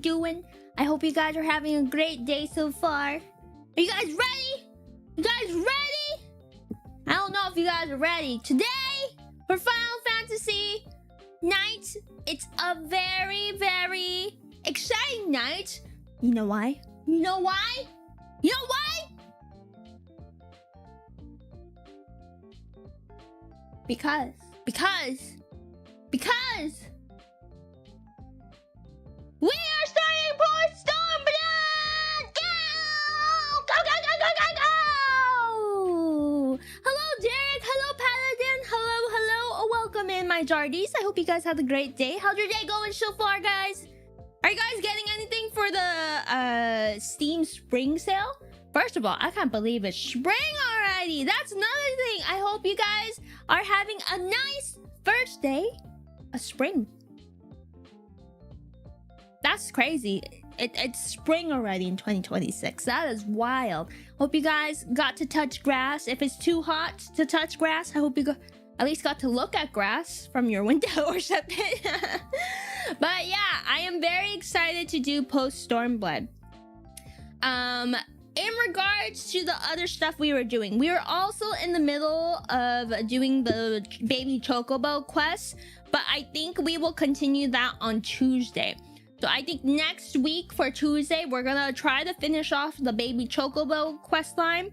doing? I hope you guys are having a great day so far. Are you guys ready? You guys ready? I don't know if you guys are ready. Today, for Final Fantasy night, it's a very, very exciting night. You know why? You know why? You know why? Because we are starting POST-STORMBLOOD! Go! Hello, Derek. Hello, Paladin. Hello. Welcome in, my Jardies. I hope you guys had a great day. How's your day going so far, guys? Are you guys getting anything for the Steam Spring Sale? First of all, I can't believe it's spring already. That's another thing. I hope you guys are having a nice first day of spring. That's crazy. It's spring already in 2026. That is wild. Hope you guys got to touch grass. If it's too hot to touch grass, I hope you at least got to look at grass from your window or something. But yeah, I am very excited to do POST-STORMBLOOD. In regards to the other stuff we were doing, we were also in the middle of doing the baby chocobo quest, but I think we will continue that on Tuesday. So I think next week for Tuesday, we're gonna try to finish off the baby chocobo quest line.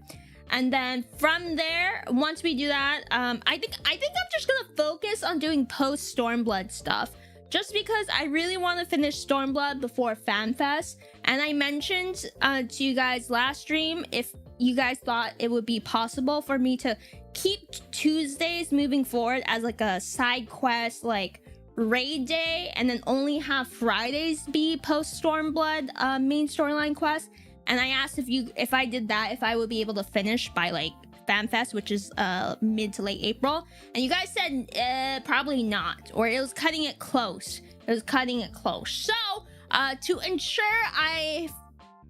And then from there, once we do that, I think I'm just gonna focus on doing post-Stormblood stuff. Just because I really want to finish Stormblood before FanFest. And I mentioned to you guys last stream if you guys thought it would be possible for me to keep Tuesdays moving forward as like a side quest, like raid day, and then only have Fridays be post-Stormblood main storyline quest. And I asked if I did that, if I would be able to finish by like FanFest, which is mid to late April, and you guys said probably not, or it was cutting it close. So to ensure I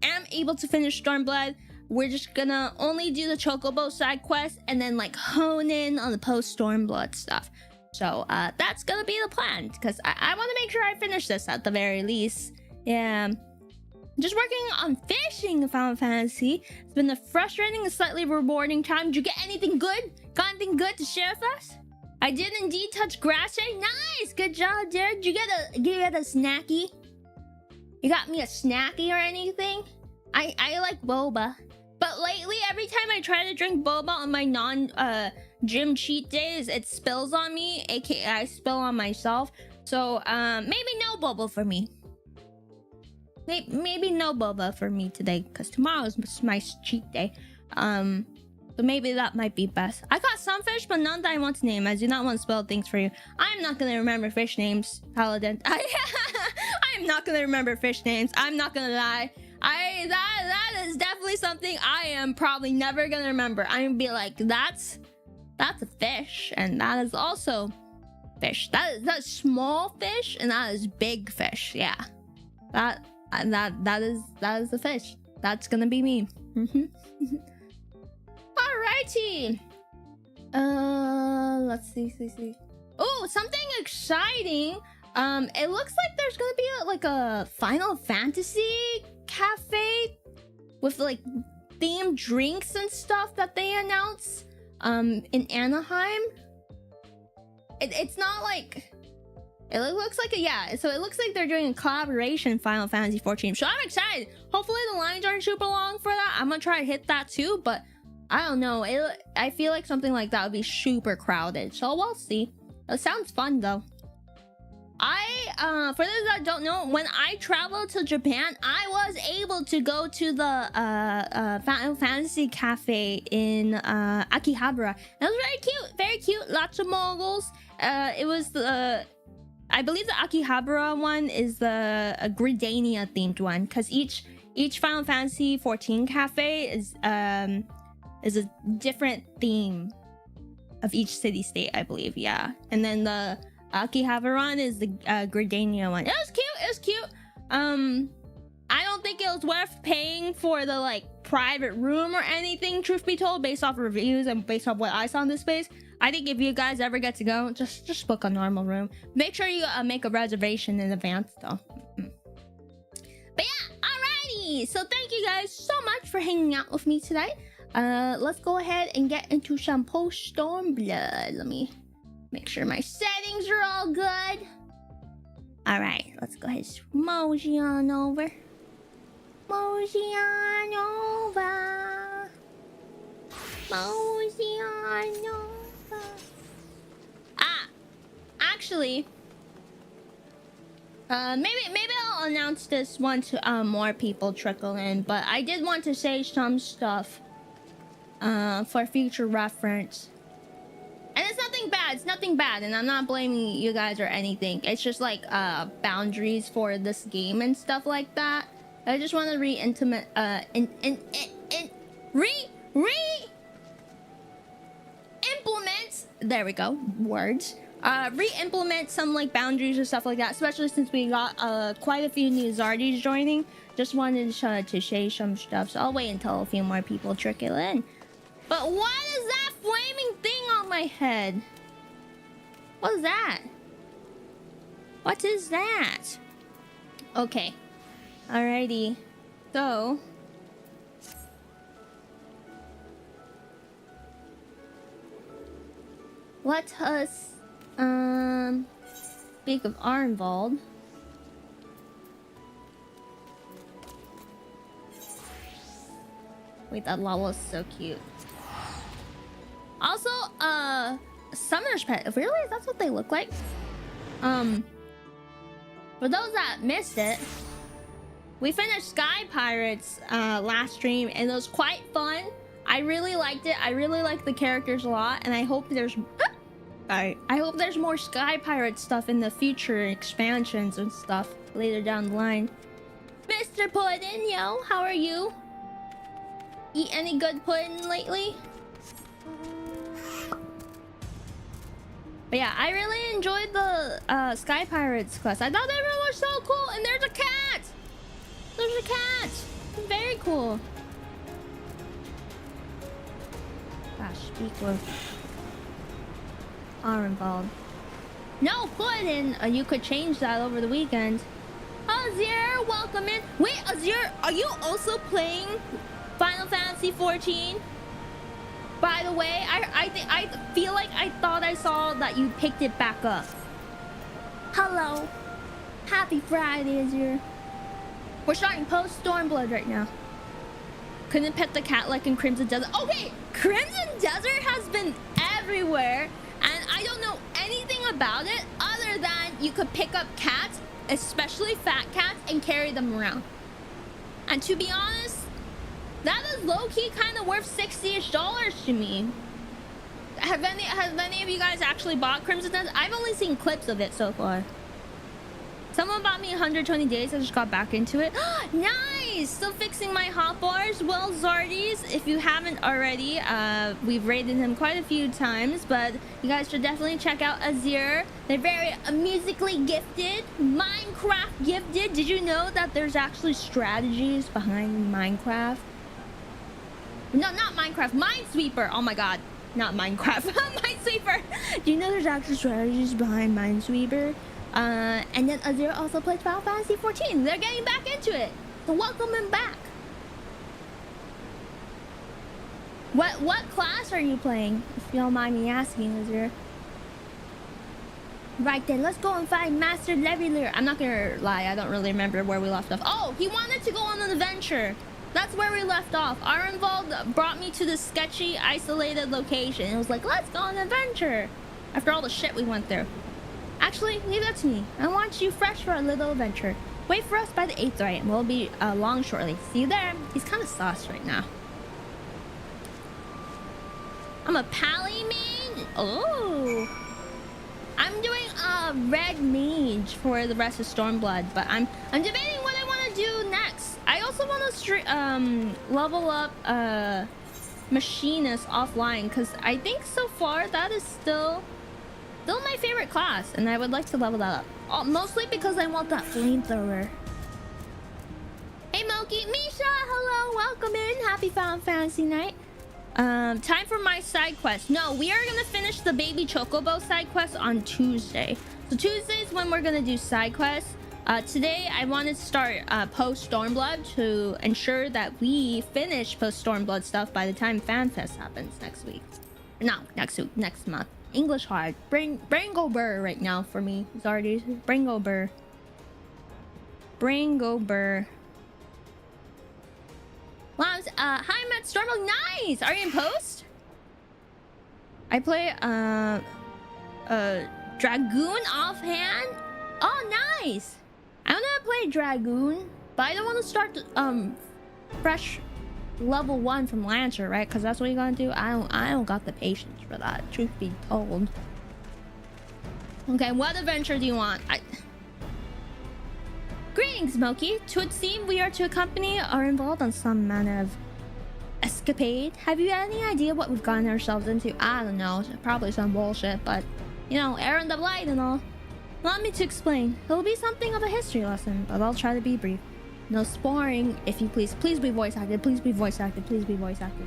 am able to finish Stormblood, we're just gonna only do the chocobo side quest and then like hone in on the post-Stormblood stuff. So that's gonna be the plan, because I want to make sure I finish this at the very least. Yeah, just working on finishing Final Fantasy. It's been a frustrating and slightly rewarding time. Did you get anything good? Got anything good to share with us? I did indeed touch grass today. Nice, good job, Jared. Did you get a snacky? You got me a snacky or anything? I like boba, but lately every time I try to drink boba on my gym cheat days, it spills on me, aka I spill on myself. So maybe no boba for me. Maybe no boba for me today, because tomorrow's my cheat day. So maybe that might be best. I got some fish, but none that I want to name. I do not want to spell things for you. I'm not gonna remember fish names, Paladin. I am not gonna remember fish names. I'm not gonna lie. That is definitely something I am probably never gonna remember. I'm gonna be like, that's a fish, and that is also fish. That's small fish, and that is big fish. Yeah, that is the fish. That's gonna be me. Alrighty. Let's see. Oh, something exciting. It looks like there's gonna be like a Final Fantasy cafe with like themed drinks and stuff that they announced in Anaheim. It's not like, it looks like so it looks like they're doing a collaboration Final Fantasy 14. So I'm excited. Hopefully the lines aren't super long for that. I'm gonna try to hit that too, but I don't know. I feel like something like that would be super crowded. So we'll see. It sounds fun though. For those that don't know, when I traveled to Japan, I was able to go to the Final Fantasy cafe in Akihabara. It was very cute. Lots of moguls. It was the I believe the Akihabara one is the Gridania themed one, because each Final Fantasy 14 cafe is a different theme of each city state, I believe. Yeah, and then the Akihabara is the Gridania one. It was cute. I don't think it was worth paying for the like private room or anything, truth be told, based off reviews and based off what I saw in this space. I think if you guys ever get to go, just book a normal room. Make sure you make a reservation in advance though. Alrighty, so thank you guys so much for hanging out with me tonight. Let's go ahead and get into some post-Stormblood. Let me make sure my settings are all good. Alright, let's go ahead and mosey on over. Mosey on over. Mosey on over. Actually, maybe I'll announce this once more people trickle in, but I did want to say some stuff for future reference. And it's nothing bad, and I'm not blaming you guys or anything. It's just like boundaries for this game and stuff like that. I just want to re-implement there we go, words. Re-implement some like boundaries or stuff like that, especially since we got quite a few new Zardies joining. Just wanted to say some stuff, so I'll wait until a few more people trickle in. But what is that flaming thing on my head? What is that? What is that? Okay. Alrighty. So let us speak of Arnvald. Wait, that level is so cute. Also, Summoner's Pet. Really? That's what they look like? For those that missed it, we finished Sky Pirates last stream, and it was quite fun. I really liked it. I really like the characters a lot, and I hope there's I hope there's more Sky Pirate stuff in the future expansions and stuff later down the line. Mr. Puddin, yo, how are you? Eat any good pudding lately? But yeah, I really enjoyed the Sky Pirates quest. I thought everyone was so cool, and there's a cat! There's a cat! Very cool. Gosh, speak with Arnvald. No, Puddin! You could change that over the weekend. Azir, welcome in. Wait, Azir, are you also playing Final Fantasy 14? By the way, I feel like I thought I saw that you picked it back up. Hello. Happy Friday, Azir. We're starting post-Stormblood right now. Couldn't pet the cat like in Crimson Desert. Okay, Crimson Desert has been everywhere, and I don't know anything about it other than you could pick up cats, especially fat cats, and carry them around. And to be honest, that is low-key kind of worth $60-ish to me. Have any of you guys actually bought Crimson Desert? I've only seen clips of it so far. Someone bought me 120 days. I just got back into it. Nice! Still fixing my hotbars. Well, Zardies, if you haven't already, we've raided him quite a few times, but you guys should definitely check out Azir. They're very musically gifted, Minecraft gifted. Did you know that there's actually strategies behind Minecraft? No, not Minecraft. Minesweeper. Oh my god. Not Minecraft. Minesweeper. Do you know there's actually strategies behind Minesweeper? And then Azir also plays Final Fantasy 14. They're getting back into it. So welcome him back. What class are you playing? If you don't mind me asking, Azir. Right then, let's go and find Master Levare. I'm not gonna lie, I don't really remember where we left off. Oh, he wanted to go on an adventure. That's where we left off. Arnvald brought me to this sketchy, isolated location. It was like, let's go on an adventure. After all the shit we went through. Actually, leave that to me. I want you fresh for a little adventure. Wait for us by the 8th, right? We'll be along shortly. See you there. He's kind of sauce right now. I'm a pally main. Oh. I'm doing a red mage for the rest of Stormblood, but I'm debating what I want to do next. I also want to level up Machinist offline, because I think so far that is still my favorite class, and I would like to level that up. Mostly because I want that flamethrower. Hey Moki, Misha, hello, welcome in. Happy Final Fantasy night. Time for my side quest. No, we are gonna finish the Baby Chocobo side quest on Tuesday. So Tuesday is when we're gonna do side quests. Today I wanted to start post-Stormblood to ensure that we finish post-Stormblood stuff by the time FanFest happens next week. No, next week, next month. English hard. Bringo Burr right now for me. Zardy. Bringo Burr. Bringo Burr. Wow, hi, I'm at Stormblood. Nice! Are you in post? I play Dragoon offhand. Oh, nice! I want to play Dragoon, but I don't want to start fresh level 1 from Lancer, right? Because that's what you're gonna do. I don't got the patience for that, truth be told. Okay, what adventure do you want? Greetings, Moki. To it seem we are to accompany or involved on some manner of escapade. Have you any idea what we've gotten ourselves into? I don't know. Probably some bullshit, but you know, errand of light and all. Allow me to explain. It'll be something of a history lesson, but I'll try to be brief. No spoiling, if you please. Please be voice acted. Please be voice acted. Please be voice acted.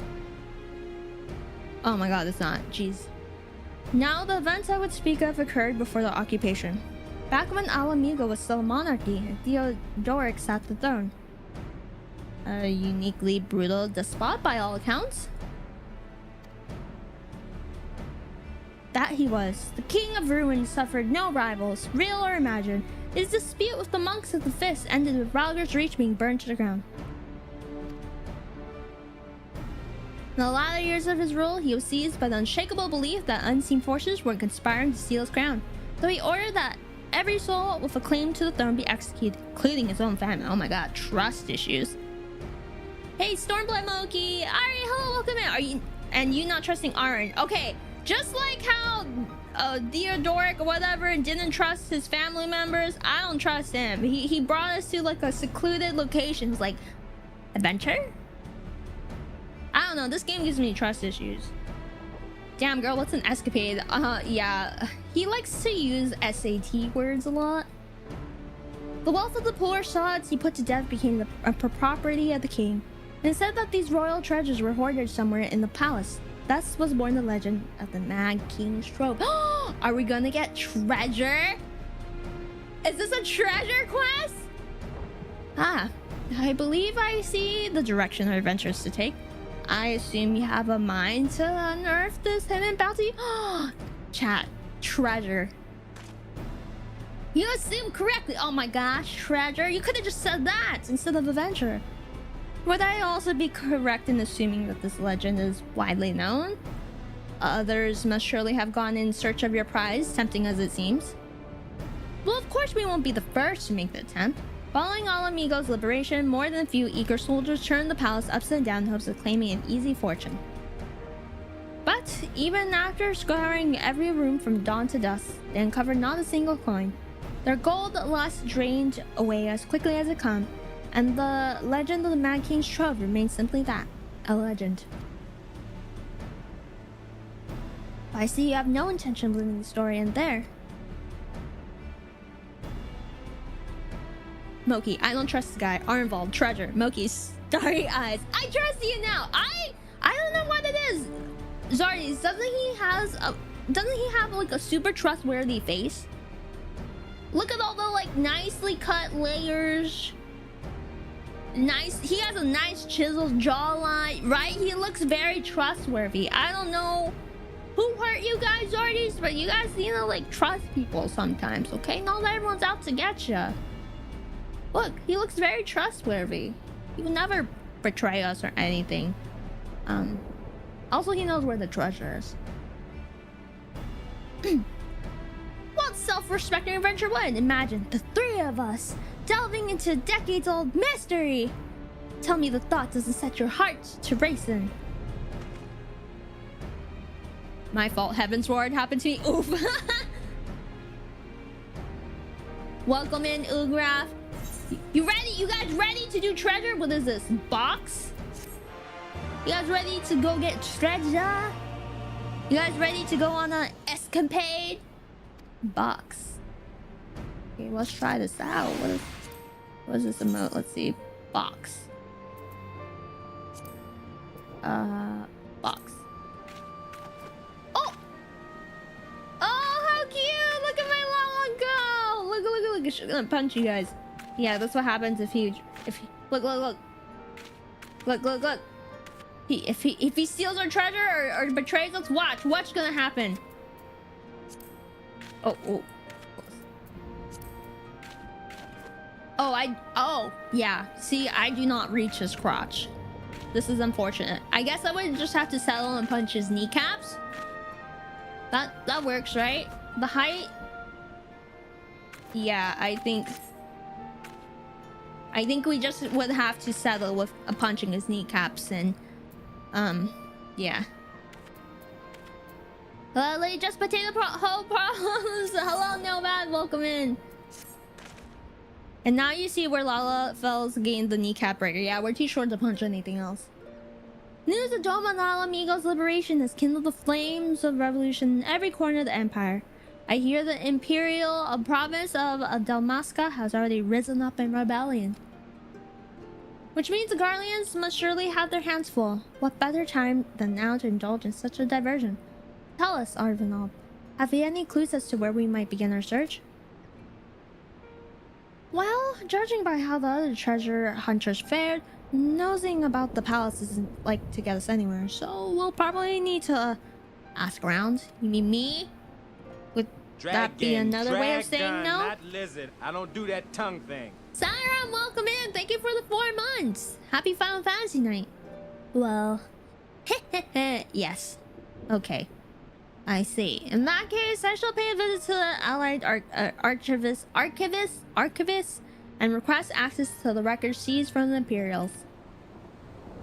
Oh my god, it's not. Jeez. Now, the events I would speak of occurred before the occupation. Back when Alamigo was still a monarchy, and Theodoric sat the throne. A uniquely brutal despot by all accounts. That he was. The King of Ruin suffered no rivals, real or imagined. His dispute with the monks of the Fist ended with Ralger's Reach being burned to the ground. In the latter years of his rule, he was seized by the unshakable belief that unseen forces were conspiring to steal his crown. So he ordered that every soul with a claim to the throne be executed, including his own family. Oh my god, trust issues. Hey, Stormblood Moki! Aria, hello, welcome in. Are you... And you not trusting Aaron. Okay, just like how Theodoric or whatever didn't trust his family members, I don't trust him. He brought us to like a secluded location. He's like, adventure? I don't know, this game gives me trust issues. Damn girl, what's an escapade? Yeah, he likes to use SAT words a lot. The wealth of the poor sods he put to death became a property of the king. And said that these royal treasures were hoarded somewhere in the palace. Thus was born the legend of the Mad King's Trove. Are we gonna get treasure? Is this a treasure quest? Ah, I believe I see the direction our adventures to take. I assume you have a mind to unearth this hidden bounty? Chat, treasure. You assumed correctly. Oh my gosh, treasure. You could have just said that instead of adventure. Would I also be correct in assuming that this legend is widely known? Others must surely have gone in search of your prize, tempting as it seems. Well, of course we won't be the first to make the attempt. Following Alamigo's liberation, more than a few eager soldiers turned the palace upside down in hopes of claiming an easy fortune. But even after scouring every room from dawn to dusk, they uncovered not a single coin. Their gold lust drained away as quickly as it came, and the legend of the Mad King's Trove remains simply that, a legend. I see you have no intention of leaving the story in there. Moki, I don't trust this guy. Are involved. Treasure. Moki's starry eyes. I trust you now. I don't know what it is. Zardy, doesn't he have like a super trustworthy face? Look at all the like nicely cut layers. Nice, he has a nice chiseled jawline, right? He looks very trustworthy. I don't know who hurt you guys, Zardies, but you guys, you know, like trust people sometimes, okay? Not everyone's out to get you. Look, he looks very trustworthy. He would never betray us or anything. Also, he knows where the treasure is. What self-respecting adventure would? Imagine the three of us delving into decades-old mystery. Tell me the thought doesn't set your heart to racing. My fault. Heaven's Ward happened to me. Oof. Welcome in, Ugraf. You ready? You guys ready to do treasure? What is this? Box? You guys ready to go get treasure? You guys ready to go on an escapade? Box. Okay, let's try this out. What is this emote? Let's see. Box. Box. Oh! Oh, how cute! Look at my Lalago! Look. just gonna punch you guys. Yeah, that's what happens if he look. If he steals our treasure or betrays us, watch what's gonna happen. Oh. Oh, yeah. See, I do not reach his crotch. This is unfortunate. I guess I would just have to settle and punch his kneecaps. That works, right? The height. Yeah, I think we just would have to settle with punching his kneecaps and yeah. Lily, just potato whole problems. Hello, Nomad, welcome in. And now you see where Lala Fells gained the kneecap breaker. Yeah, we're too short to punch anything else. News of Doma Amigos' liberation has kindled the flames of revolution in every corner of the empire. I hear the imperial province of Dalmasca has already risen up in rebellion. Which means the Garleans must surely have their hands full. What better time than now to indulge in such a diversion? Tell us, Arvinald, have we any clues as to where we might begin our search? Well, judging by how the other treasure hunters fared, nosing about the palace isn't like to get us anywhere, so we'll probably need to ask around. You mean me? Would that be another way of saying no? Not lizard. I don't do that tongue thing. Sarina, welcome in. Thank you for the 4 months. Happy Final Fantasy night. Well, yes. Okay. I see. In that case, I shall pay a visit to the allied archivist, and request access to the records seized from the Imperials.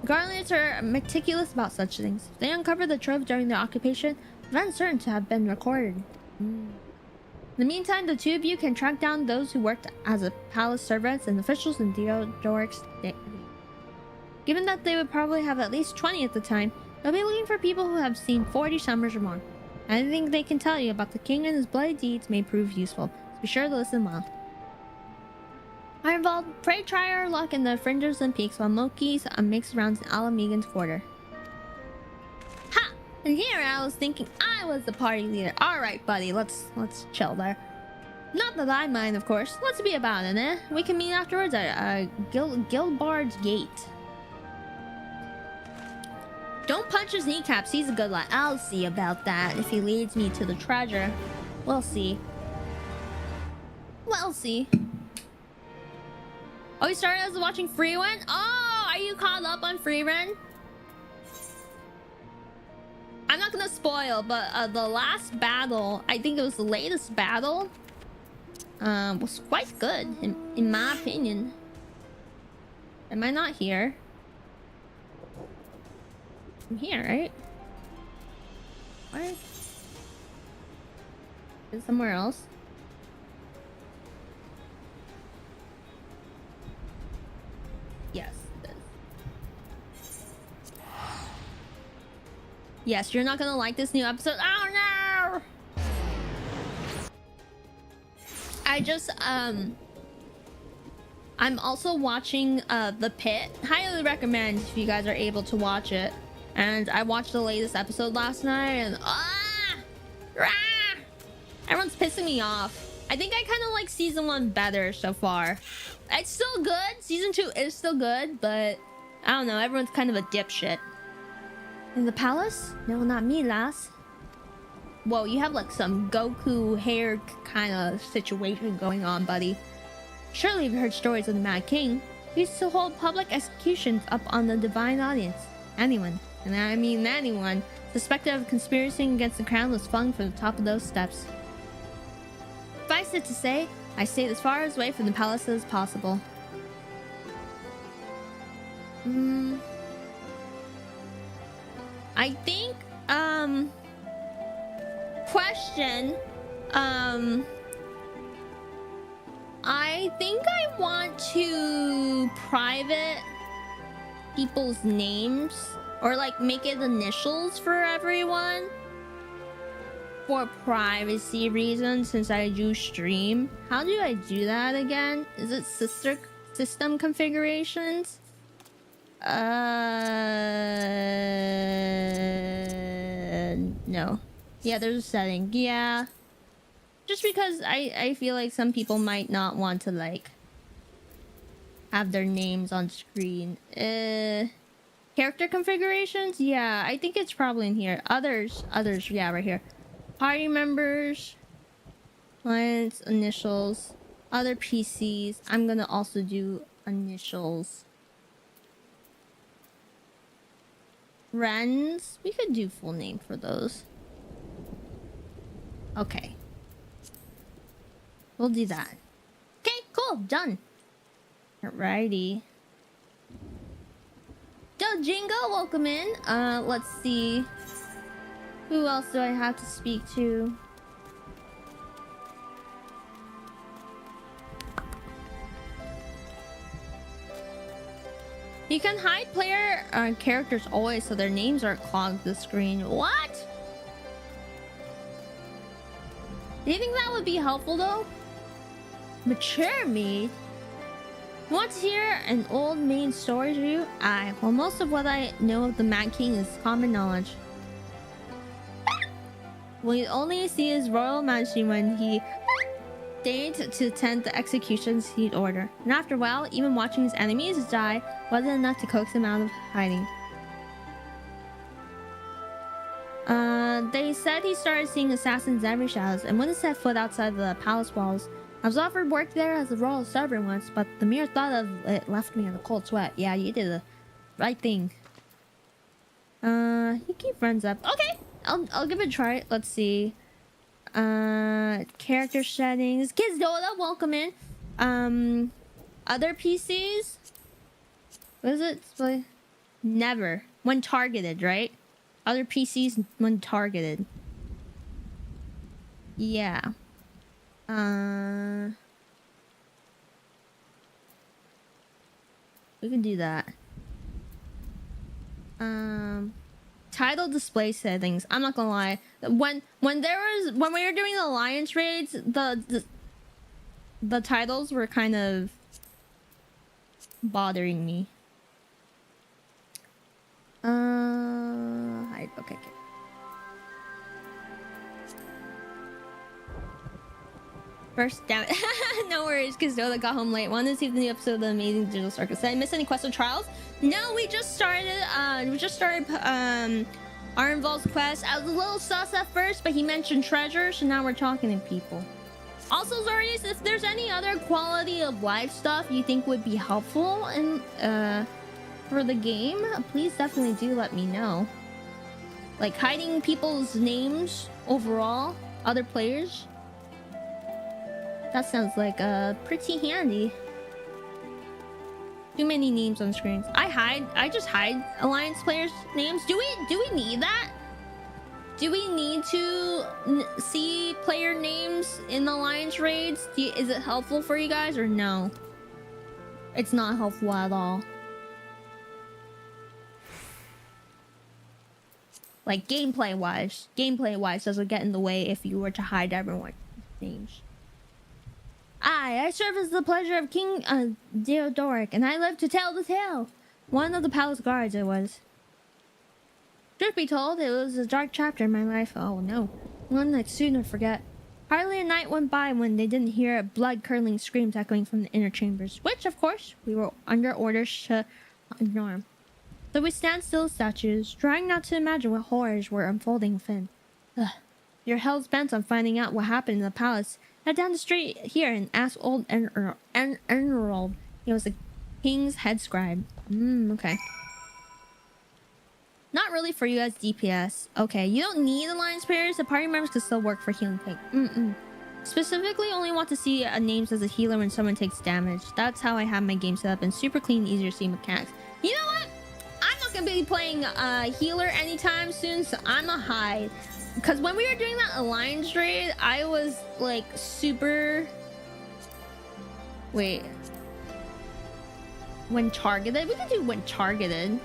Garlands are meticulous about such things. If they uncover the trove during the occupation, events certain to have been recorded. In the meantime, the two of you can track down those who worked as a palace servants and officials in Theodoric's day. Given that they would probably have at least 20 at the time, they'll be looking for people who have seen 40 summers or more. Anything they can tell you about the king and his bloody deeds may prove useful, so be sure to listen well. Ironvold, pray try our luck in the fringes and peaks while Moki's makes rounds in Alamegan's quarter. Ha! And here I was thinking I was the party leader. Alright, buddy, let's chill there. Not that I mind, of course. Let's be about it, eh? We can meet afterwards at Gilbard's Gate. Don't punch his kneecaps, he's a good lad. I'll see about that if he leads me to the treasure. We'll see. We'll see. Oh, you started as watching Freerun? Oh, are you caught up on Freerun? I'm not gonna spoil, but the last battle, I think it was the latest battle, was quite good, in my opinion. Am I not here? I'm here, right? What? Is it somewhere else? Yes, it is. Yes, you're not gonna like this new episode. Oh no! I just I'm also watching The Pit. Highly recommend if you guys are able to watch it. And I watched the latest episode last night and everyone's pissing me off. I think I kind of like season 1 better so far. It's still good. Season 2 is still good, but I don't know. Everyone's kind of a dipshit. In the palace? No, not me, lass. Whoa, you have like some Goku hair kind of situation going on, buddy. Surely you've heard stories of the Mad King. He used to hold public executions up on the divine audience. Anyone, and I mean anyone, suspected of conspiracy against the crown was flung from the top of those steps. Suffice it to say, I stayed as far away from the palace as possible. I think, question, I think I want to private people's names or like make it initials for everyone for privacy reasons since I do stream. How do I do that again? Is it system configurations? No. Yeah, there's a setting. Yeah. Just because I feel like some people might not want to like have their names on screen. Character configurations? Yeah, I think it's probably in here. Others, yeah, right here. Party members, clients, initials, other PCs. I'm gonna also do initials. Friends, we could do full name for those. Okay. We'll do that. Okay, cool, done. Alrighty. Jingo, welcome in. Let's see. Who else do I have to speak to? You can hide player characters always so their names aren't clogged the screen. What? Do you think that would be helpful though? Mature me? You want to hear an old main story review? Aye, well most of what I know of the Mad King is common knowledge. We only see his royal majesty when he deigned to attend the executions he'd order. And after a while, even watching his enemies die wasn't enough to coax him out of hiding. They said he started seeing assassins every shadows and wouldn't set foot outside the palace walls. I was offered work there as a royal servant once, but the mere thought of it left me in a cold sweat. Yeah, you did the right thing. You keep friends up. Okay, I'll give it a try. Let's see. Character settings. Kids Dota, welcome in. Other PCs. What is it? Never. When targeted, right? Other PCs when targeted. Yeah. We can do that. Title display settings. I'm not gonna lie. When we were doing the alliance raids, the titles were kind of bothering me. Hide. Okay. First, damn it. No worries, because Zola got home late. Wanted to see the new episode of the Amazing Digital Circus. Did I miss any quests or trials? No, we just started Arnval's quest. I was a little sus at first, but he mentioned treasure, so now we're talking to people. Also, Zorius, if there's any other quality of life stuff you think would be helpful in for the game, please definitely do let me know. Like hiding people's names overall, other players. That sounds like pretty handy. Too many names on screens. I just hide Alliance players' names. Do we need that? Do we need to see player names in the Alliance raids? Is it helpful for you guys or no? It's not helpful at all. Like gameplay wise does it get in the way if you were to hide everyone's names? I serve as the pleasure of King Deodoric, and I live to tell the tale. One of the palace guards it was. Truth be told, it was a dark chapter in my life. Oh no, one I'd sooner forget. Hardly a night went by when they didn't hear blood-curdling screams echoing from the inner chambers, which, of course, we were under orders to ignore. So we stand still as statues, trying not to imagine what horrors were unfolding within. You're hell's bent on finding out what happened in the palace. Head down the street here and ask old Emerald. He was the king's head scribe. Okay. Not really for you as DPS. Okay, you don't need alliance players. The party members can still work for healing tank. Specifically, only want to see names as a healer when someone takes damage. That's how I have my game set up, and super clean, easier to see mechanics. You know what? I'm not gonna be playing healer anytime soon, so I'm gonna hide. Because when we were doing that alliance raid, I was like super... Wait. When targeted? We can do when targeted.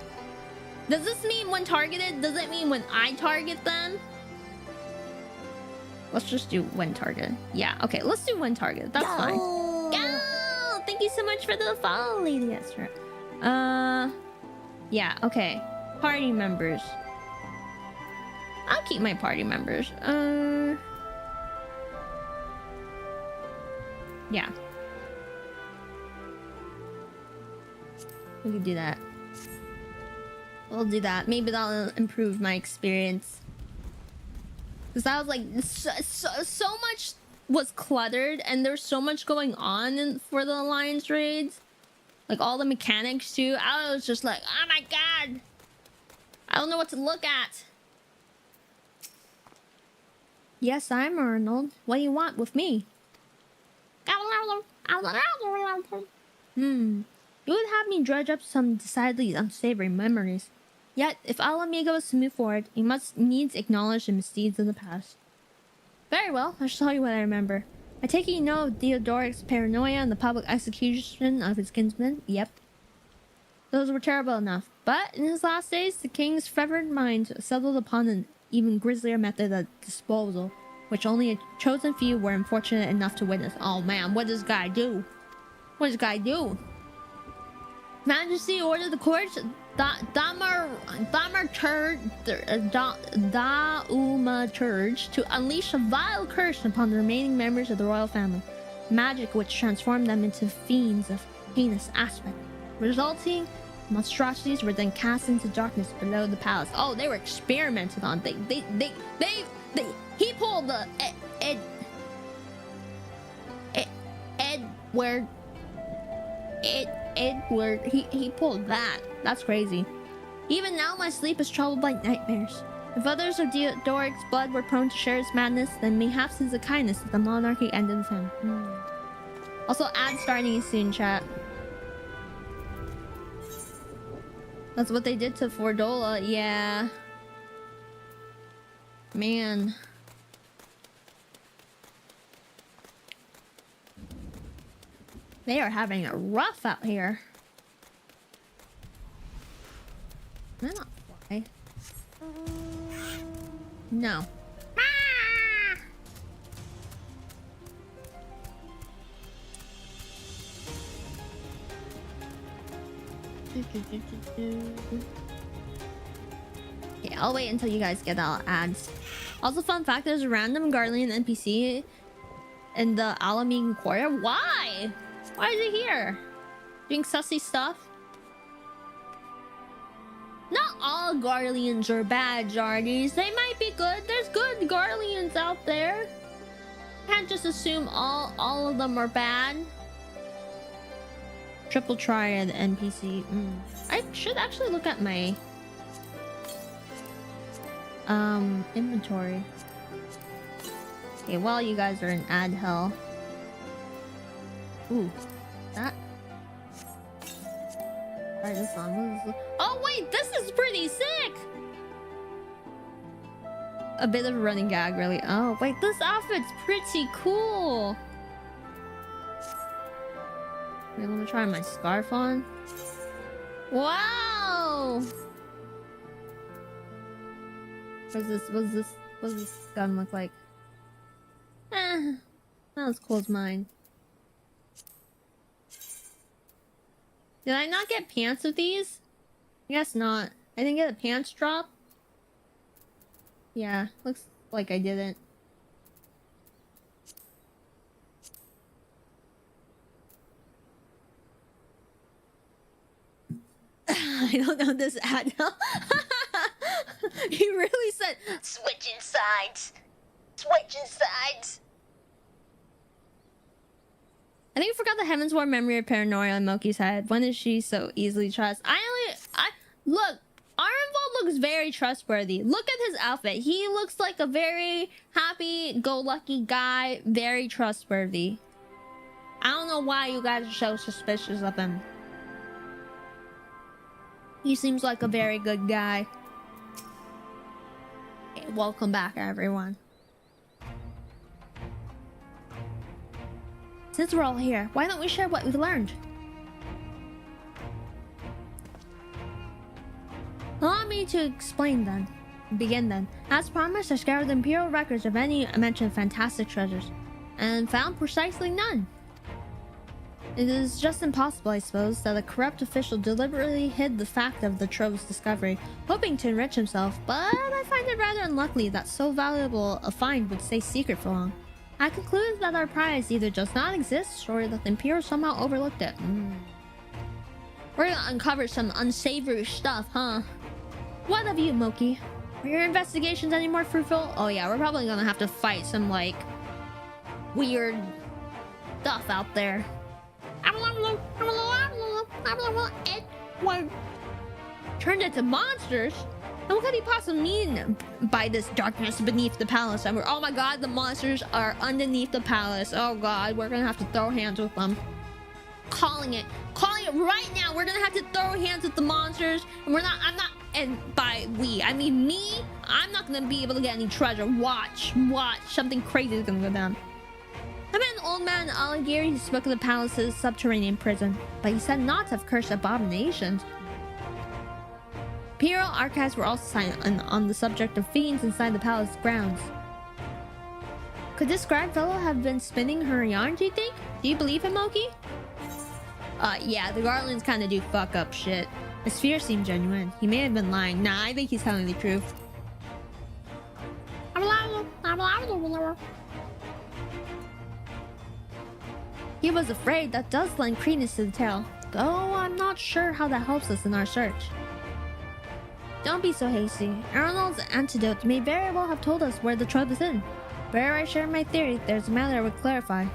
Does this mean when targeted? Does it mean when I target them? Let's just do when targeted. Yeah, okay, let's do when targeted. That's fine. Go! Thank you so much for the follow, Lady Esther. Yeah, okay. Party members. I'll keep my party members. Yeah. We could do that. We'll do that. Maybe that'll improve my experience. Because I was like, so much was cluttered, and there's so much going on for the Alliance raids. Like all the mechanics too. I was just like, oh my god. I don't know what to look at. Yes, I'm Arnold. What do you want with me? You would have me dredge up some decidedly unsavory memories. Yet, if Ala Amiga was to move forward, he must needs acknowledge the misdeeds of the past. Very well, I shall tell you what I remember. I take it you know of Theodoric's paranoia and the public execution of his kinsmen? Yep. Those were terrible enough. But in his last days, the king's fevered mind settled upon an even grislier method of disposal, which only a chosen few were unfortunate enough to witness. Oh man, what does this guy do? What does this guy do? Majesty ordered the courts Church to unleash a vile curse upon the remaining members of the royal family, magic which transformed them into fiends of heinous aspect. Resulting monstrosities were then cast into darkness below the palace. Oh, they were experimented on. He pulled the Edward. He pulled that. That's crazy. Even now, my sleep is troubled by nightmares. If others of Theodoric's blood were prone to share his madness, then mayhaps it's the kindness of the monarchy ended with him. Also, ad starting soon, chat. That's what they did to Fordola. Yeah. Man. They are having it rough out here. Can I not fly? No. Yeah, I'll wait until you guys get all ads. Also, fun fact, there's a random Guardian NPC in the Alamine Quarter. Why? Why is he here? Doing sussy stuff? Not all Guardians are bad, Jardies. They might be good. There's good Guardians out there. Can't just assume all of them are bad. Triple Triad NPC. I should actually look at my inventory. Okay, while you guys are in ad hell. Ooh, that. Try this on. Oh wait, this is pretty sick. A bit of a running gag, really. Oh wait, this outfit's pretty cool. Wait, let me try my scarf on. Wow. What does this gun look like? Not as cool as mine. Did I not get pants with these? I guess not. I didn't get a pants drop. Yeah, looks like I didn't. I don't know this ad. He really said, switching sides. Switching sides. I think we forgot the Heavensward memory of paranoia on Moki's head. When is she so easily trusted? Look, Arnvold looks very trustworthy. Look at his outfit. He looks like a very happy-go-lucky guy. Very trustworthy. I don't know why you guys are so suspicious of him. He seems like a very good guy. Okay, welcome back, everyone. Since we're all here, why don't we share what we've learned? Allow me to explain then. Begin then. As promised, I scoured the imperial records of any mentioned fantastic treasures, and found precisely none. It is just impossible, I suppose, that a corrupt official deliberately hid the fact of the trove's discovery, hoping to enrich himself, but I find it rather unlikely that so valuable a find would stay secret for long. I concluded that our prize either does not exist or that the Imperial somehow overlooked it. We're gonna uncover some unsavory stuff, huh? What of you, Moki? Are your investigations any more fruitful? Oh yeah, we're probably gonna have to fight some, like, weird stuff out there. Turned into monsters? And what could he possibly mean by this darkness beneath the palace? And oh my god, the monsters are underneath the palace. Oh god, we're gonna have to throw hands with them. Calling it right now. We're gonna have to throw hands with the monsters, and and by we, I mean me. I'm not gonna be able to get any treasure. Watch, something crazy is gonna go down. I met an old man in Aligiri who spoke of the palace's subterranean prison, but he said not to have cursed abominations. Imperial archives were also silent on the subject of fiends inside the palace grounds. Could this scribe fellow have been spinning her yarn, do you think? Do you believe him, Moki? Yeah, the Garlands kind of do fuck up shit. His fear seemed genuine. He may have been lying. Nah, I think he's telling the truth. He was afraid. That does lend credence to the tale, though I'm not sure how that helps us in our search. Don't be so hasty. Arnold's antidote may very well have told us where the trove is hidden. Where I share my theory, there's a matter I would clarify.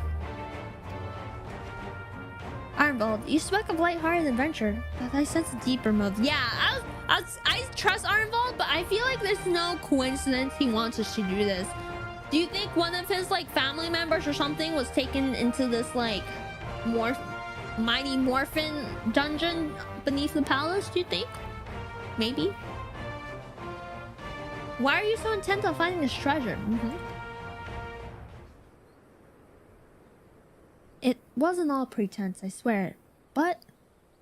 Arnvold, you spoke of light-hearted adventure, but I sense a deeper motive. Yeah, I trust Arnvold, but I feel like there's no coincidence he wants us to do this. Do you think one of his, like, family members or something was taken into this, like, mighty morphin dungeon beneath the palace, do you think? Maybe? Why are you so intent on finding this treasure? It wasn't all pretense, I swear. But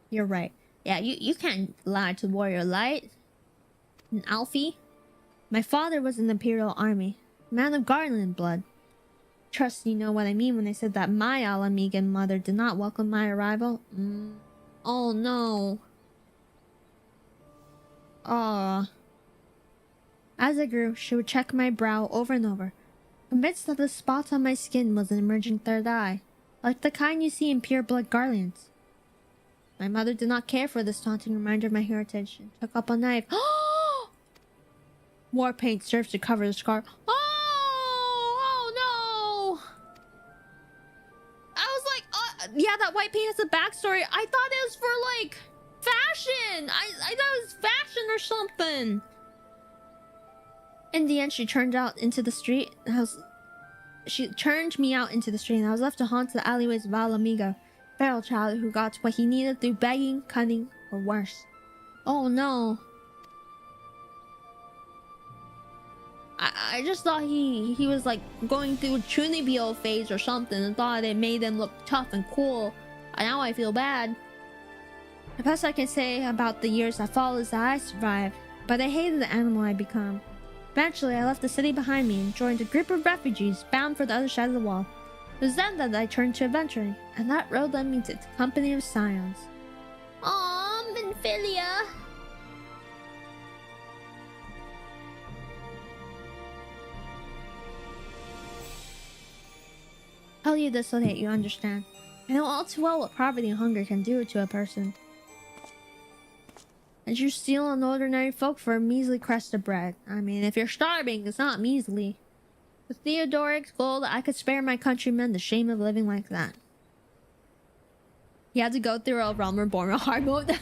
you're right. Yeah, you can't lie to Warrior Light. An Alfie. My father was in the Imperial Army. A man of Garland blood. Trust you know what I mean when I said that my Alamigan mother did not welcome my arrival. Oh no. Ah. As I grew, she would check my brow over and over, convinced that the spot on my skin was an emerging third eye, like the kind you see in pure-blood Garlands. My mother did not care for this taunting reminder of my heritage and took up a knife. War paint serves to cover the scar. Oh no! I was like, yeah, that white paint has a backstory. I thought it was for, like, fashion. I thought it was fashion or something. In the end, she turned out into the street. She turned me out into the street, and I was left to haunt the alleyways of Alamiga, feral child who got what he needed through begging, cunning, or worse. Oh no! I just thought he was like going through a Chunibyo phase or something, and thought it made him look tough and cool. And now I feel bad. The best I can say about the years that followed is that I survived, but I hated the animal I become. Eventually, I left the city behind me and joined a group of refugees bound for the other side of the wall. It was then that I turned to adventuring, and that road led me to the company of scions. Aww, Minfilia! Tell you this so that you understand. I know all too well what poverty and hunger can do to a person. And you steal on ordinary folk for a measly crust of bread. I mean, if you're starving, it's not measly. With Theodoric's gold, I could spare my countrymen the shame of living like that. He had to go through a Realm Reborn hard mode.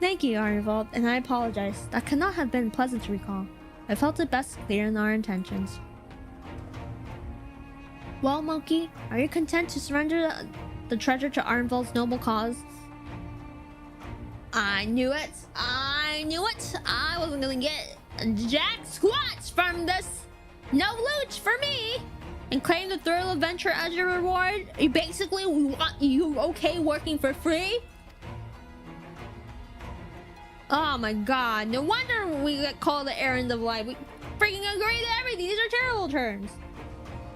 Thank you, Arnvold, and I apologize. That could not have been pleasant to recall. I felt it best clear in our intentions. Well, Moki, are you content to surrender the treasure to Arnvold's noble cause? I knew it. I knew it. I wasn't gonna get jack squats from this. No loot for me. And claim the thrill of adventure as your reward. You basically want you okay working for free? Oh my god. No wonder we get called the errand of life. We freaking agree to everything. These are terrible terms.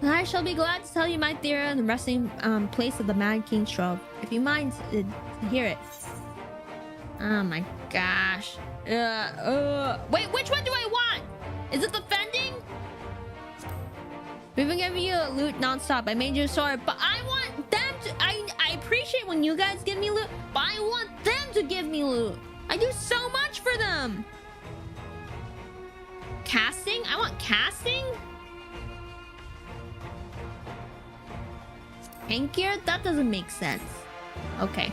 And I shall be glad to tell you my theory on the resting place of the Mad King's Trove, if you mind to hear it. Oh my gosh. Wait, which one do I want? Is it the fending? We've been giving you loot non-stop. I made you a sword, but I want them to... I appreciate when you guys give me loot, but I want them to give me loot. I do so much for them. Casting? I want casting? Tank gear? That doesn't make sense. Okay.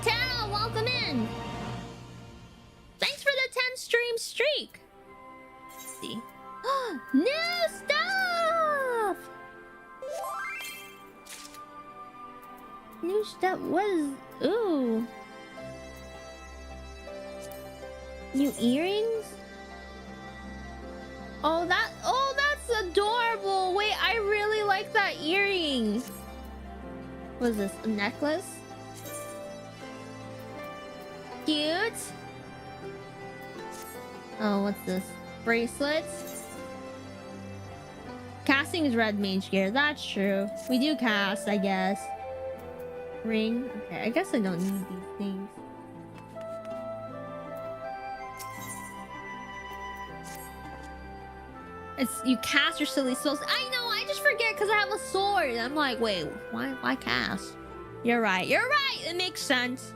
Tara, welcome in. Thanks for the 10 stream streak. Let's see. New stuff! New stuff. What is... Ooh. New earrings? Oh, that's adorable. Wait, I really like that earring. What is this? A necklace? Cute. Oh, what's this? Bracelets? Casting is red mage gear. That's true. We do cast, I guess. Ring. Okay, I guess I don't need these things. It's you cast your silly spells. I know, I just forget because I have a sword. I'm like, wait, why cast? You're right. You're right. It makes sense.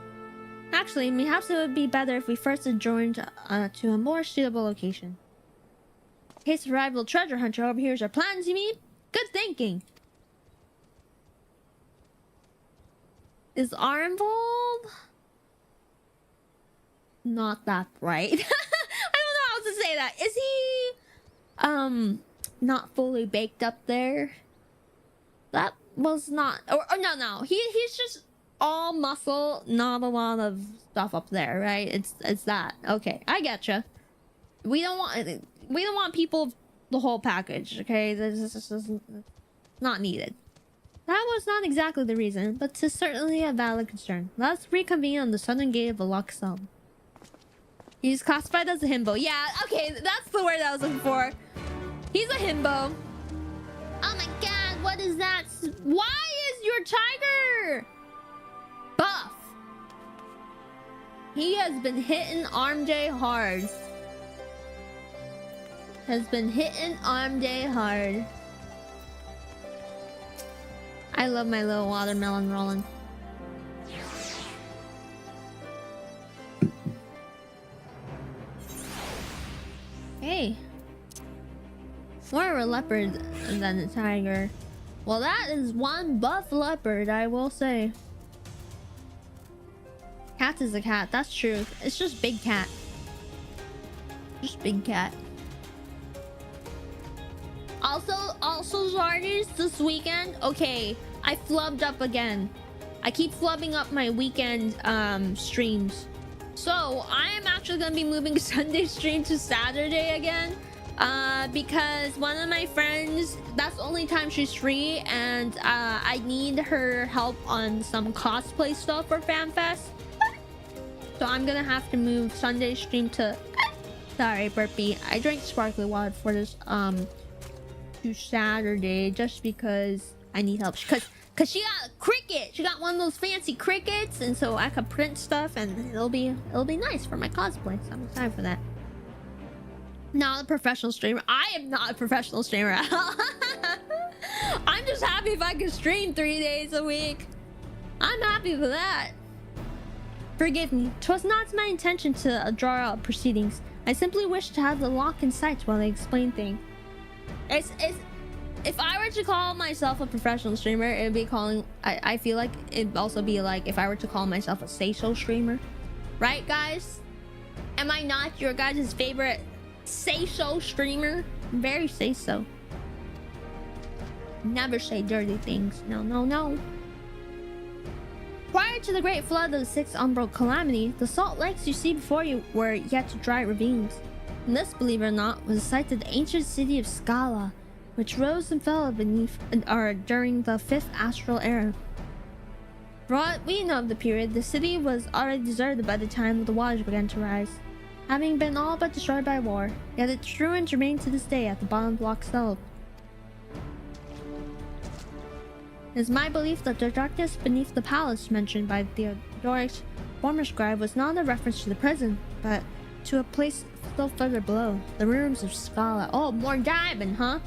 Actually, perhaps it would be better if we first adjourned to a more suitable location. In case of rival treasure hunter overhears our plans, you mean? Good thinking. Is Armbold not that bright? I don't know how to say that. Is he not fully baked up there? That was not, or no, he's just all muscle, not a lot of stuff up there, right? It's that. Okay, I getcha. We don't want people the whole package, okay? This is not needed. That was not exactly the reason, but 'tis certainly a valid concern. Let's reconvene on the southern gate of Elysia. He's classified as a himbo. Yeah, okay, that's the word I was looking for. He's a himbo. Oh my god, what is that? Why is your tiger buff? He has been hitting arm day hard. I love my little watermelon rolling. Hey. More of a leopard than a tiger. Well, that is one buff leopard, I will say. Cat is a cat, that's true. It's just big cat. Just big cat. Also Zardies, this weekend, okay, I flubbed up again. I keep flubbing up my weekend streams. So I am actually gonna be moving Sunday stream to Saturday again. Because one of my friends, that's the only time she's free, and I need her help on some cosplay stuff for FanFest. So I'm gonna have to move Sunday stream to sorry, burpee. I drank sparkly water for this to Saturday just because I need help. Cause she got a cricket. She got one of those fancy crickets, and so I could print stuff, and it'll be nice for my cosplay. So I'm excited for that. Not a professional streamer. I am not a professional streamer at all. I'm just happy if I can stream 3 days a week. I'm happy for that. Forgive me. 'Twas not my intention to draw out proceedings. I simply wished to have the lock in sight while I explain things. If I were to call myself a professional streamer, it would be calling... I feel like it'd also be like if I were to call myself a say-so streamer. Right, guys? Am I not your guys' favorite say-so streamer? Very say-so. Never say dirty things. No, no, no. Prior to the great flood of the 6th Umbral Calamity, the salt lakes you see before you were yet to dry ravines. And this, believe it or not, was the site of the ancient city of Scala, which rose and fell beneath during the 5th Astral Era. For what we know of the period, the city was already deserted by the time the waters began to rise, having been all but destroyed by war, yet its ruins remain to this day at the bottom of Loch Selb. It is my belief that the darkness beneath the palace mentioned by Theodoric's former scribe was not a reference to the prison, but to a place still further below, the ruins of Scala. Oh, more diamond, huh?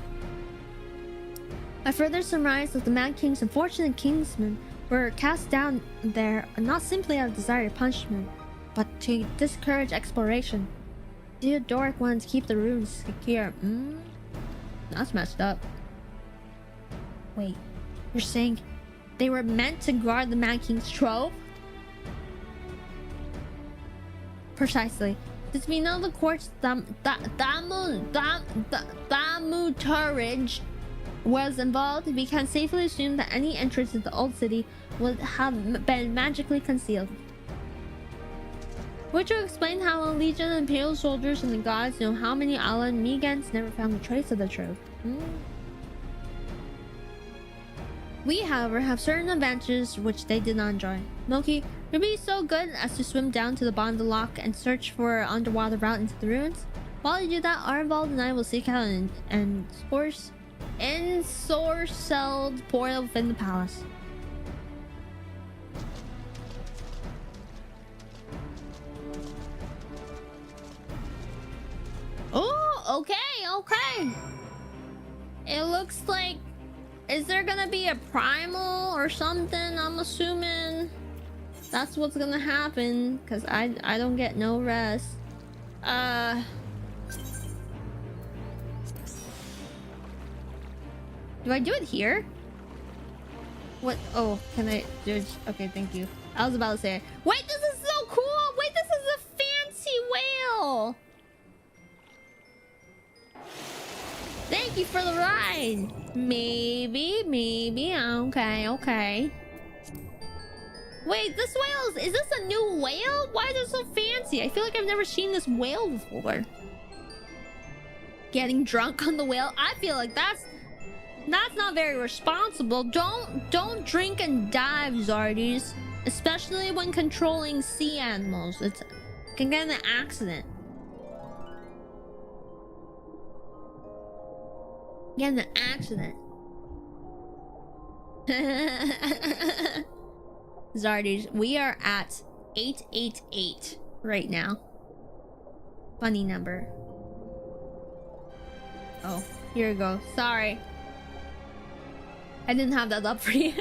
I further surmise that the Mad King's unfortunate kingsmen were cast down there not simply out of desire to punishment, but to discourage exploration. The Theodoric wanted to keep the ruins secure. That's messed up. Wait, you're saying they were meant to guard the Mad King's trove? Precisely. Since we know the court's Damutarage was involved, we can safely assume that any entrance to the old city would have been magically concealed. Which will explain how a legion of Imperial soldiers and the gods know how many Alan Megans never found a trace of the trove. We, however, have certain advantages which they did not enjoy. Moki, you'll be so good as to swim down to the bottom of the lock and search for an underwater route into the ruins. While you do that, Arvald and I will seek out an ensorcelled portal within the palace. Oh, okay. It looks like... Is there gonna be a primal or something? I'm assuming that's what's gonna happen, because I don't get no rest. Do I do it here? What? Oh, can I do it? Okay, thank you. I was about to say, wait, this is so cool! Wait, this is a fancy whale! Thank you for the ride! Maybe. Okay. Wait, this whale is this a new whale? Why is it so fancy? I feel like I've never seen this whale before. Getting drunk on the whale? I feel like that's not very responsible. Don't drink and dive, Zardies. Especially when controlling sea animals. It can get in an accident. Get in an accident. Zardies, we are at 888 right now. Funny number. Oh, here we go. Sorry. I didn't have that up for you.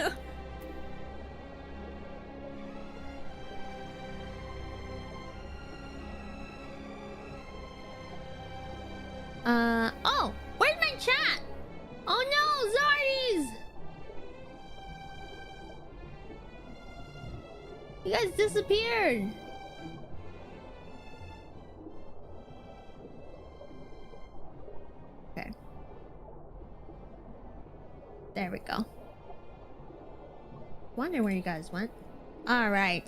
Oh, where's my chat? Oh no, Zardies! You guys disappeared. Okay. There we go. Wonder where you guys went. All right.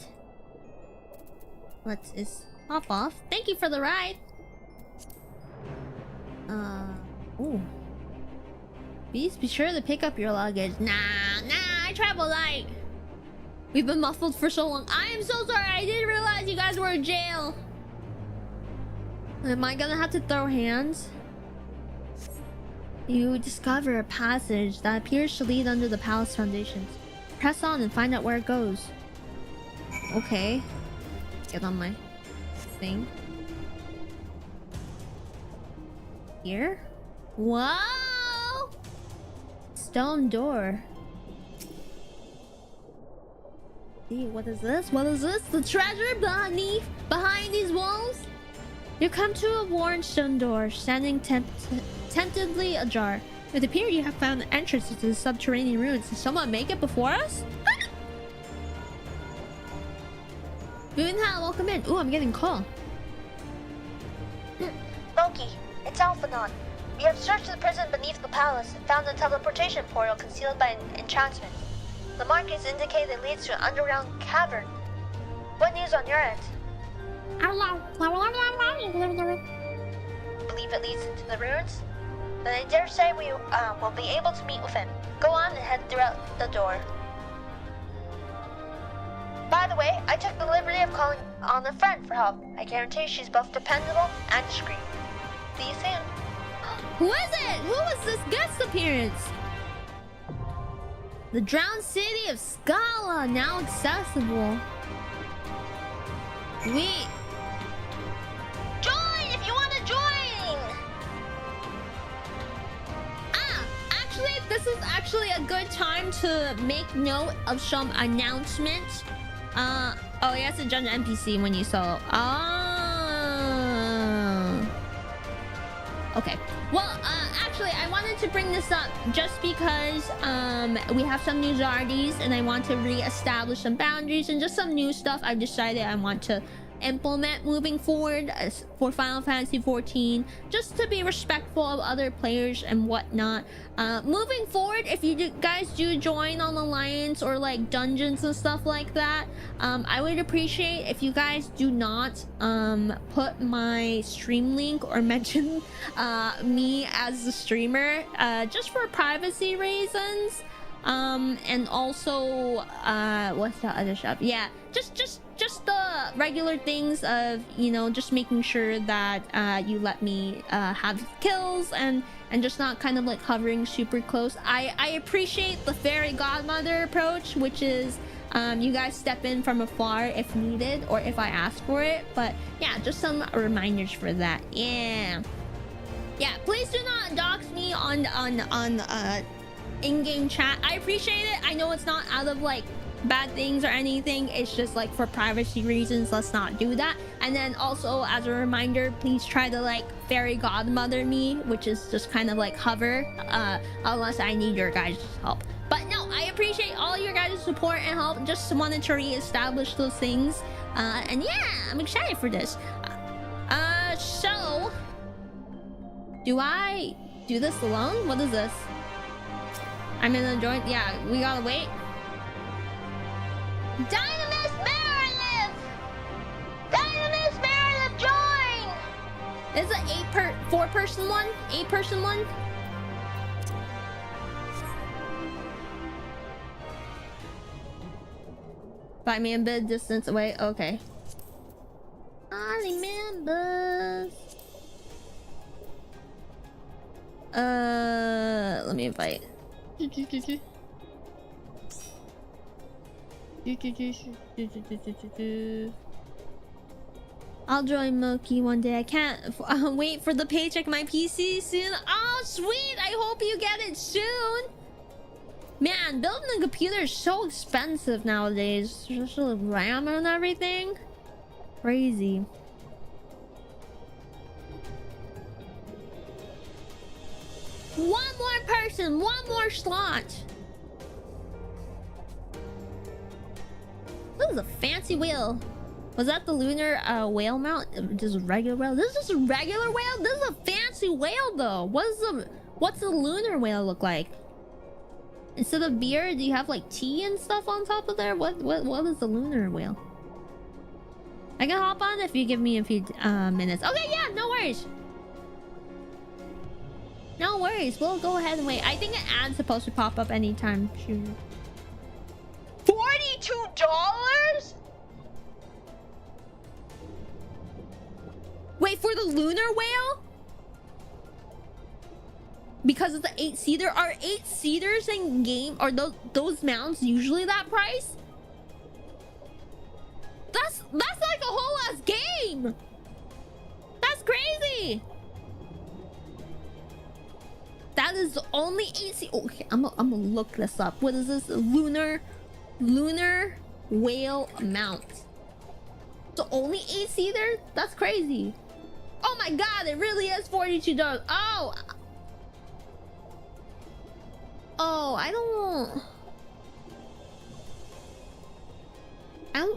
What is hop off? Thank you for the ride. Ooh. Please be sure to pick up your luggage. Nah, I travel light. We've been muffled for so long. I am so sorry. I didn't realize you guys were in jail. Am I gonna have to throw hands? You discover a passage that appears to lead under the palace foundations. Press on and find out where it goes. Okay. Get on my thing. Here? Wow! Stone door. See, what is this? What is this? The treasure behind these walls? You come to a worn stone door, standing temptedly ajar. It appears you have found the entrance to the subterranean ruins. Did someone make it before us? Moonha, welcome in. Ooh, I'm getting a call. Moki, it's Alphanon. We have searched the prison beneath the palace and found a teleportation portal concealed by an enchantment. The markings indicate it leads to an underground cavern. What news on your end? Believe it leads into the ruins? Then I dare say we will be able to meet with him. Go on and head throughout the door. By the way, I took the liberty of calling on a friend for help. I guarantee she's both dependable and discreet. See you soon. Who is it? Who was this guest appearance? The drowned city of Scala, now accessible. Join if you want to join! Actually, this is actually a good time to make note of some announcements. Oh, you have to judge an NPC when you solo. Okay. Well, actually, I wanted to bring this up just because we have some new Zardies and I want to re-establish some boundaries and just some new stuff I've decided I want to implement moving forward for Final Fantasy XIV, just to be respectful of other players and whatnot. Moving forward, if you guys do join on Alliance or like dungeons and stuff like that, I would appreciate if you guys do not put my stream link or mention me as the streamer, just for privacy reasons. And also what's the other stuff? Yeah, just the regular things of, you know, just making sure that you let me have kills and just not kind of like hovering super close. I appreciate the fairy godmother approach, which is you guys step in from afar if needed or if I ask for it. But yeah, just some reminders for that. Yeah, please do not dox me on in-game chat. I appreciate it. I know it's not out of like bad things or anything, it's just like for privacy reasons, let's not do that. And then also as a reminder, please try to like fairy godmother me, which is just kind of like hover, unless I need your guys' help. But no, I appreciate all your guys' support and help. Just wanted to re-establish those things, and yeah, I'm excited for this. So do I do this alone? What is this? I'm in a joint. Yeah, we gotta wait. Dynamis Meredith! Dynamis Meredith, join! This is an 4-person one? 8-person one? Find me a bit distance away. Okay. I remember. Let me invite. I'll join Moki one day. I can't wait for the paycheck my PC soon. Oh, sweet! I hope you get it soon. Man, building a computer is so expensive nowadays. Just the RAM and everything. Crazy. One more person, one more slot. This is a fancy whale. Was that the lunar whale mount? Just a regular whale? This is just a regular whale? This is a fancy whale though. What's the lunar whale look like? Instead of beer, do you have like tea and stuff on top of there? What is the lunar whale? I can hop on if you give me a few minutes. Okay, yeah, no worries. No worries, we'll go ahead and wait. I think an ad's supposed to pop up anytime soon. $42? Wait, for the lunar whale? Because of the 8-seater? Are 8-seaters in game? Are those mounts usually that price? That's like a whole ass game! That's crazy! That is the only 8-seater. Okay, I'm gonna look this up. What is this? Lunar whale mount. The only 8-seater? That's crazy. Oh my god, it really is $42. Oh, I don't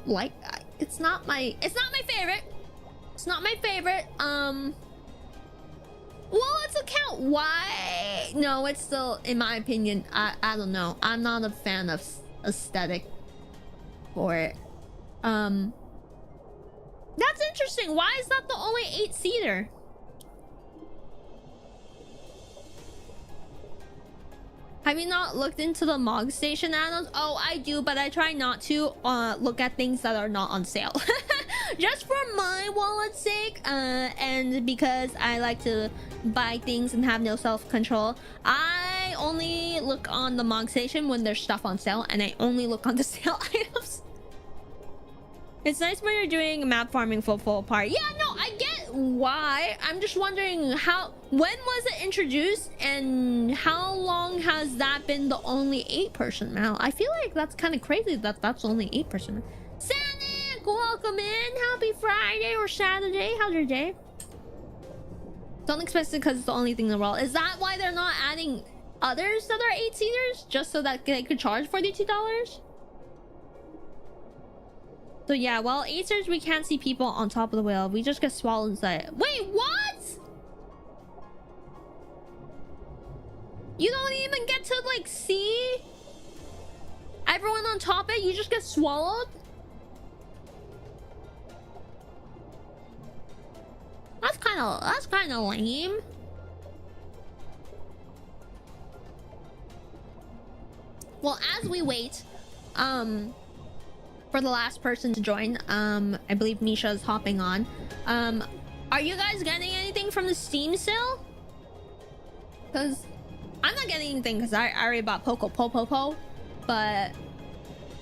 like that. It's not my favorite. It's not my favorite. Well, let's account why. No, it's still, in my opinion, I don't know. I'm not a fan of aesthetic for it. That's interesting. Why is that the only 8-seater? Have you not looked into the Mog Station add-ons? Oh, I do, but I try not to look at things that are not on sale. Just for my wallet's sake, and because I like to buy things and have no self-control. I only look on the Mog Station when there's stuff on sale, and I only look on the sale items. It's nice when you're doing map farming for full part. Yeah, no, I get why. I'm just wondering when was it introduced and how long has that been the only 8-person mount? I feel like that's kind of crazy that that's only 8-person. Sonic, welcome in. Happy Friday or Saturday. How's your day? Don't expect it because it's the only thing in the world. Is that why they're not adding others that are 8-seaters? Just so that they could charge $42? So yeah, well, 8-seaters, we can't see people on top of the wheel. We just get swallowed inside. Wait, what? You don't even get to like see everyone on top of it? You just get swallowed? That's kind of lame. Well, as we wait, for the last person to join, I believe Nisha's hopping on. Are you guys getting anything from the Steam sale? Because I'm not getting anything because I already bought Poco. But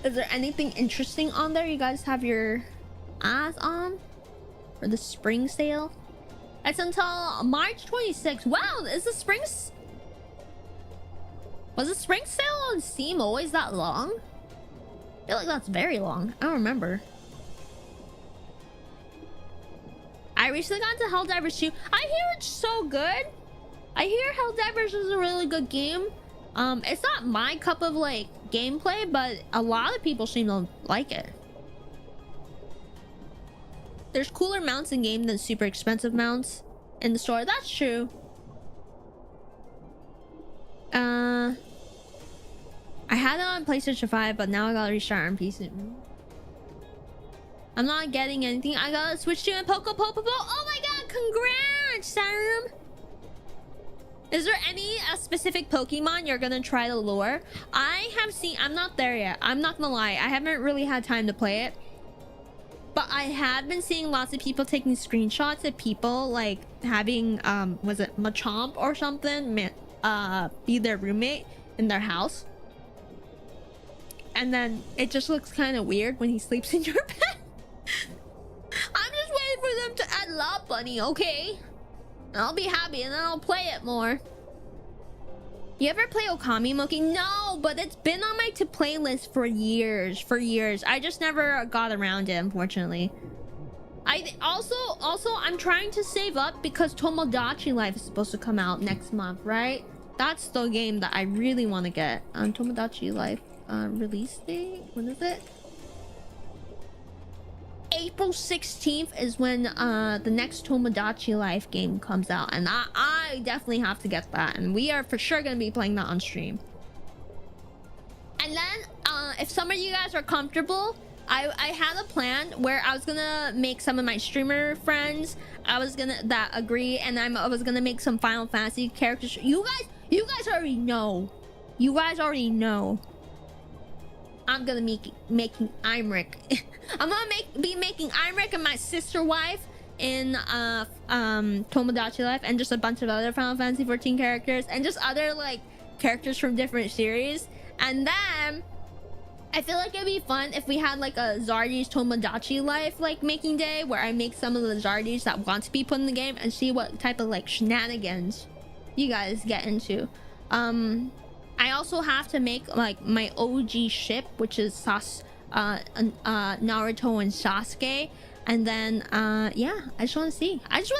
is there anything interesting on there you guys have your eyes on for the spring sale? It's until March 26th. Wow, is the spring... Was the spring sale on Steam always that long? I feel like that's very long. I don't remember. I recently got into Helldivers 2. I hear it's so good. I hear Helldivers is a really good game. It's not my cup of like gameplay, but a lot of people seem to like it. There's cooler mounts in game than super expensive mounts in the store. That's true. I had it on PlayStation 5, but now I gotta restart on PC. I'm not getting anything. I gotta switch to a Poco. Oh my god, congrats, Ciruam! Is there any specific Pokemon you're gonna try to lure? I have seen... I'm not there yet. I'm not gonna lie. I haven't really had time to play it. But I have been seeing lots of people taking screenshots of people like having was it Machamp or something be their roommate in their house, and then it just looks kind of weird when he sleeps in your bed. I'm just waiting for them to add Love Bunny, okay? And I'll be happy and then I'll play it more. You ever play Okami, Moki? No, but it's been on my to play list for years. I just never got around it, unfortunately. I also I'm trying to save up because Tomodachi Life is supposed to come out next month, right? That's the game that I really want to get. Tomodachi Life release date, when is it? April 16th is when the next Tomodachi Life game comes out, and I definitely have to get that, and we are for sure gonna be playing that on stream. And then if some of you guys are comfortable, I had a plan where I was gonna make some of my streamer friends that agree, and I was gonna make some Final Fantasy characters. You guys already know. I'm gonna making Imric. I'm gonna be making Imric and my sister wife in Tomodachi Life, and just a bunch of other Final Fantasy 14 characters, and just other like characters from different series. And then I feel like it'd be fun if we had like a Zardy's Tomodachi Life like making day, where I make some of the Zardys that want to be put in the game and see what type of like shenanigans you guys get into. I also have to make like my OG ship, which is Naruto and Sasuke, and then yeah, I just want to see what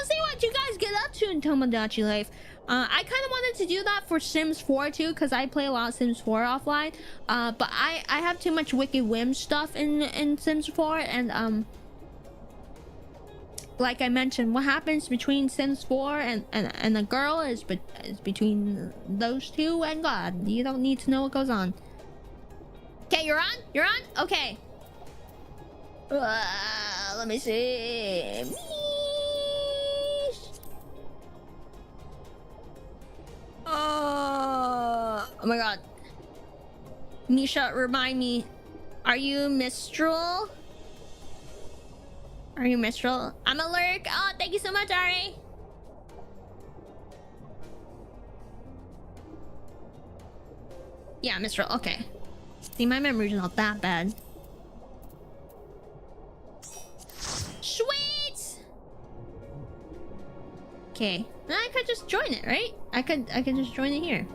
you guys get up to in Tomodachi Life. I kind of wanted to do that for Sims 4 too, because I play a lot of Sims 4 offline, but I have too much Wicked Whim stuff in Sims 4, and like I mentioned, what happens between Sims 4 and a girl is between those two and God. You don't need to know what goes on. Okay, you're on? Okay. Let me see. Oh my god. Nisha, remind me. Are you Mistral? I'm a lurk. Oh, thank you so much, Ari. Yeah, Mistral. Okay. See, my memory's not that bad. Sweet! Okay. Then I could just join it, right? I could just join it here.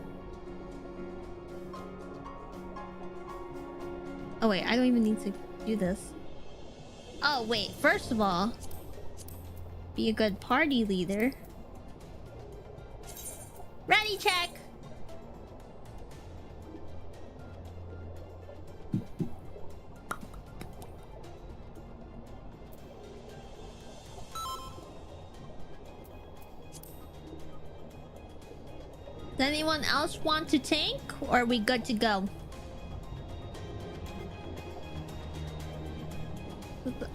Oh wait, I don't even need to do this. Oh wait, first of all, be a good party leader. Ready, check. Does anyone else want to tank, or are we good to go?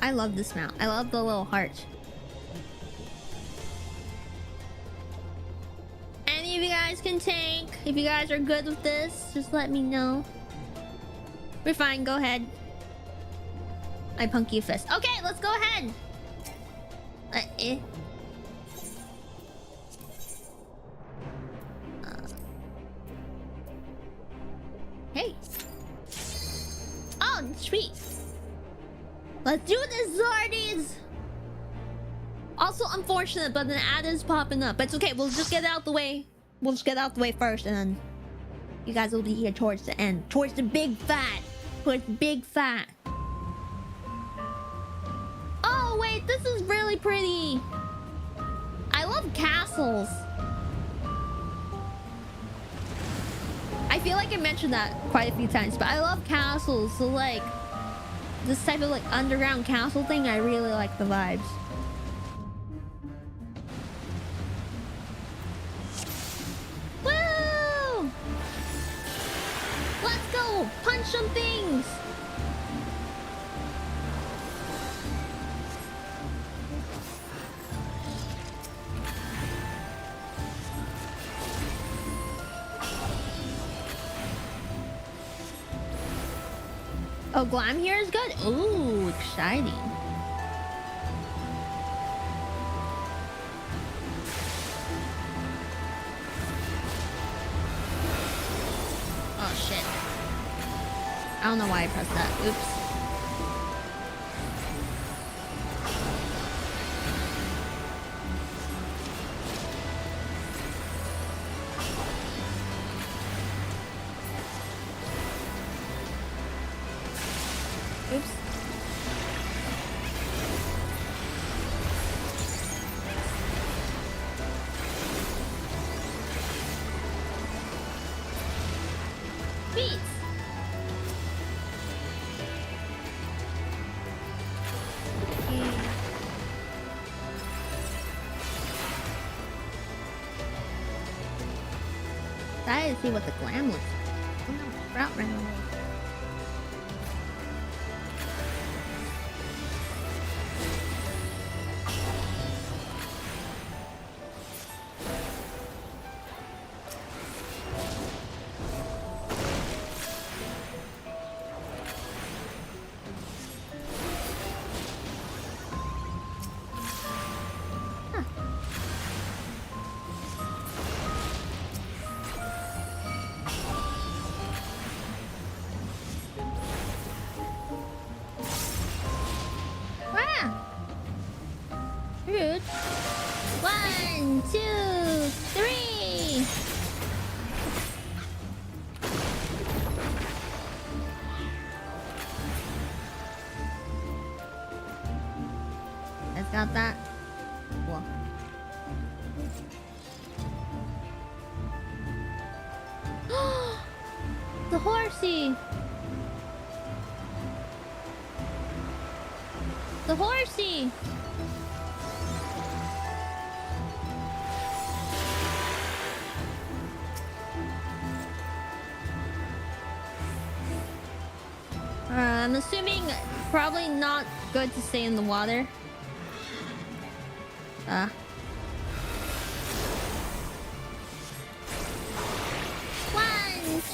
I love this mount. I love the little heart. Any of you guys can tank. If you guys are good with this, just let me know. We're fine. Go ahead. I punk you fist. Okay, let's go ahead. Hey. Oh, sweet. Let's do this, Zardies! Also unfortunate, but an ad is popping up. But it's okay, we'll just get it out the way. We'll just get it out the way first, and then you guys will be here towards the end. Towards the big fat. Towards the big fat. Oh, wait, this is really pretty. I love castles. I feel like I mentioned that quite a few times, but I love castles, so like... this type of like underground castle thing, I really like the vibes. Woo! Let's go! Punch some things! Oh, glam here is good? Ooh, exciting. Oh, shit. I don't know why I pressed that. Oops. Oops. Beats. Excited to see what the glam looks like. Oh no, Sprout ran away. Rude. 1, 2, 3. I've got that. Cool. The horsey. The horsey. I'm assuming probably not good to stay in the water. 1,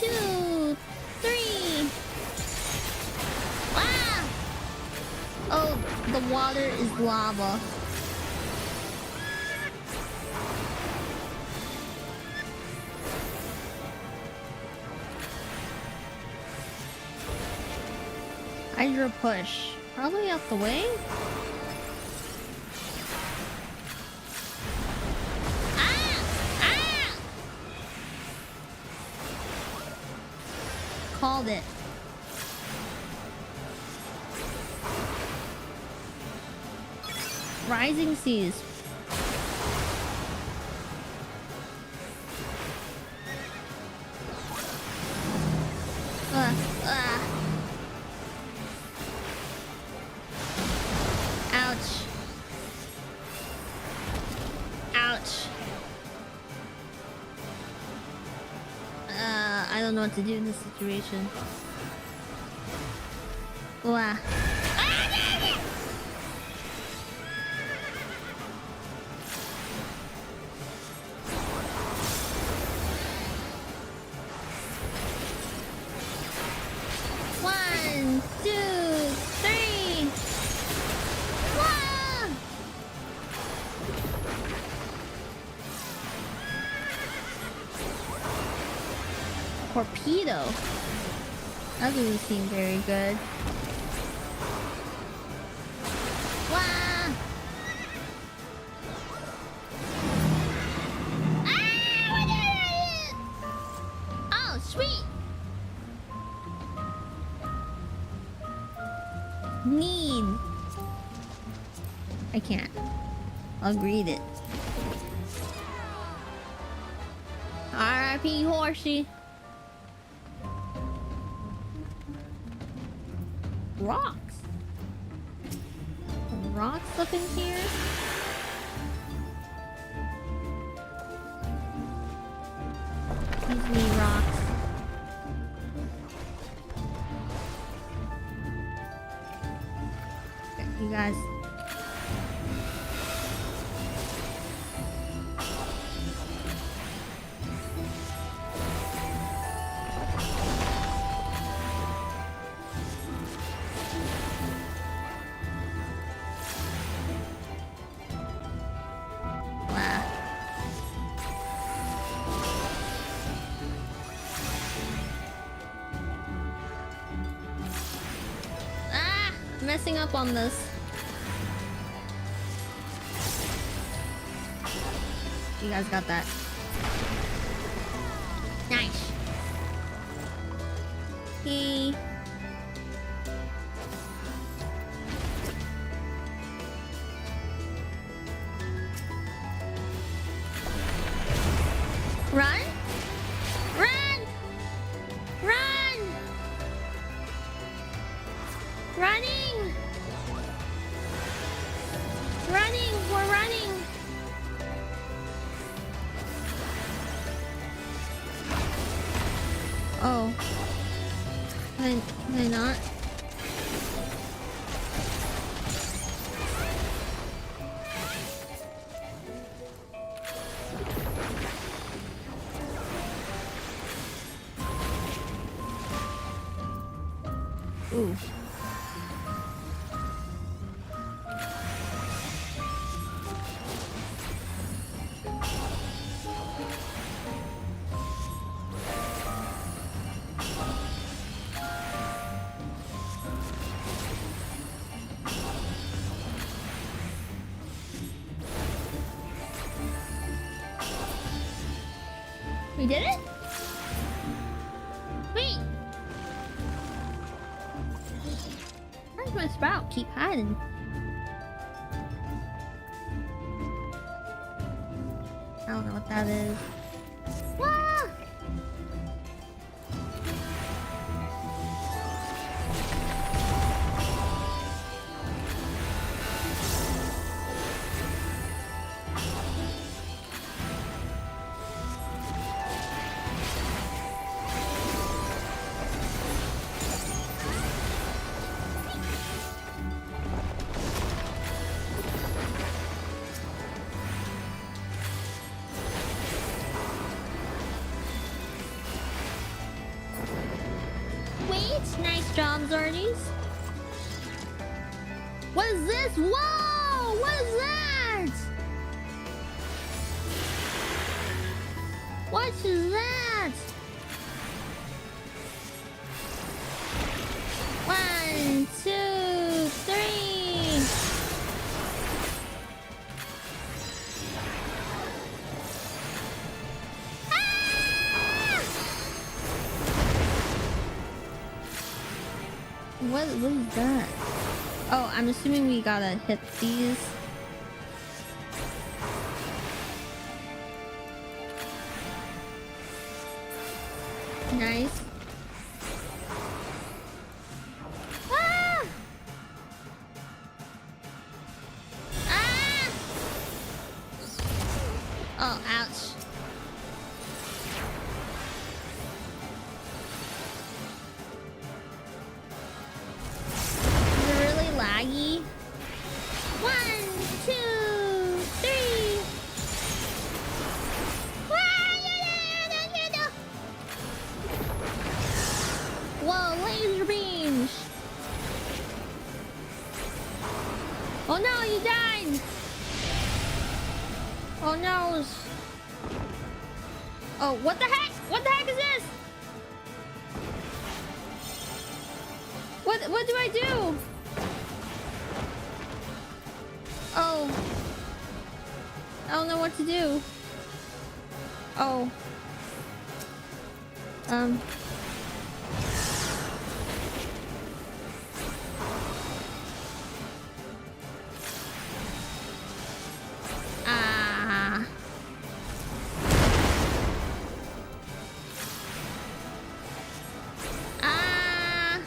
2, 3. Ah! Oh, the water is lava. Hydro push. Probably out the way. called it. Rising Seas. Ouch. Ouch. I don't know what to do in this situation. Wow. One, two, three. Wow. Torpedo. That doesn't seem very good. Wow. Ah, what did I hit? Oh, sweet. Need. I can't. I'll read it. R.I.P. Horsey. Rocks. Rocks up in here. Excuse me, rocks. Okay, you guys. Messing up on this. You guys got that. Nice. Hey. Run? Run! Run! Running! Running! We're running! Oh. Can I not? Ooh. We did it? Wait! Where's my sprout? Keep hiding. I don't know what that is. Ah! Nice job, Zardies. What is this? Whoa! What is that? What is that? One, two, three. Ah! what is that? Oh, I'm assuming we gotta hit these. Nice. Ah! Ah! Oh, ouch. Is it really laggy? 1, 2, 3. Whoa, laser beams! Oh no, you died! Oh no! Oh, what the heck? What the heck is this? What do I do? Oh. I don't know what to do. Oh. Ah. Ah. Ah.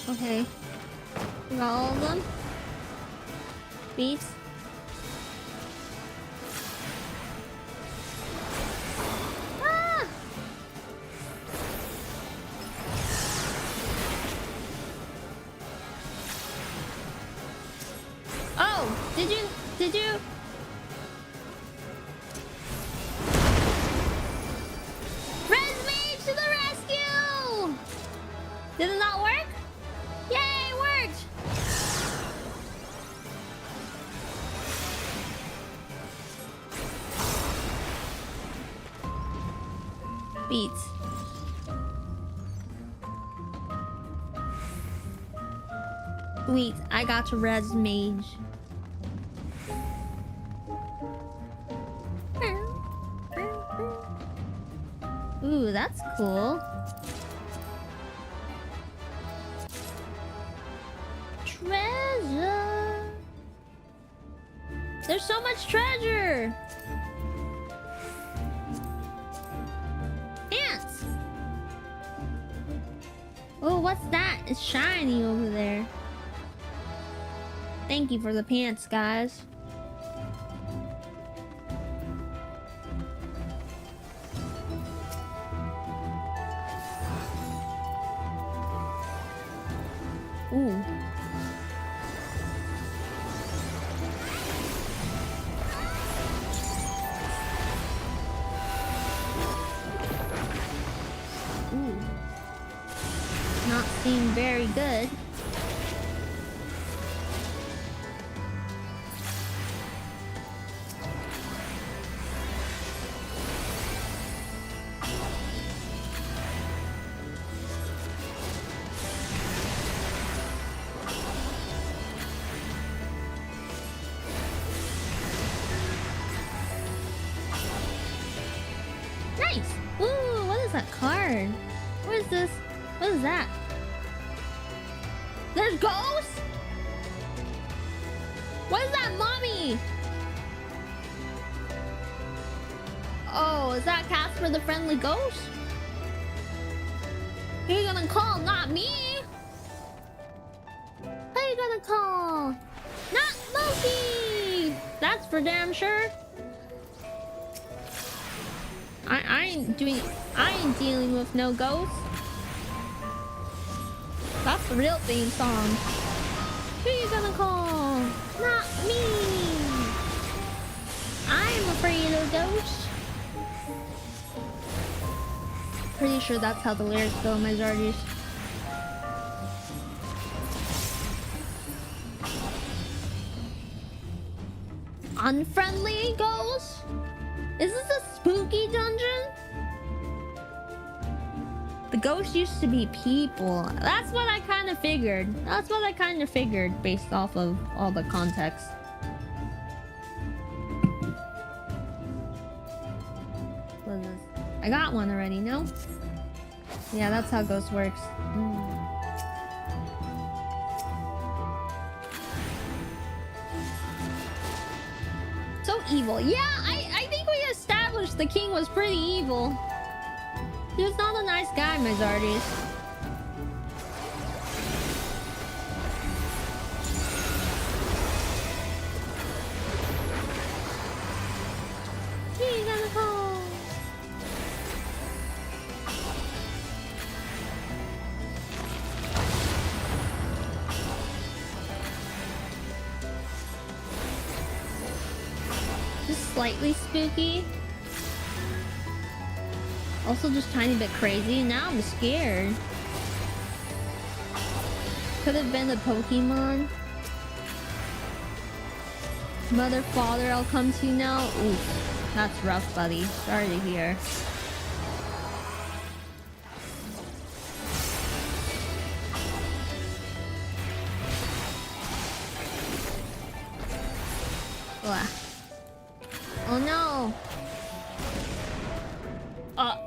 Okay. We got all of them. Beats. Ah! Oh, did you? Res Mage to the rescue! Did it not work? Yay, it worked! Beats. Sweet, I got to Res Mage. Ooh, that's cool. Treasure. There's so much treasure. Ants. Oh, what's that? It's shiny over there. Thank you for the pants, guys. Ooh. Ooh. Not seem very good. Nice! Ooh, what is that card? What is this? What is that? There's ghosts? What is that, mommy? Oh, is that Casper the Friendly Ghost? Who you gonna call? Not me! Who you gonna call? Not Moki! That's for damn sure. I ain't dealing with no ghosts. That's the real theme song. Who you gonna call? Not me! I'm afraid of ghosts. Pretty sure that's how the lyrics go, my Zardies. unfriendly ghost? Is this a spooky dungeon? The ghosts used to be people. That's what I kind of figured. That's what I kind of figured based off of all the context. What is this? I got one already, no? Yeah, that's how ghost works. So evil. Yeah, I think we established the king was pretty evil. He was not a nice guy, my Zardies. He's gonna fall. Just slightly spooky. Also just tiny bit crazy. Now I'm scared. Could have been a Pokemon. Mother, father, I'll come to you now. Oof, that's rough, buddy. Sorry to hear. Ugh. Oh no. Oh.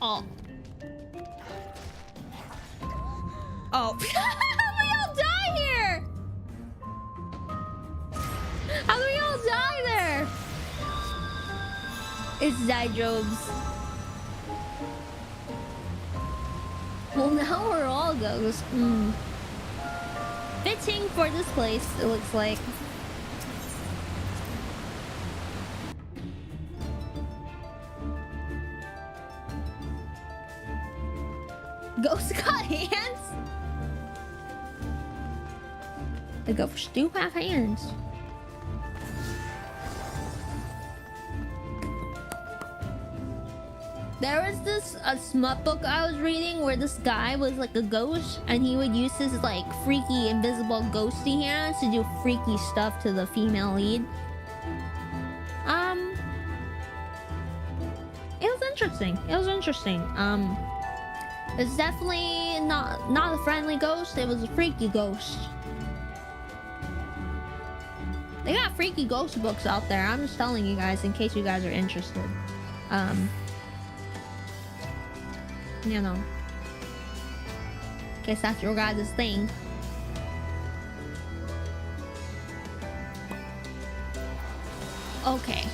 Oh. How do we all die here? How do we all die there? It's Zydrobes. Well, now we're all ghosts. Fitting for this place, it looks like. Ghosts got hands? The ghosts do have hands. There was this smut book I was reading where this guy was like a ghost and he would use his like freaky invisible ghosty hands to do freaky stuff to the female lead. It was interesting. It was interesting. It's definitely not a friendly ghost. It was a freaky ghost. They got freaky ghost books out there. I'm just telling you guys in case you guys are interested. You know, in case that's your guys' thing. Okay.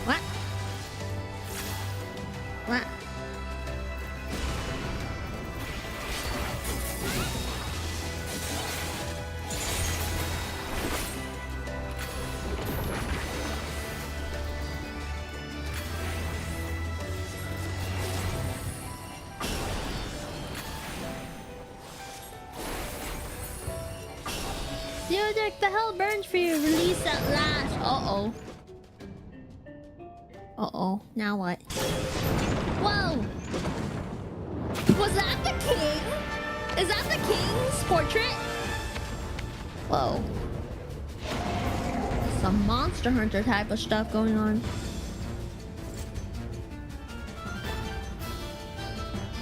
What? What? Theodoric, the hell burns for you. Release at last. Uh-oh. Uh-oh. Now what? Whoa! Was that the king? Is that the king's portrait? Whoa. Some Monster Hunter type of stuff going on.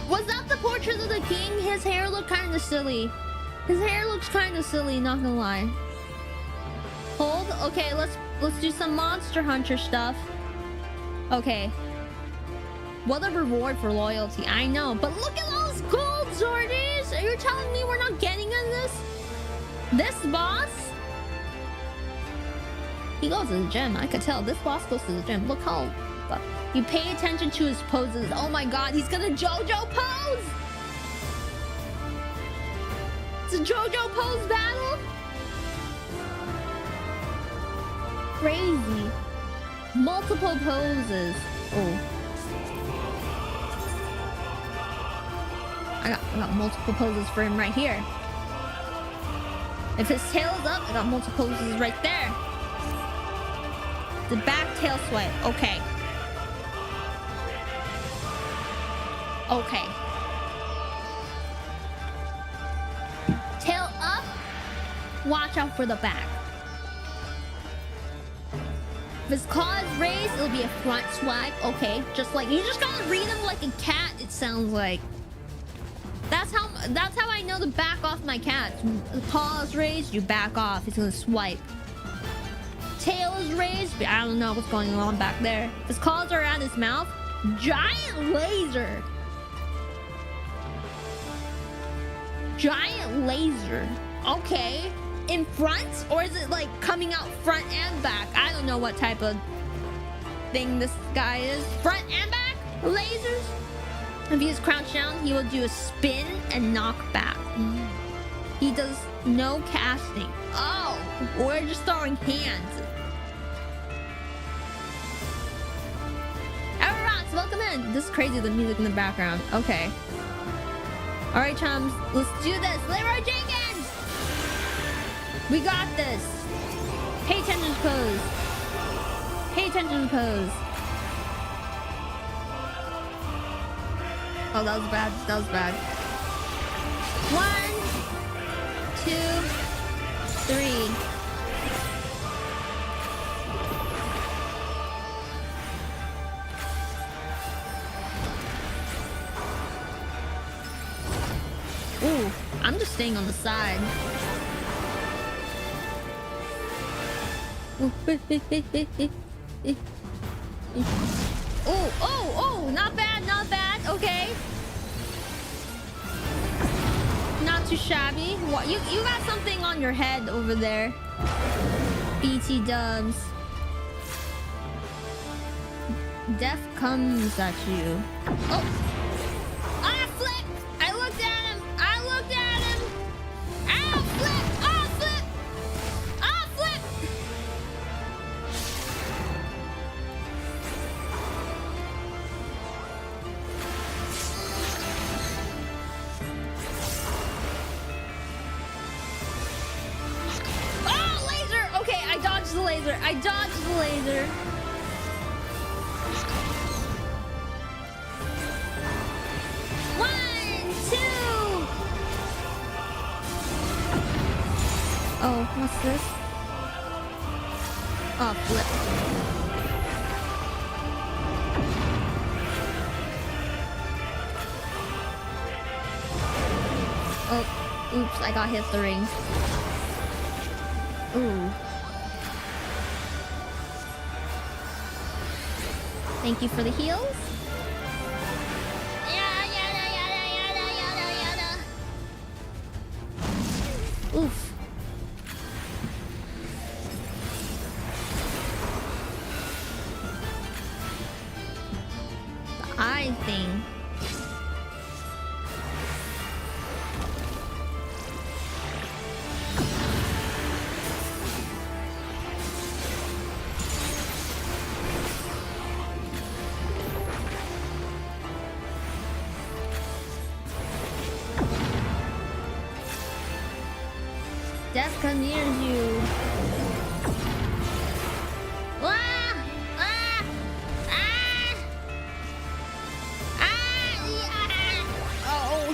Was that the portrait of the king? His hair looked kind of silly. His hair looks kind of silly, not gonna lie. Hold. Okay, let's do some Monster Hunter stuff. Okay. What a reward for loyalty. I know, but look at all this gold, Zordies! Are you telling me we're not getting in this? This boss? He goes to the gym. I could tell. This boss goes to the gym. Look how... You pay attention to his poses. Oh my god, he's gonna JoJo pose! It's a JoJo pose battle? Crazy. Multiple poses. Oh. I got multiple poses for him right here. If his tail is up, I got multiple poses right there. The back tail swipe. Okay. Okay. Tail up. Watch out for the back. If his claw is raised, it'll be a front swipe. Okay, just like you just gotta read him like a cat. It sounds like. That's how I know to back off my cats. The paw is raised, you back off. He's gonna swipe. Tail is raised. I don't know what's going on back there. His claws are at his mouth. Giant laser. Giant laser. Okay. In front? Or is it like coming out front and back? I don't know what type of thing this guy is. Front and back? Lasers? If he is crouched down, he will do a spin and knock back. He does no casting. Oh, we're just throwing hands. Everyone's welcome in. This is crazy, the music in the background. Okay. All right, chums, let's do this. Leroy Jenkins! We got this. Pay attention to pose. Pay attention to pose. Oh, that was bad. That was bad. 1, 2, 3. Ooh, I'm just staying on the side. Oh, not bad, not bad. Okay. Not too shabby. What you got something on your head over there. BT dubs. Death comes at you. Oh. Ah, flip! I looked at him. I looked at him. Ah, flip! Ah, flip! Ah, flip! Oh, laser! Okay, I dodged the laser. I dodged the laser. Oh, what's this? Oh, flip. Oh, oops, I got hit the ring. Ooh. Thank you for the heals. Oof. I think death comes near you.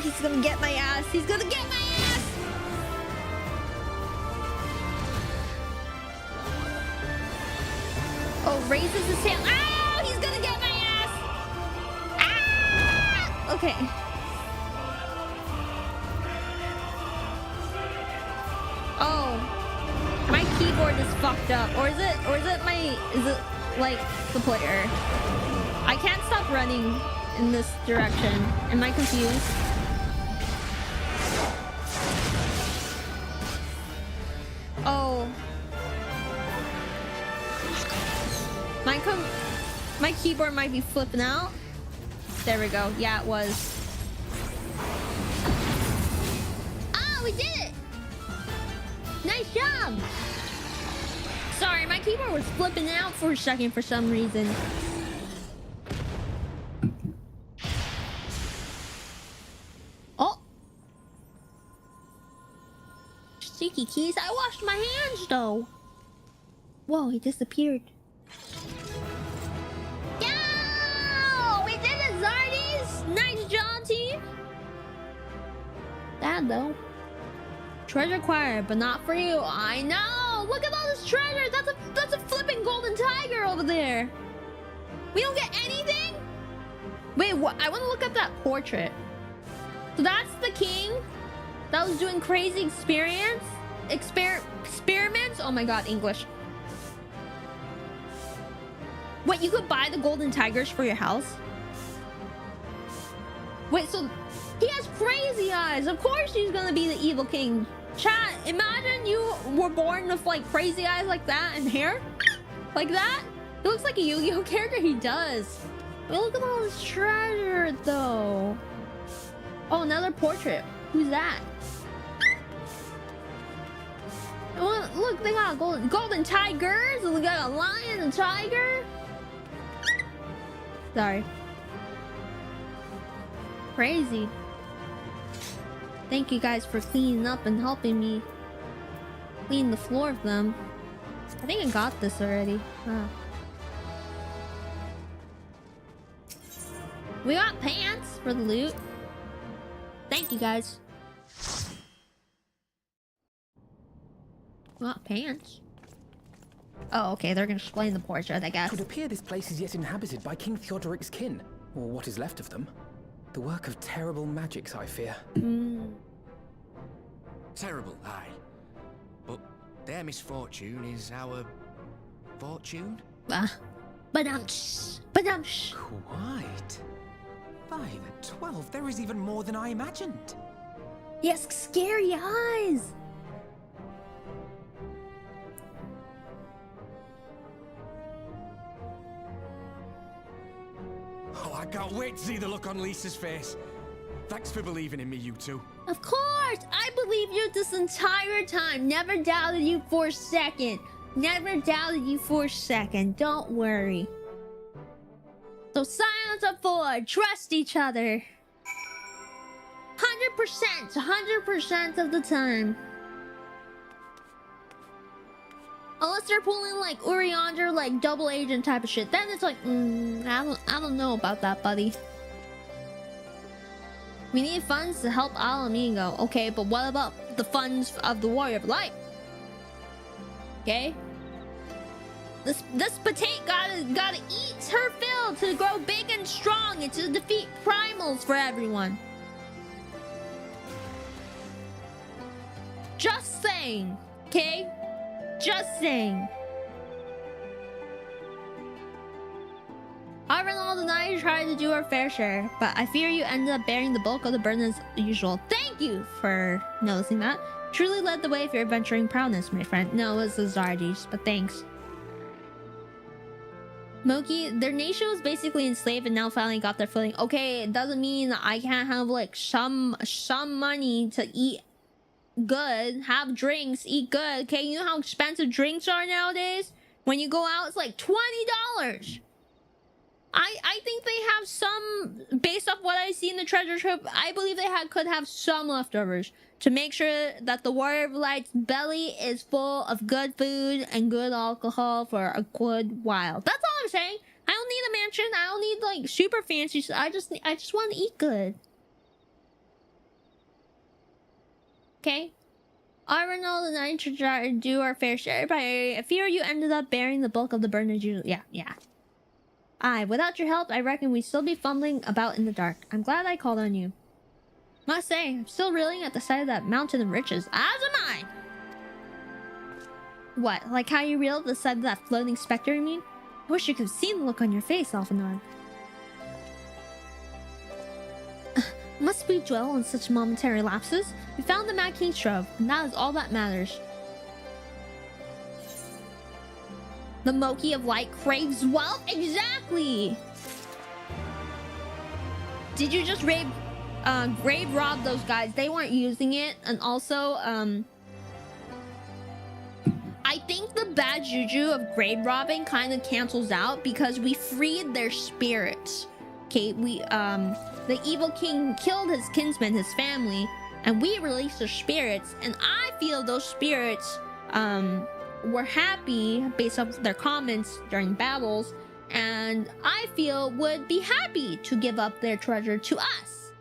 He's gonna get my ass. He's gonna get my ass. Oh, raises his tail. Oh, he's gonna get my ass. Ah! Okay. Oh, my keyboard is fucked up. Or is it like the player? I can't stop running in this direction. Am I confused? Oh. My keyboard might be flipping out. There we go. Yeah, it was. Oh, we did it! Nice job! Sorry, my keyboard was flipping out for a second for some reason. Oh! Sticky keys. I washed my hands though. Whoa, he disappeared. Yeah! We did it, Zardies! Nice job, team! Bad though. Treasure acquired, but not for you. I know. Look at all this treasure. That's a flipping golden tiger over there. We don't get anything. Wait, what? I want to look at that portrait. So that's the king that was doing crazy experiments. Oh my god, English. Wait, you could buy the golden tigers for your house? Wait, so he has crazy eyes. Of course he's gonna be the evil king. Chat, imagine you were born with like crazy eyes like that and hair like that. He looks like a Yu-Gi-Oh character. He does. Wait, look at all this treasure though. Oh, another portrait. Who's that? Oh, look, they got golden tigers. We got a lion and tiger. Sorry. Crazy. Thank you guys for cleaning up and helping me clean the floor of them. I think I got this already. Oh. We got pants for the loot. Thank you guys. We got pants. Oh, okay. They're gonna explain the portrait, I guess. It would appear this place is yet inhabited by King Theodoric's kin, or what is left of them. The work of terrible magics, I fear. Terrible, aye. But their misfortune is our fortune? Badumsh. Quite. By the 12, there is even more than I imagined. Yes, scary eyes. Oh, I can't wait to see the look on Lisa's face. Thanks for believing in me, you two. Of course! I believed you this entire time. Never doubted you for a second. Never doubted you for a second. Don't worry. So silence up for trust each other. 100% of the time. Unless they're pulling like Uriander, like double agent type of shit, then it's like, I don't know about that, buddy. We need funds to help Al Amigo. Okay, but what about the funds of the Warrior of Light? Okay. This potato gotta eat her fill to grow big and strong and to defeat primals for everyone. Just saying, okay? Just saying. I ran all the night trying to do our fair share, but I fear you ended up bearing the bulk of the burden as usual. Thank you for noticing that. Truly led the way for your adventuring prowess, my friend. No, it was the Zardies, but thanks. Moki, their nation was basically enslaved and now finally got their footing. Okay, it doesn't mean I can't have like some money to eat good, have drinks, eat good. Okay, you know how expensive drinks are nowadays? When you go out, it's like $20. I think they have some, based off what I see in the treasure trip, I believe they could have some leftovers to make sure that the Warrior of Light's belly is full of good food and good alcohol for a good while. That's all I'm saying. I don't need a mansion. I don't need like super fancy. I just want to eat good. Okay. I run all the night to try to do our fair share, but I fear you ended up bearing the bulk of the burden as usual. Yeah. Without your help, I reckon we'd still be fumbling about in the dark. I'm glad I called on you. Must say, I'm still reeling at the sight of that mountain of riches. As am I! What, like how you reeled at the sight of that floating specter, you mean? I wish you could have seen the look on your face, Alphanar. Must we dwell on such momentary lapses? We found the Mad King's Trove, and that is all that matters. The Moki of Light craves wealth? Exactly! Did you just grave rob those guys? They weren't using it. And also, I think the bad juju of grave robbing kind of cancels out because we freed their spirits. Okay, the evil king killed his kinsman, his family, and we released their spirits. And I feel those spirits, were happy based off their comments during battles, and I feel would be happy to give up their treasure to us.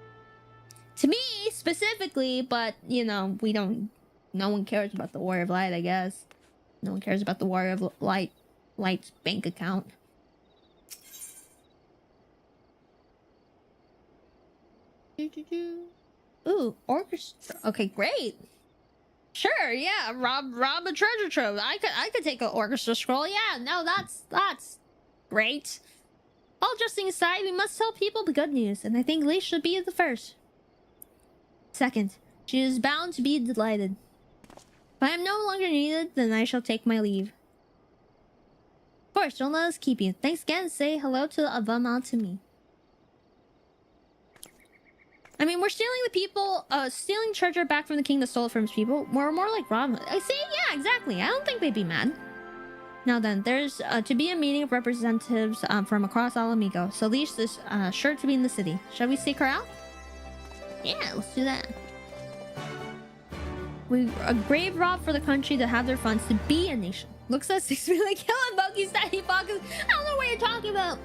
To me specifically, but you know, we don't No one cares about the Warrior of Light, I guess. No one cares about the Warrior of Light's bank account. Ooh, orchestra. Okay, great. Sure, yeah. Rob a treasure trove. I could take an orchestra scroll. Yeah, no, that's great. All jesting aside, we must tell people the good news, and I think Lee should be the first. Second, she is bound to be delighted. If I am no longer needed, then I shall take my leave. Of course, don't let us keep you. Thanks again. Say hello to Avama to me. I mean, we're stealing the people, stealing treasure back from the king that stole it from his people. We're more like Rob. I see, yeah, exactly. I don't think they'd be mad. Now then, there's to be a meeting of representatives from across Alamigo. So Leash is sure to be in the city. Shall we seek her out? Yeah, let's do that. We grave rob for the country to have their funds to be a nation. Looks at 6 million killing Moki's daddy pockets. I don't know what you're talking about.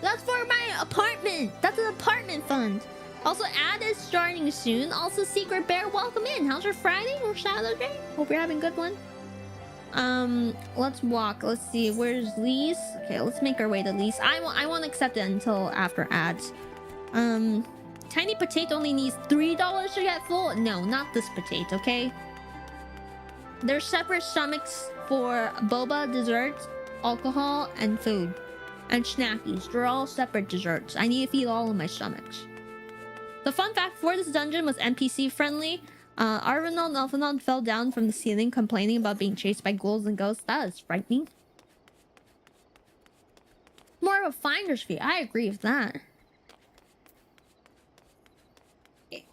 That's for my apartment. That's an apartment fund. Also, ad is starting soon. Also, Secret Bear, welcome in. How's your Friday or Saturday? Hope you're having a good one. Let's walk. Let's see. Where's Lise? Okay, let's make our way to Lise. I won't accept it until after ads. Tiny Potato only needs $3 to get full. No, not this potato. Okay. There's separate stomachs for boba, desserts, alcohol, and food, and snackies. They're all separate desserts. I need to feed all of my stomachs. The fun fact for this dungeon was NPC friendly. Arvinald and Elfinald fell down from the ceiling complaining about being chased by ghouls and ghosts. That is frightening. More of a finder's fee. I agree with that. Okay.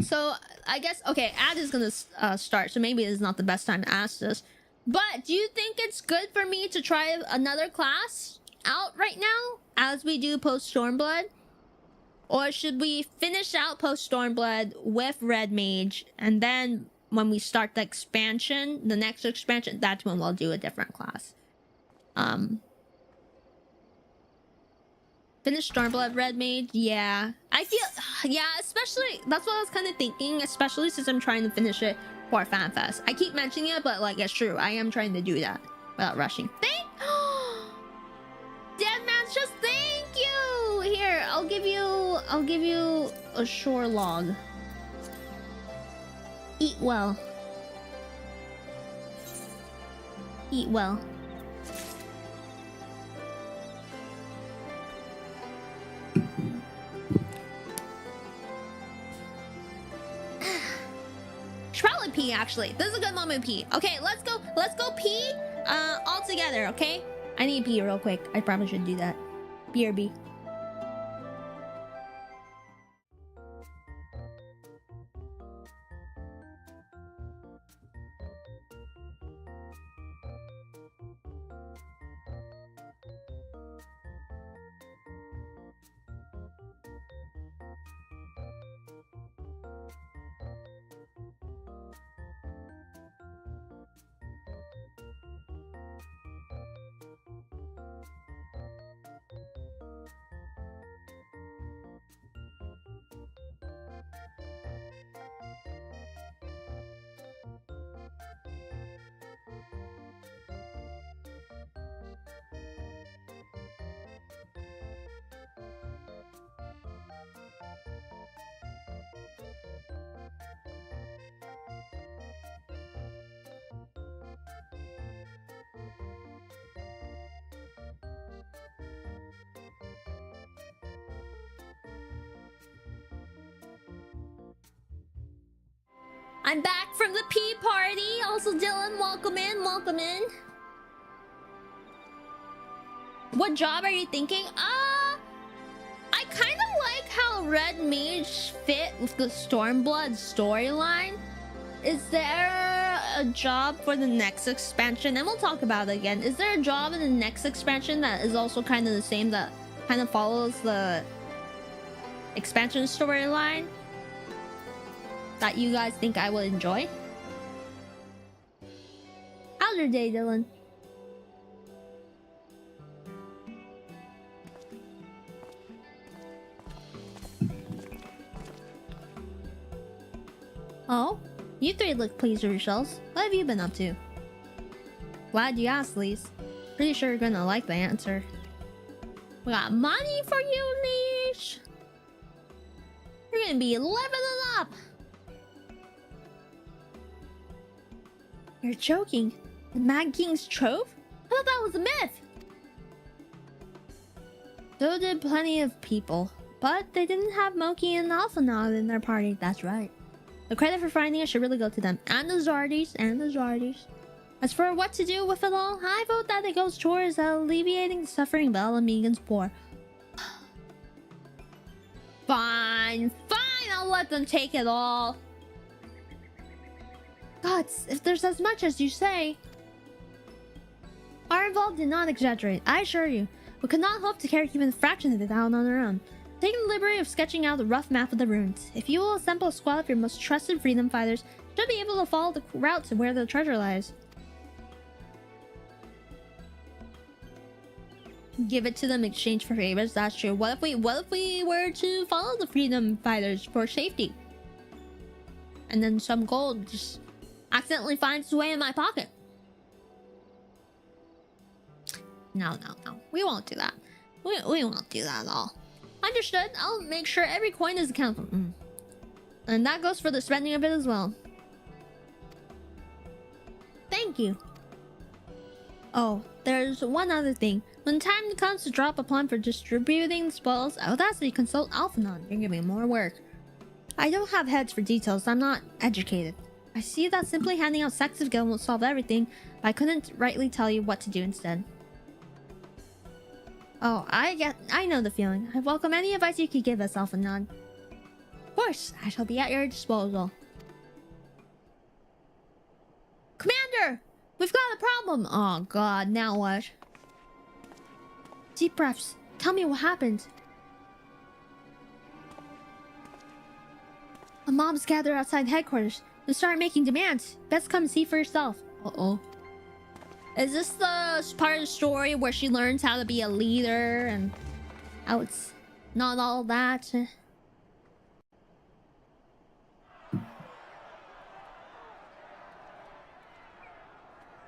So, I guess... Okay, ad is gonna start, so maybe it's not the best time to ask this. But, do you think it's good for me to try another class out right now as we do post-Stormblood? Or should we finish out post-Stormblood with Red Mage, and then when we start the expansion, the next expansion, that's when we'll do a different class. Finish Stormblood, Red Mage, yeah. I feel, yeah, especially, that's what I was kind of thinking, especially since I'm trying to finish it for FanFest. I keep mentioning it, but like, it's true, I am trying to do that without rushing. Deadman's just thank you! Here, I'll give you a shore log. Eat well. Eat well. Should probably pee actually. This is a good moment to pee. Okay, let's go pee all together, okay? I need to pee real quick. I probably should do that. BRB. I'm back from the pee party. Also, Dylan, welcome in, welcome in. What job are you thinking? I kind of like how Red Mage fit with the Stormblood storyline. Is there a job for the next expansion? And we'll talk about it again. Is there a job in the next expansion that is also kind of the same, that kind of follows the expansion storyline, that you guys think I would enjoy? How's your day, Dylan? Oh, you three look pleased with yourselves. What have you been up to? Glad you asked, Lise. Pretty sure you're gonna like the answer. We got money for you, Lise. You're gonna be living it up. You're joking. The Mad King's trove? I thought that was a myth. So did plenty of people, but they didn't have Moki and Alphanod in their party. That's right. The credit for finding it should really go to them, and the Zardis. As for what to do with it all, I vote that it goes towards alleviating the suffering of Alamegan's poor. Fine, I'll let them take it all. Gods, if there's as much as you say. Our involved did not exaggerate, I assure you. We could not hope to carry even a fraction of it out on our own. Taking the liberty of sketching out a rough map of the ruins. If you will assemble a squad of your most trusted freedom fighters, you should be able to follow the route to where the treasure lies. Give it to them in exchange for favors, that's true. What if we were to follow the freedom fighters for safety? And then some gold just accidentally finds its way in my pocket. No. We won't do that. We won't do that at all. Understood. I'll make sure every coin is accounted for. And that goes for the spending of it as well. Thank you. Oh, there's one other thing. When time comes to drop a plan for distributing the spoils, I would ask that you consult Alphanon. You're giving more work. I don't have heads for details. I'm not educated. I see that simply handing out sacks of gold won't solve everything, but I couldn't rightly tell you what to do instead. Oh, I know the feeling. I welcome any advice you could give us, Alphanon. Of course, I shall be at your disposal. Commander! We've got a problem! Oh god, now what? Deep breaths. Tell me what happened. A mob's gathered outside headquarters and start making demands. Best come and see for yourself. Uh-oh. Is this the part of the story where she learns how to be a leader and how it's not all that?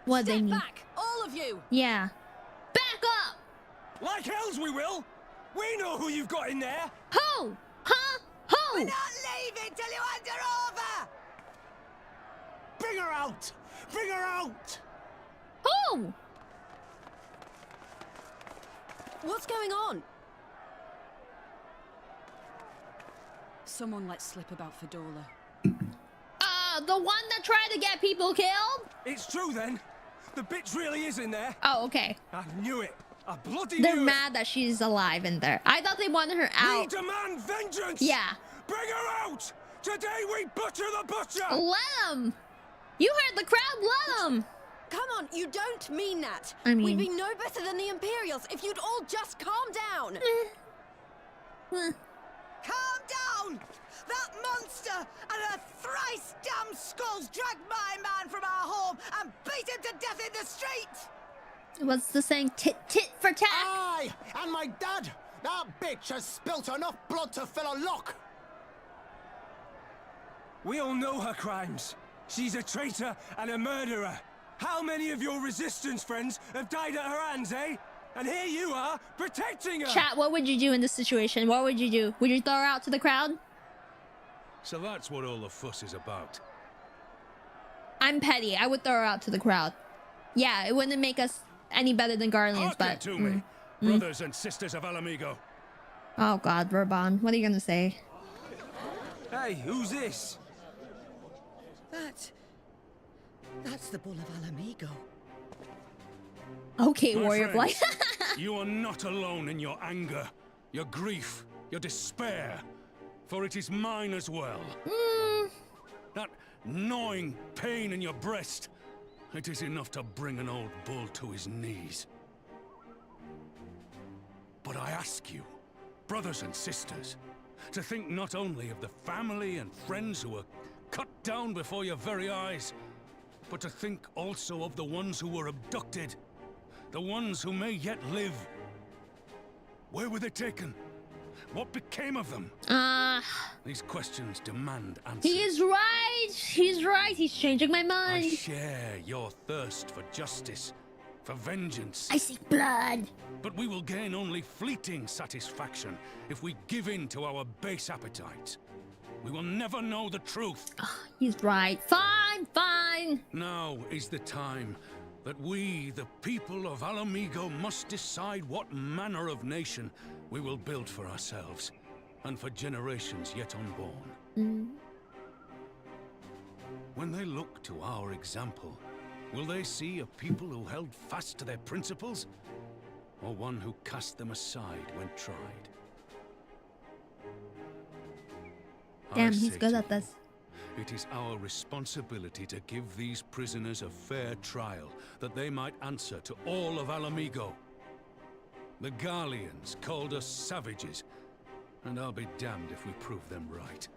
What they need? Back, all of you. Yeah. Back up. Like hells we will! We know who you've got in there! Who? Huh? Who? We're not leaving till you hand her over! Bring her out! Bring her out! Who? What's going on? Someone let slip about Fedora. The one that tried to get people killed? It's true then! The bitch really is in there! Oh, okay. I knew it! I bloody They're knew mad that she's alive in there. I thought they wanted her it! out. We demand vengeance! Yeah. Bring her out! Today we butcher the butcher! Let them! You heard the crowd, let them! Come on, you don't mean that. I mean... We'd be no better than the Imperials if you'd all just calm down. Calm down! That monster and her thrice damned skulls dragged my man from our home and beat him to death in the street! What's the saying? Tit for tat? Aye! And my dad! That bitch has spilt enough blood to fill a lock! We all know her crimes. She's a traitor and a murderer. How many of your resistance friends have died at her hands, eh? And here you are, protecting her! Chat, what would you do in this situation? What would you do? Would you throw her out to the crowd? So that's what all the fuss is about. I'm petty. I would throw her out to the crowd. Yeah, it wouldn't make us any better than Guardians, Hearken but... to me, brothers and sisters of Alamigo. Oh god, Verban, what are you gonna say? Hey, who's this? That's the Bull of Alamigo. Okay, My Warrior Blight. friends, you are not alone in your anger, your grief, your despair, for it is mine as well. That gnawing pain in your breast, it is enough to bring an old bull to his knees. But I ask you, brothers and sisters, to think not only of the family and friends who were cut down before your very eyes, but to think also of the ones who were abducted, the ones who may yet live. Where were they taken? What became of them? These questions demand answers. He is right. He's right. He's changing my mind. I share your thirst for justice, for vengeance. I seek blood. But we will gain only fleeting satisfaction if we give in to our base appetites. We will never know the truth. He's right. Fine, fine. Now is the time that we, the people of Alamigo, must decide what manner of nation we will build for ourselves and for generations yet unborn. When they look to our example, will they see a people who held fast to their principles, or one who cast them aside when tried? Damn, he's good at this. It is our responsibility to give these prisoners a fair trial, that they might answer to all of Alamigo. The Garleans called us savages, and I'll be damned if we prove them right.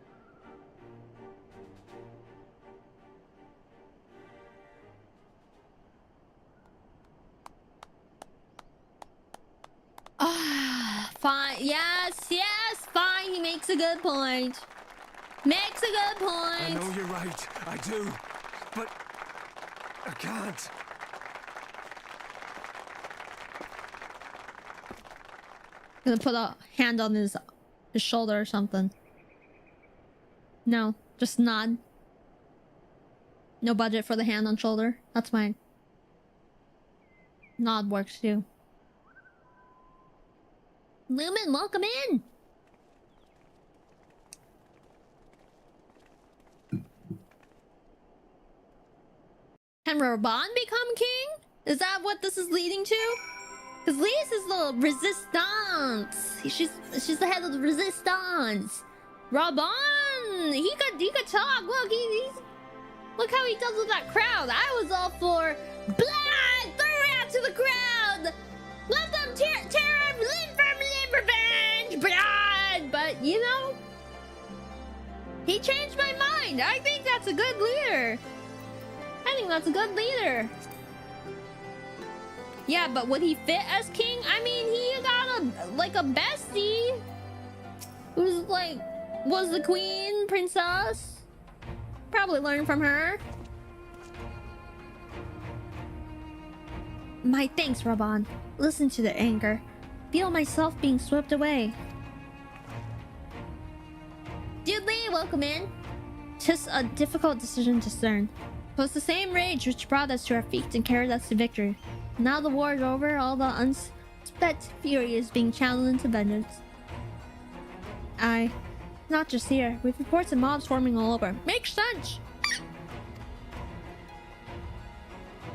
Fine. Yes, yes, fine. He makes a good point. Makes a good point. I know you're right. I do. But I can't. Gonna put a hand on his shoulder or something. No, just nod. No budget for the hand on shoulder. That's fine. Nod works too. Lumen, welcome in. Can Raban become king? Is that what this is leading to? Because Lise is the resistance. She's the head of the resistance. Raban, he could talk. Look how he does with that crowd. I was all for blood. Throw it out to the crowd. Let them tear limb from limb, revenge, blood. But you know, he changed my mind. I think that's a good leader. I think that's a good leader. Yeah, but would he fit as king? I mean, he got a bestie who's like was the queen princess. Probably learned from her. My thanks, Raban. Listen to the anger. Feel myself being swept away. Dude Lee, welcome in. Just a difficult decision to discern. It was the same rage which brought us to our feet and carried us to victory. Now the war is over, all the unspent fury is being channeled into vengeance. Not just here. We've reports of mobs forming all over. Makes sense!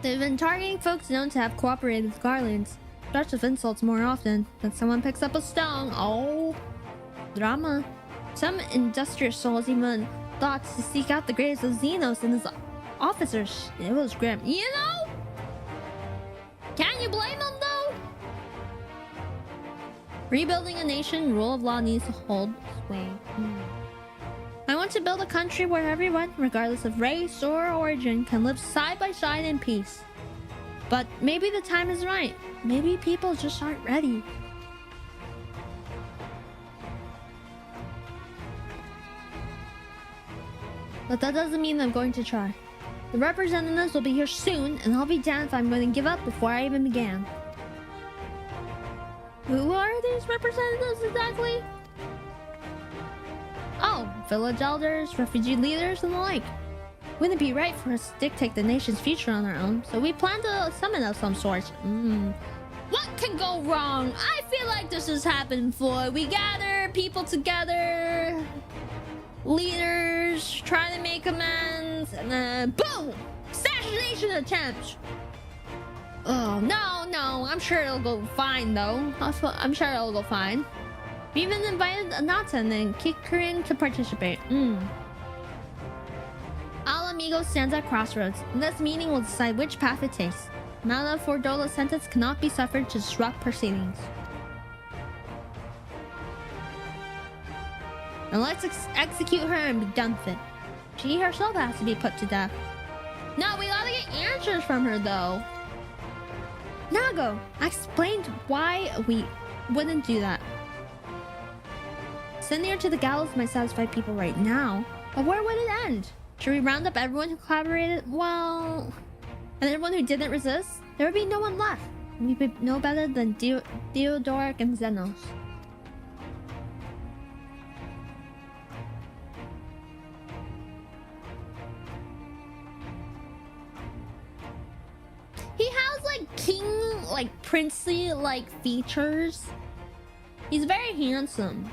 They've been targeting folks known to have cooperated with Garleans. Starts with insults more often. Then someone picks up a stone. Oh, drama. Some industrious souls even thought to seek out the graves of Xenos and his officers. It was grim. You know? Can you blame them though? Rebuilding a nation, rule of law needs to hold sway. I want to build a country where everyone, regardless of race or origin, can live side by side in peace. But maybe the time is right. Maybe people just aren't ready. But that doesn't mean I'm going to try. The representatives will be here soon, and I'll be damned if I'm going to give up before I even began. Who are these representatives exactly? Oh, village elders, refugee leaders, and the like. Wouldn't it be right for us to dictate the nation's future on our own? So we plan to summon of some sort. What can go wrong? I feel like this has happened before. We gather people together, leaders trying to make amends, and then boom! Assassination attempt! Oh, no, I'm sure it'll go fine though. I'm sure it'll go fine. We even invited Anata and Kikurin to participate. Alamigo stands at crossroads, and this meeting will decide which path it takes. Mala Fordola's sentence cannot be suffered to disrupt proceedings. And let's execute her and be done with it. She herself has to be put to death. No, we gotta get answers from her though. Nago, I explained why we wouldn't do that. Sending her to the gallows might satisfy people right now, but where would it end? Should we round up everyone who collaborated? Well, and everyone who didn't resist? There would be no one left. We would know better than Theodoric and Xenos. He has like king, like princely, like features. He's very handsome.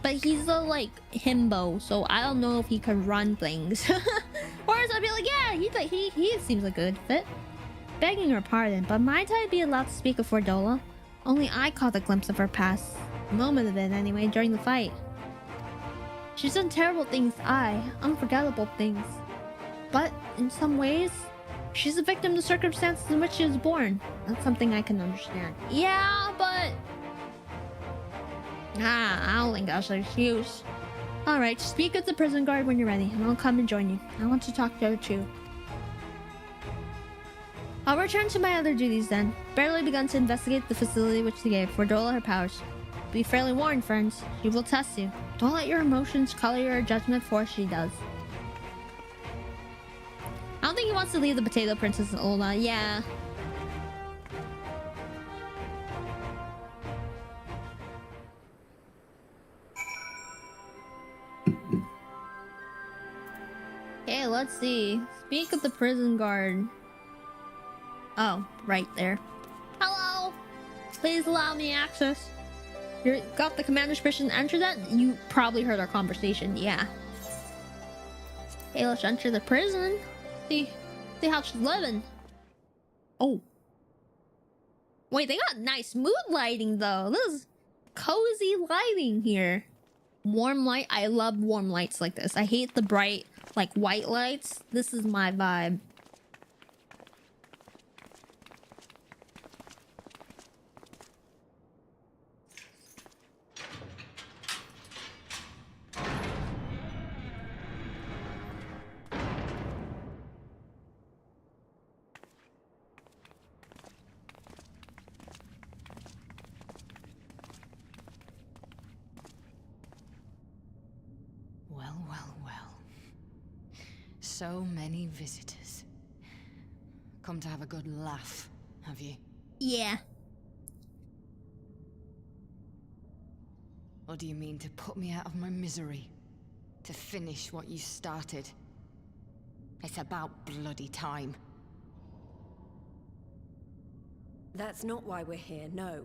But he's a like himbo, so I don't know if he can run things. Or else I'd be like, yeah, he seems like a good fit. Begging her pardon, but might I be allowed to speak of Fordola? Only I caught a glimpse of her past. A moment of it anyway, during the fight. She's done terrible things, unforgettable things. But in some ways, she's a victim to circumstances in which she was born. That's something I can understand. Yeah, but... I don't think that's an excuse. Alright, speak with the prison guard when you're ready, and I'll come and join you. I want to talk to her too. I'll return to my other duties then. Barely begun to investigate the facility which they gave Fordola her powers. Be fairly warned, friends. She will test you. Don't let your emotions color your judgment, for she does. I don't think he wants to leave the Potato Princess and Ola. Yeah. Okay, let's see. Speak of the prison guard. Oh, right there. Hello! Please allow me access. You got the commander's permission to enter that? You probably heard our conversation, yeah. Hey, let's enter the prison. See how she's living. Oh. Wait, they got nice mood lighting though. This is cozy lighting here. Warm light. I love warm lights like this. I hate the bright, like white lights. This is my vibe. So many visitors. Come to have a good laugh, have you? Yeah. Or do you mean to put me out of my misery? To finish what you started? It's about bloody time. That's not why we're here, no.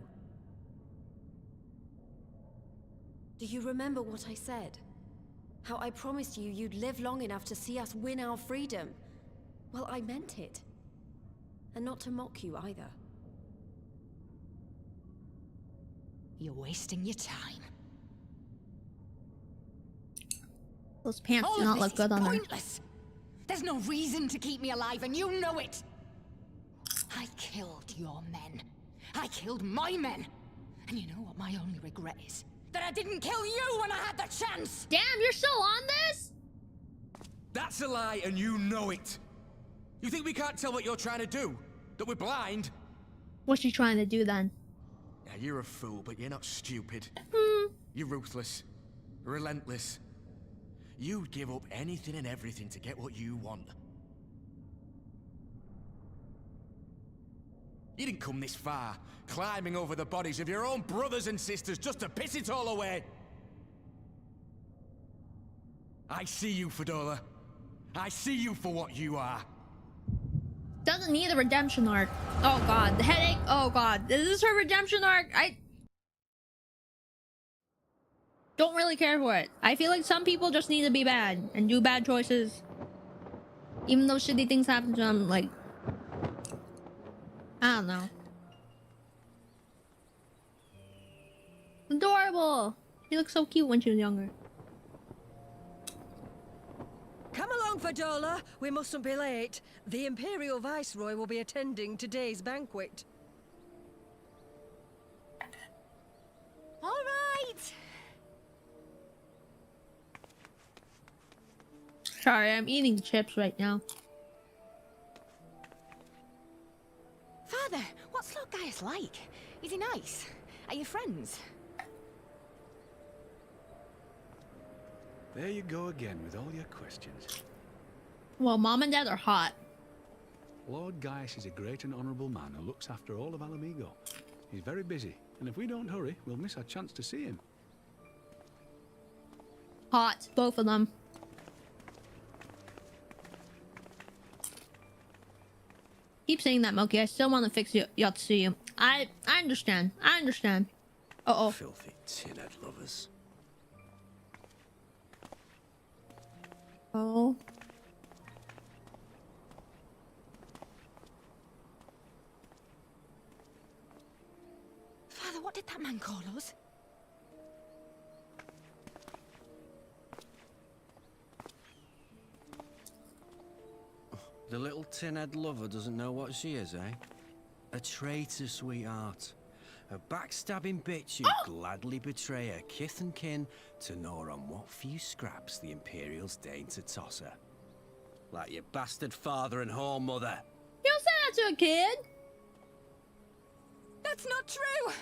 Do you remember what I said? How I promised you you'd live long enough to see us win our freedom. Well, I meant it. And not to mock you either. You're wasting your time. Those pants do not look good on her. Pointless. There's no reason to keep me alive, and you know it. I killed your men. I killed my men. And you know what my only regret is? That I didn't kill you when I had the chance! Damn, you're still on this? That's a lie, and you know it. You think we can't tell what you're trying to do? That we're blind? What's she trying to do then? Yeah, you're a fool, but you're not stupid. You're ruthless. Relentless. You'd give up anything and everything to get what you want. You didn't come this far, climbing over the bodies of your own brothers and sisters just to piss it all away. I see you, Fordola. I see you for what you are. Doesn't need a redemption arc. Oh god, the headache. Oh god, is this her redemption arc? I don't really care for it. I feel like some people just need to be bad and do bad choices. Even though shitty things happen to them, like... I don't know. Adorable! She looked so cute when she was younger. Come along, Fordola. We mustn't be late. The Imperial Viceroy will be attending today's banquet. All right. Sorry, I'm eating chips right now. Father, what's Lord Gaius like? Is he nice? Are you friends? There you go again with all your questions. Well, mom and dad are hot. Lord Gaius is a great and honourable man who looks after all of Alamigo. He's very busy, and if we don't hurry, we'll miss our chance to see him. Hot, both of them. Keep saying that, Moki. I still want to fix Yatsuyu. I understand. I understand. Uh-oh. Filthy tin-head lovers. Oh. Father, what did that man call us? The little tin-head lover doesn't know what she is, eh? A traitor, sweetheart. A backstabbing bitch who'd gladly betray her kith and kin to gnaw on what few scraps the Imperials deign to toss her. Like your bastard father and whore mother. You don't say that to a kid. That's not true!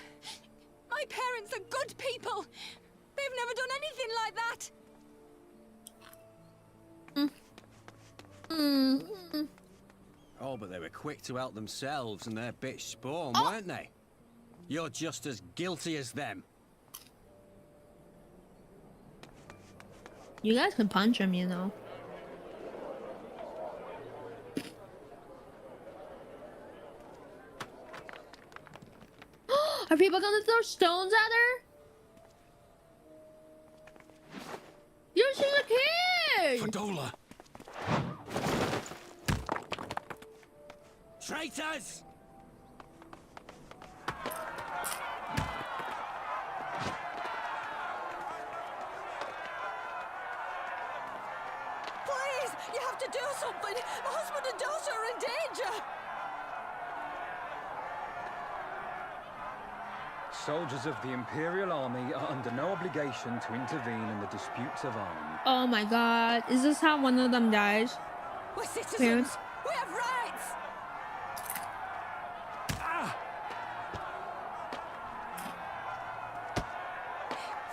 My parents are good people! They've never done anything like that! Oh, but they were quick to help themselves and their bitch spawn, weren't they? You're just as guilty as them. You guys can punch him, you know. Are people gonna throw stones at her? You're just a kid! Fadola! Traitors! Please, you have to do something. My husband and daughter are in danger. Soldiers of the Imperial Army are under no obligation to intervene in the disputes of army. Oh my god. Is this how one of them dies? We're citizens. Parents? We have rights.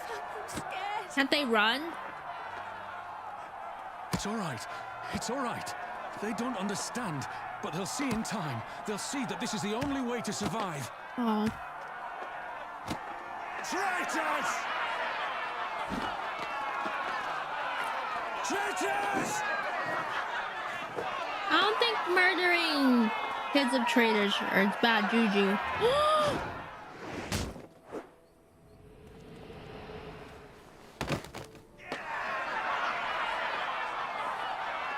I'm scared. Can't they run? It's all right. It's all right. They don't understand, but they'll see in time. They'll see that this is the only way to survive. Oh. Traitors! Traitors! I don't think murdering kids of traitors is bad juju.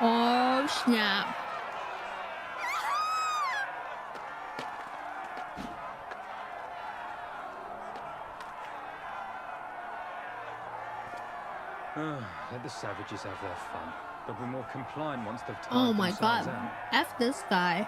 Oh snap. Let the savages have their fun. They'll be more compliant once they've tired Oh my themselves god. out. F this guy.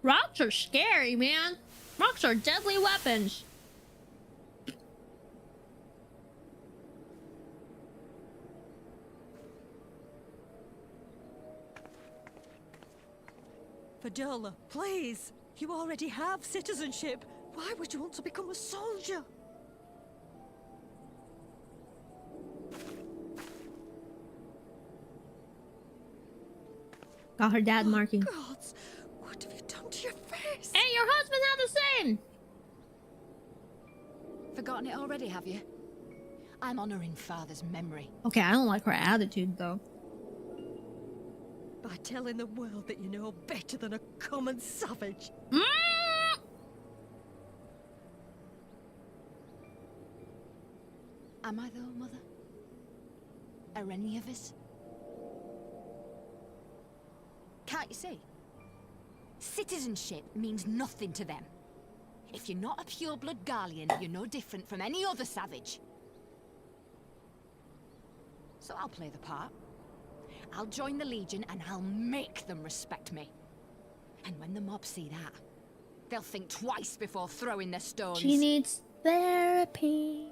Rocks are scary, man. Rocks are deadly weapons. Fadola, please. You already have citizenship. Why would you want to become a soldier? Got her dad marking. Gods, what have you done to your face? Hey, your husband had the same. Forgotten it already, have you? I'm honoring Father's memory. Okay, I don't like her attitude though. By telling the world that you know better than a common savage. Am I though, Mother? Are any of us? Can't you see? Citizenship means nothing to them. If you're not a pure-blood Garlean, you're no different from any other savage. So I'll play the part. I'll join the Legion and I'll make them respect me. And when the mob see that, they'll think twice before throwing their stones. She needs therapy.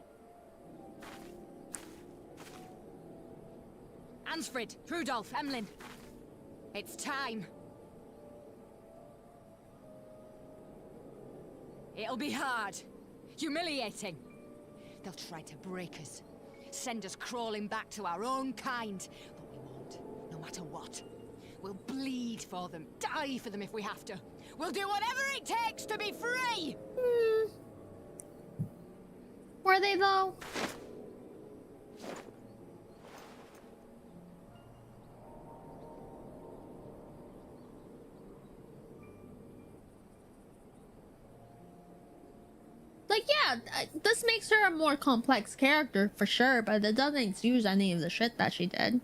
Ansfrid, Rudolph, Emlyn. It's time. It'll be hard. Humiliating. They'll try to break us. Send us crawling back to our own kind. But we won't, no matter what. We'll bleed for them, die for them if we have to. We'll do whatever it takes to be free! Were they though? Like, yeah, this makes her a more complex character for sure, but it doesn't excuse any of the shit that she did.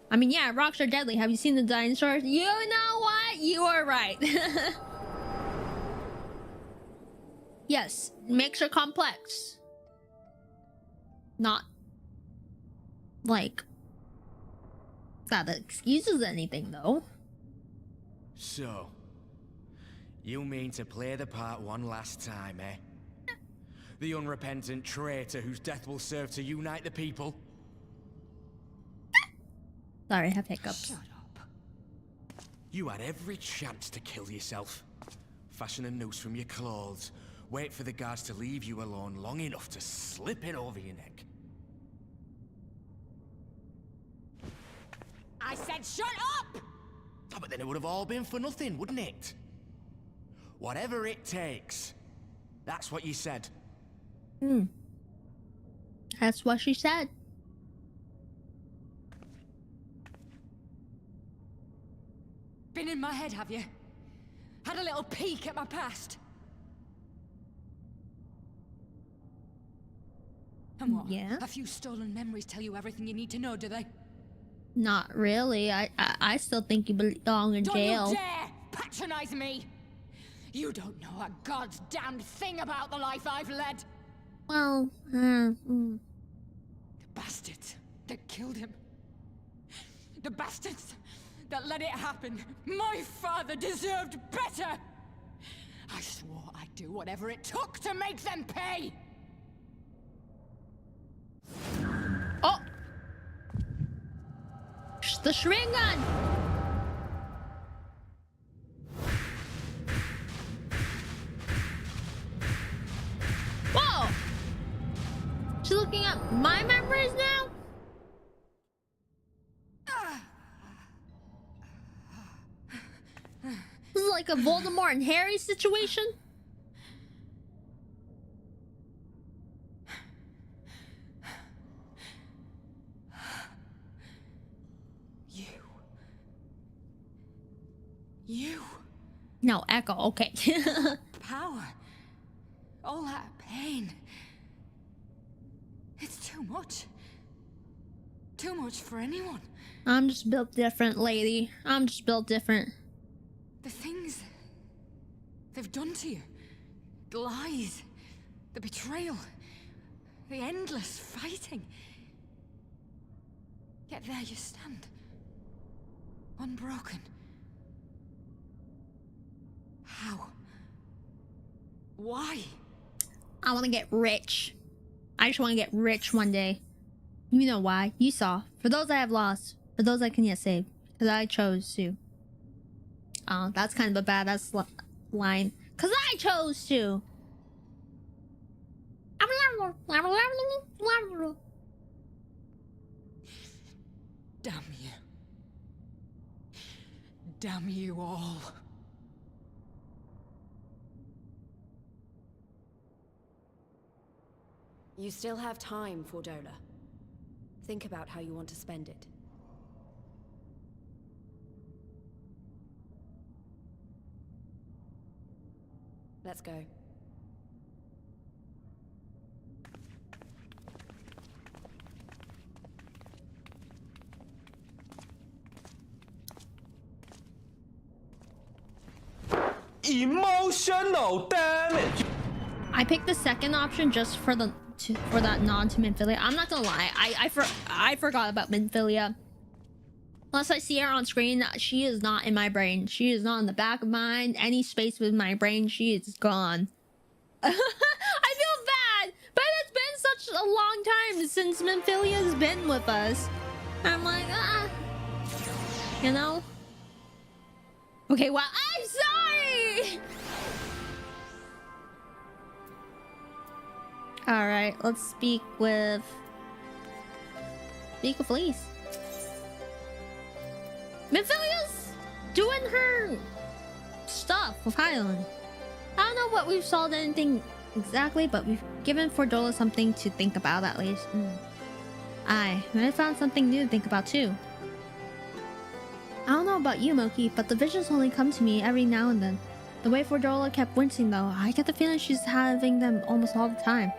I mean, yeah, rocks are deadly. Have you seen the dinosaurs? You know what? You are right. Yes, makes her complex. Not like that excuses anything, though. So, you mean to play the part one last time, eh? The unrepentant traitor whose death will serve to unite the people? Sorry, I have hiccups. Shut up. You had every chance to kill yourself. Fashion a noose from your clothes. Wait for the guards to leave you alone long enough to slip it over your neck. I said shut up! Oh, but then it would have all been for nothing, wouldn't it? Whatever it takes. That's what you said. That's what she said. Been in my head, have you? Had a little peek at my past? And what? Yeah. A few stolen memories tell you everything you need to know, do they? Not really. I still think you belong in jail. Don't you dare patronize me! You don't know a god's damned thing about the life I've led! Well, The bastards that killed him. The bastards that let it happen. My father deserved better! I swore I'd do whatever it took to make them pay! Oh! The Sharingan! Whoa! She's looking at my memories now? This is like a Voldemort and Harry situation? You. No, Echo, okay. Power. All that pain. It's too much. Too much for anyone. I'm just built different, lady. I'm just built different. The things they've done to you. The lies. The betrayal. The endless fighting. Yet there you stand. Unbroken. How? Why? I want to get rich. I just want to get rich one day. You know why? You saw. For those I have lost. For those I can yet save. Because I chose to. Oh, that's kind of a badass line. Because I chose to. Damn you. Damn you all. You still have time, Fordola. Think about how you want to spend it. Let's go. Emotional damage! I picked the second option just for the for that nod to Minfilia. I'm not gonna lie, I forgot about Minfilia. Unless I see her on screen, she is not in my brain. She is not in the back of mine. Any space with my brain, she is gone. I feel bad, but it's been such a long time since Minfilia's been with us. I'm like, You know? Okay, well, I'm sorry! Alright, let's speak with Elise. Minfilia's doing her stuff with Highland. I don't know what we've solved anything exactly, but we've given Fordola something to think about at least. I found something new to think about too. I don't know about you, Moki, but the visions only come to me every now and then. The way Fordola kept wincing though, I get the feeling she's having them almost all the time.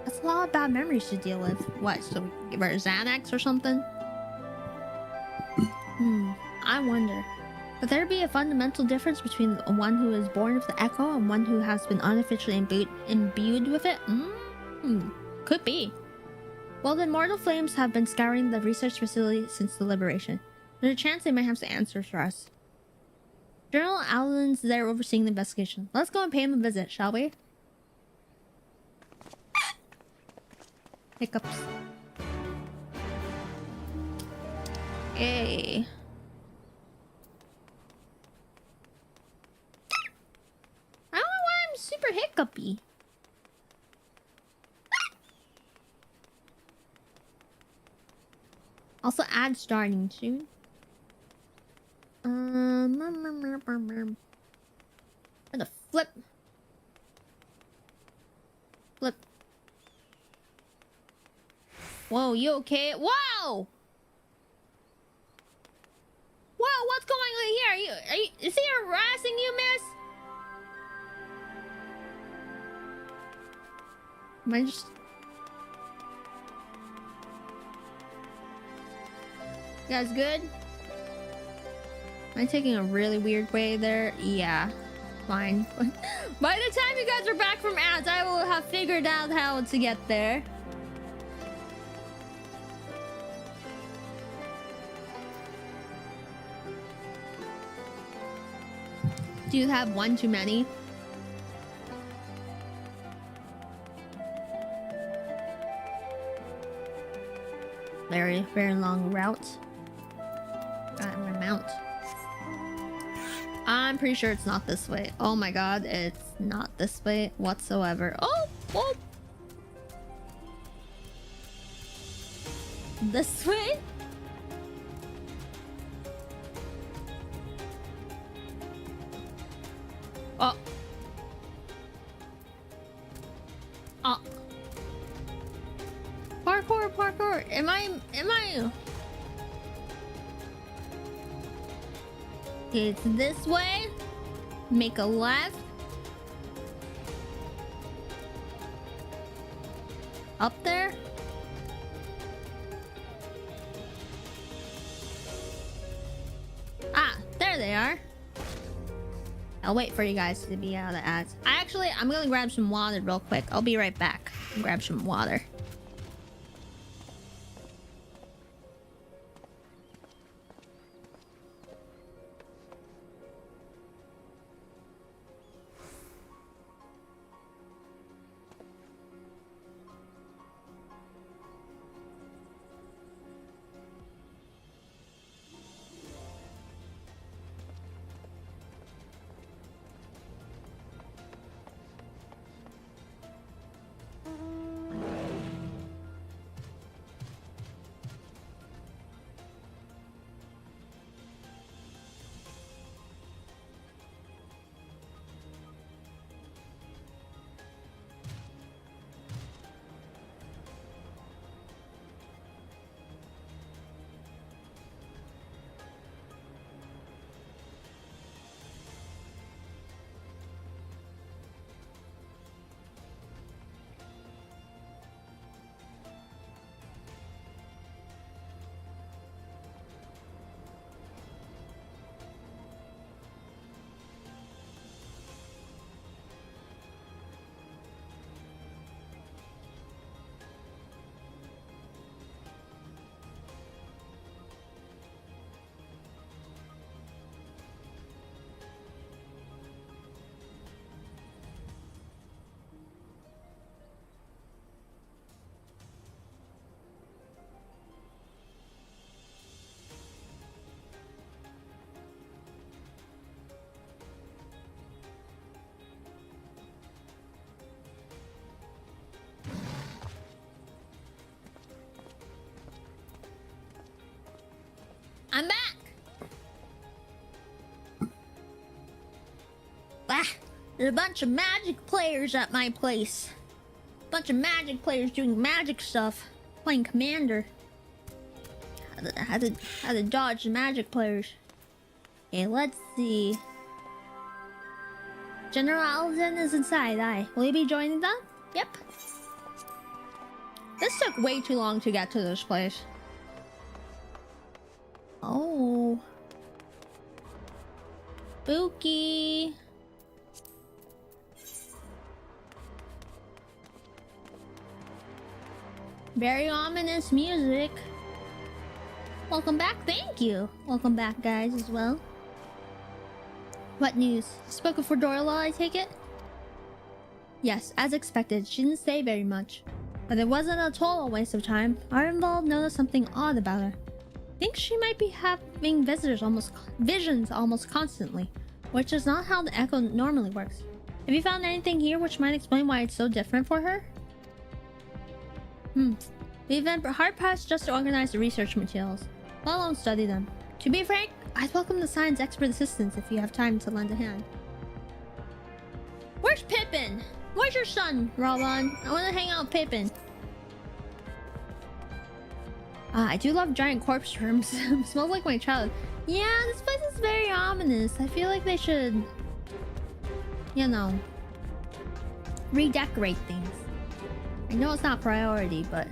That's a lot of bad memories to deal with. What, so we give her Xanax or something? I wonder. Could there be a fundamental difference between one who is born with the echo and one who has been unofficially imbued with it? Could be. Well, the immortal flames have been scouring the research facility since the liberation. There's a chance they might have some answers for us. General Allen's there overseeing the investigation. Let's go and pay him a visit, shall we? Hiccups. Yay. I don't know why I'm super hiccupy. Also, ad starting soon. What the flip? Flip. Whoa, you okay? Wow! Whoa, what's going on here? Is he harassing you, miss? Am I just... You guys good? Am I taking a really weird way there? Yeah, fine. By the time you guys are back from ads, I will have figured out how to get there. Do you have one too many? Very, very long route. Got my mount. I'm pretty sure it's not this way. Oh my god, it's not this way whatsoever. Oh! This way? Oh. Oh. Parkour. Am I? It's this way. Make a left. Up there. Ah, there they are. I'll wait for you guys to be out of ads. I'm gonna grab some water real quick. I'll be right back. Grab some water. I'm back! Ah, there's a bunch of magic players at my place. Bunch of magic players doing magic stuff. Playing Commander. Had to dodge the magic players. Okay, let's see. General Alden is inside. Aye. Will you be joining them? Yep. This took way too long to get to this place. Oh. Spooky. Very ominous music. Welcome back, thank you. Welcome back, guys, as well. What news? Spoke of Fedora, I take it? Yes, as expected. She didn't say very much. But it wasn't at all a waste of time. Our involved noticed something odd about her. Think she might be having visions almost constantly, which is not how the Echo normally works. Have you found anything here which might explain why it's so different for her? We've been hard-pressed just to organize the research materials, let alone study them. To be frank, I'd welcome the science expert assistance if you have time to lend a hand. Where's Pippin? Where's your son, Robon? I want to hang out with Pippin. I do love giant corpse rooms. Smells like my childhood. Yeah, this place is very ominous. I feel like they should, you know, redecorate things. I know it's not priority, but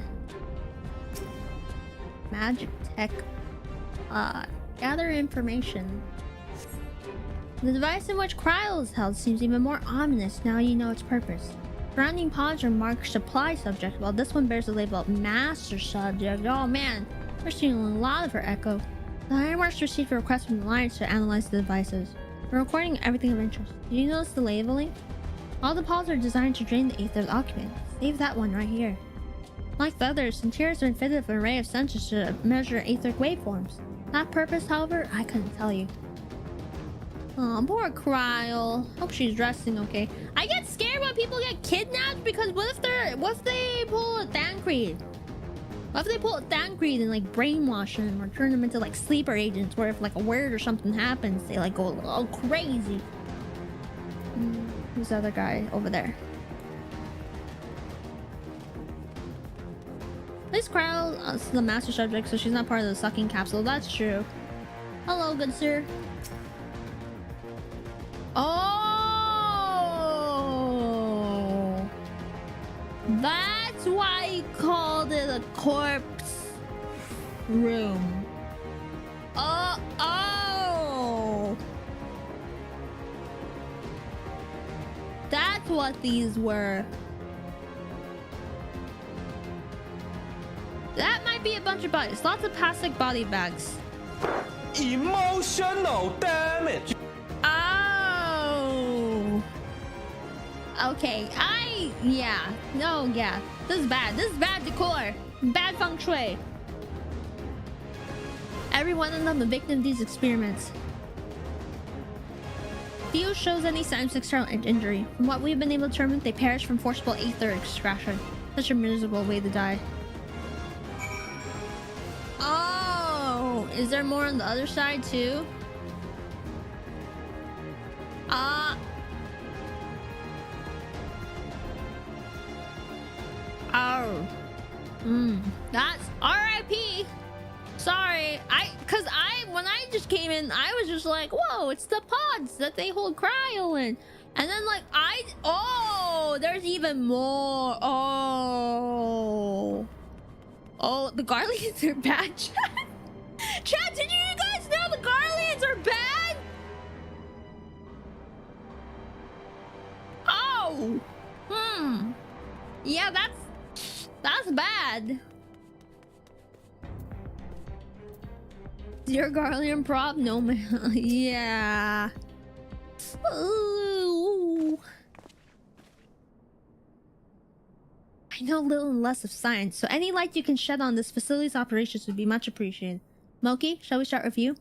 magic tech. Gather information. The device in which Cryo is held seems even more ominous now you know its purpose. Surrounding pods are marked supply subject, while this one bears the label master subject. Oh man, we're seeing a lot of her Echo. The Ironworks received a request from the Alliance to analyze the devices. We're recording everything of interest. Did you notice the labeling? All the pods are designed to drain the Aether's occupant. Save that one right here. Like the others, Centuria's been fitted with an array of sensors to measure Aetheric waveforms. That purpose, however, I couldn't tell you. Oh, poor Cryo. Hope she's resting okay. I get scared when people get kidnapped because what if they pull a Thancred? What if they pull a Thancred and like brainwash them or turn them into like sleeper agents where if like a word or something happens, they like go all crazy. Who's the other guy over there? At least Cryo is the master subject, so she's not part of the sucking capsule. That's true. Hello, good sir. Oh, that's why he called it a corpse room. Oh, that's what these were. That might be a bunch of bodies. Lots of plastic body bags. Emotional damage. Oh. Okay. Yeah. No, yeah. This is bad. This is bad decor. Bad feng shui. Every one of them a victim of these experiments. Few shows any signs of external injury. From what we've been able to determine, they perished from forcible aether extraction. Such a miserable way to die. Oh, is there more on the other side too? Oh. That's R.I.P. Sorry, when I just came in, I was just like, whoa, it's the pods that they hold Cryo in. And then like oh, there's even more. Oh, the Garleans are bad, chat. Chat, did you guys know the Garleans are bad? Oh, yeah, that's bad. Dear Garlean prop, no man. Yeah. Ooh. I know little and less of science, so any light you can shed on this facility's operations would be much appreciated. Moki, shall we start with you?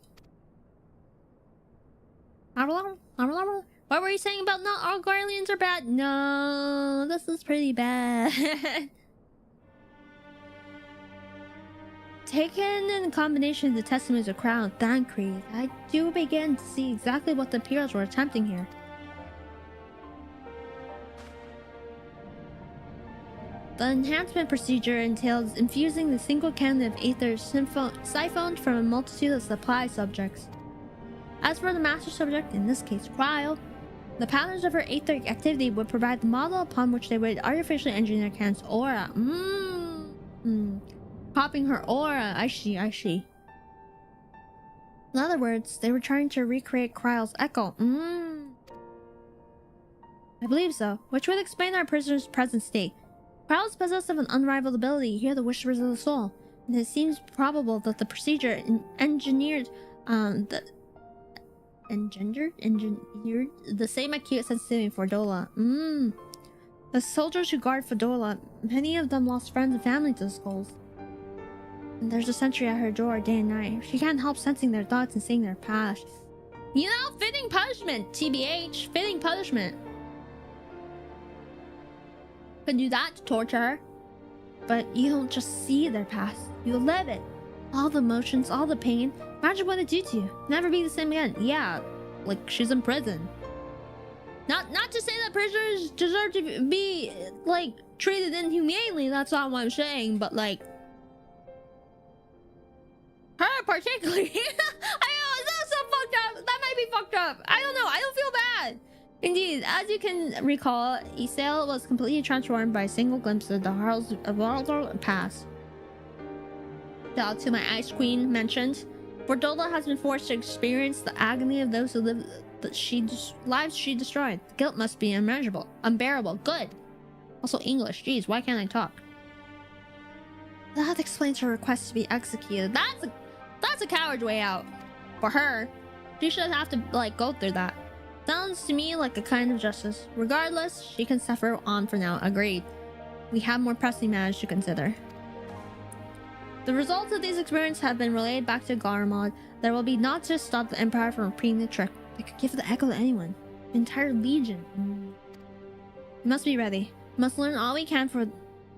What were you saying about not all Garleans are bad? No, this is pretty bad. Taken in combination with the testimonies of Crown and Thancred, I do begin to see exactly what the Imperials were attempting here. The enhancement procedure entails infusing the single cannon of aether siphoned from a multitude of supply subjects. As for the master subject, in this case Cryo, the patterns of her aetheric activity would provide the model upon which they would artificially engineer Can's aura. Copying her aura. I see. In other words, they were trying to recreate Cryo's echo. I believe so, which would explain our prisoner's present state. Cryo is possessed of an unrivaled ability to hear the whispers of the soul, and it seems probable that the procedure engineered the same acute sensitivity for Dola. The soldiers who guard Dola, many of them lost friends and family to the skulls. And there's a sentry at her door day and night. She can't help sensing their thoughts and seeing their past. You know, fitting punishment, TBH. Fitting punishment. Could do that to torture her. But you don't just see their past. You live it. All the emotions, all the pain. Imagine what it do to you. Never be the same again. Yeah, like she's in prison. Not to say that prisoners deserve to be, like, treated inhumanely. That's not what I'm saying. But, like, her particularly. I know, that's so fucked up. That might be fucked up. I don't know. I don't feel bad. Indeed, as you can recall, Isael was completely transformed by a single glimpse of the Haraldor Pass. Shout out to my Ice Queen mentioned. Bordola has been forced to experience the agony of those who live lives she destroyed. The guilt must be unbearable. Good. Also English. Jeez, why can't I talk? That explains her request to be executed. That's a coward's way out. For her, she should have to, like, go through that. Sounds to me like a kind of justice. Regardless, she can suffer on for now. Agreed. We have more pressing matters to consider. The results of these experiments have been relayed back to Garmod. There will be not just stop the Empire from repeating the trick. They could give the echo to anyone. The entire legion. We must be ready. We must learn all we can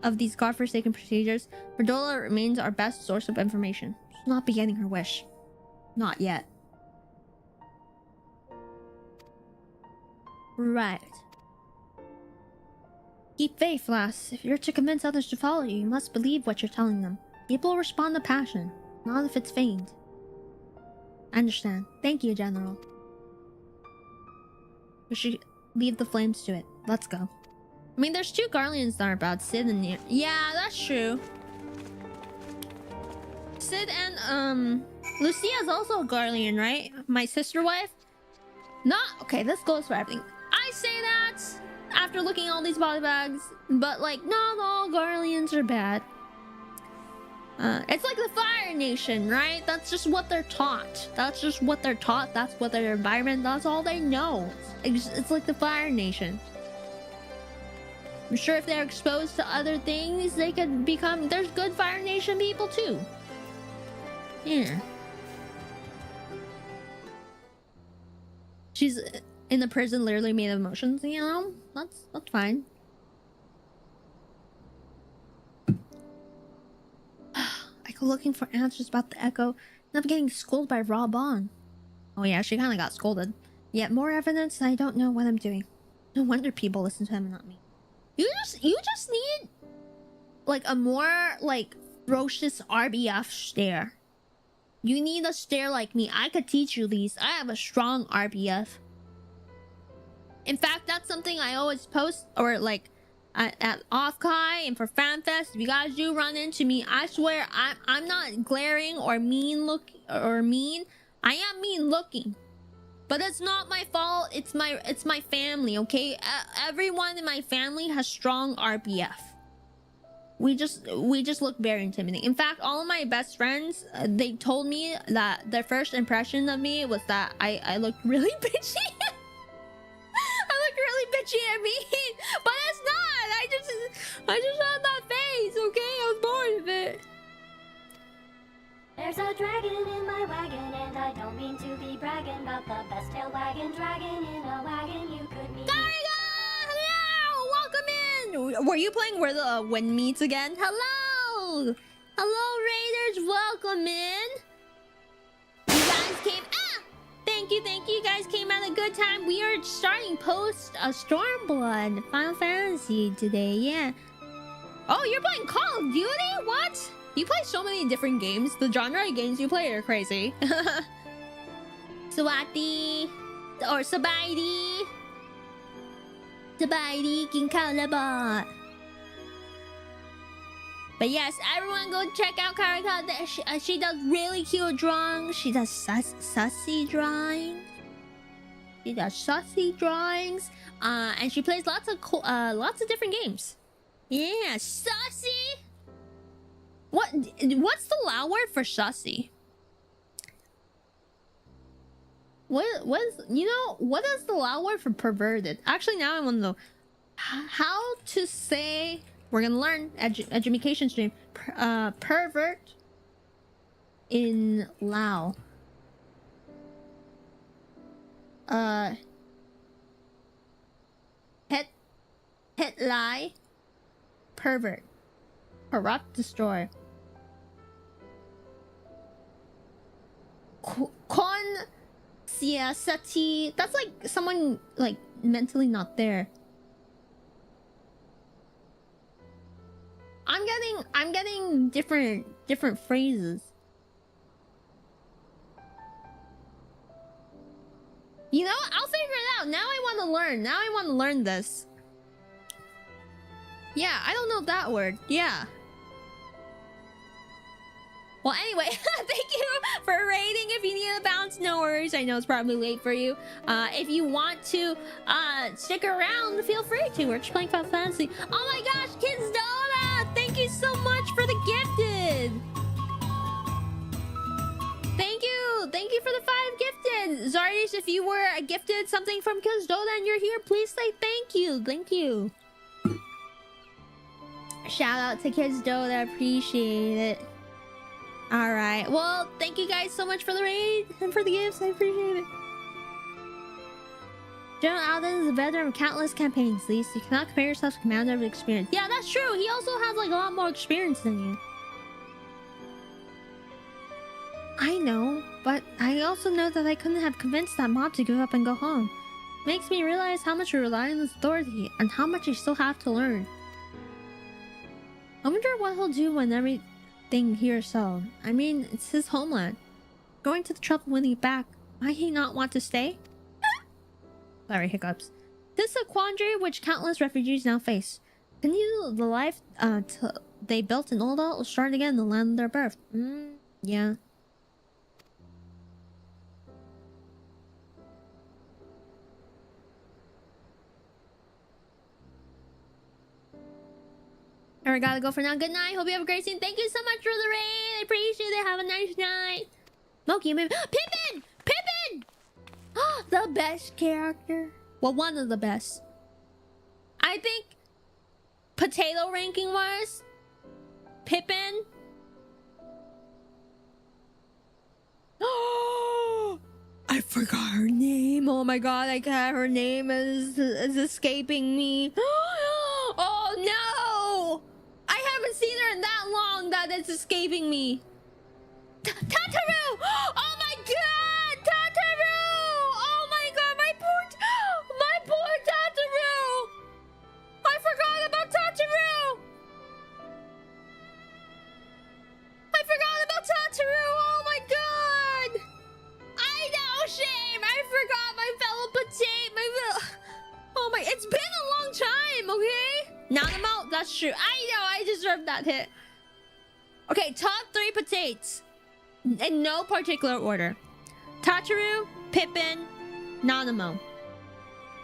of these godforsaken procedures. Bordola remains our best source of information. She'll not be getting her wish. Not yet. Right. Keep faith, lass. If you're to convince others to follow you, you must believe what you're telling them. People respond to passion, not if it's feigned. I understand. Thank you, General. We should leave the flames to it. Let's go. I mean, there's two Garleans that are about Sid and Nir. Yeah, that's true. Sid and Lucia's also a Garlean, right? My sister wife. Not okay. This goes for everything. I say that after looking at all these body bags, but like, not all Garleans are bad. It's like the Fire Nation, right? That's just what they're taught. That's just what they're taught. That's what their environment. That's all they know. It's like the Fire Nation. I'm sure if they're exposed to other things, they could become. There's good Fire Nation people too. Yeah. She's in the prison, literally made of emotions. You know, that's fine. I go looking for answers about the echo, and I'm getting scolded by Raban. Oh yeah, she kind of got scolded. Yet more evidence that I don't know what I'm doing. No wonder people listen to him and not me. You just need like a more like ferocious RBF stare. You need a stare like me. I could teach you these. I have a strong RBF. In fact, that's something I always post or like at Off-Kai and for FanFest. If you guys do run into me, I swear I'm not glaring or mean I am mean looking. But it's not my fault. It's my family, okay? Everyone in my family has strong RBF. We just look very intimidating. In fact, all of my best friends, they told me that their first impression of me was that I looked really bitchy. I look really bitchy and mean, but it's not. I just had that face, okay? I was born with it. There's a dragon in my wagon, and I don't mean to be bragging about the best tail wagon dragon in a wagon you could meet. Sarina! Hello! Welcome in! Were you playing Where the Wind Meets again? Hello! Hello, viewers, welcome in. You guys came. Thank you. You guys came at a good time. We are starting Stormblood Final Fantasy today. Yeah. Oh, you're playing Call of Duty? What? You play so many different games. The genre of games you play are crazy. Swati or Sabaidi. Sabaidi, King Calabot. But yes, everyone go check out Karaka. She does really cute drawings. She does sussy drawings. And she plays lots of different games. Yeah, sussy. What's the Lao word for sussy? What is the Lao word for perverted? Actually, now I want to know how to say. We're gonna learn education stream. Pervert in Lao. Hit lie. Pervert. Corrupt, destroy. Con siasati. That's like someone like mentally not there. I'm getting different phrases. You know, I'll figure it out. Now I want to learn this. Yeah, I don't know that word. Yeah. Well, anyway, thank you for raiding. If you need a bounce, no worries. I know it's probably late for you. If you want to stick around, feel free to. We're just playing Final Fantasy. Oh my gosh, Kids Dota! Thank you so much for the gifted. Thank you for the 5 gifted. Zardish, if you were gifted something from Kids Dota and you're here, please say thank you. Shout out to Kids Dota, appreciate it. All right, well, thank you guys so much for the raid and for the gifts. I appreciate it. General Alden is a veteran of countless campaigns. At least you cannot compare yourself to Commander of experience. Yeah, that's true. He also has like a lot more experience than you. I know, but I also know that I couldn't have convinced that mob to give up and go home. Makes me realize how much we rely on this authority and how much I still have to learn. I wonder what he'll do when everything here is settled. I mean, it's his homeland. Going to the trouble winning it back, might he not want to stay? Sorry, hiccups. This is a quandary which countless refugees now face. Continue the life they built in Old or start again in the land of their birth. Yeah. Alright, gotta go for now. Good night. Hope you have a great scene. Thank you so much for the raid. I appreciate it. Have a nice night. Moki, maybe. Pippin! The best character. Well, one of the best. I think potato ranking wise, Pippin. I forgot her name. Oh my god, her name is escaping me. Oh no! I haven't seen her in that long that it's escaping me. Tataru! Oh my god! Tataru! Oh my god, my poor Tataru! I forgot about Tataru! Oh my god! I know, shame! I forgot my fellow potato. Oh my, it's been a long time, okay? Nanamo, that's true. I know, I deserve that hit. Okay, top 3 potatoes. In no particular order. Tataru, Pippin, Nanamo.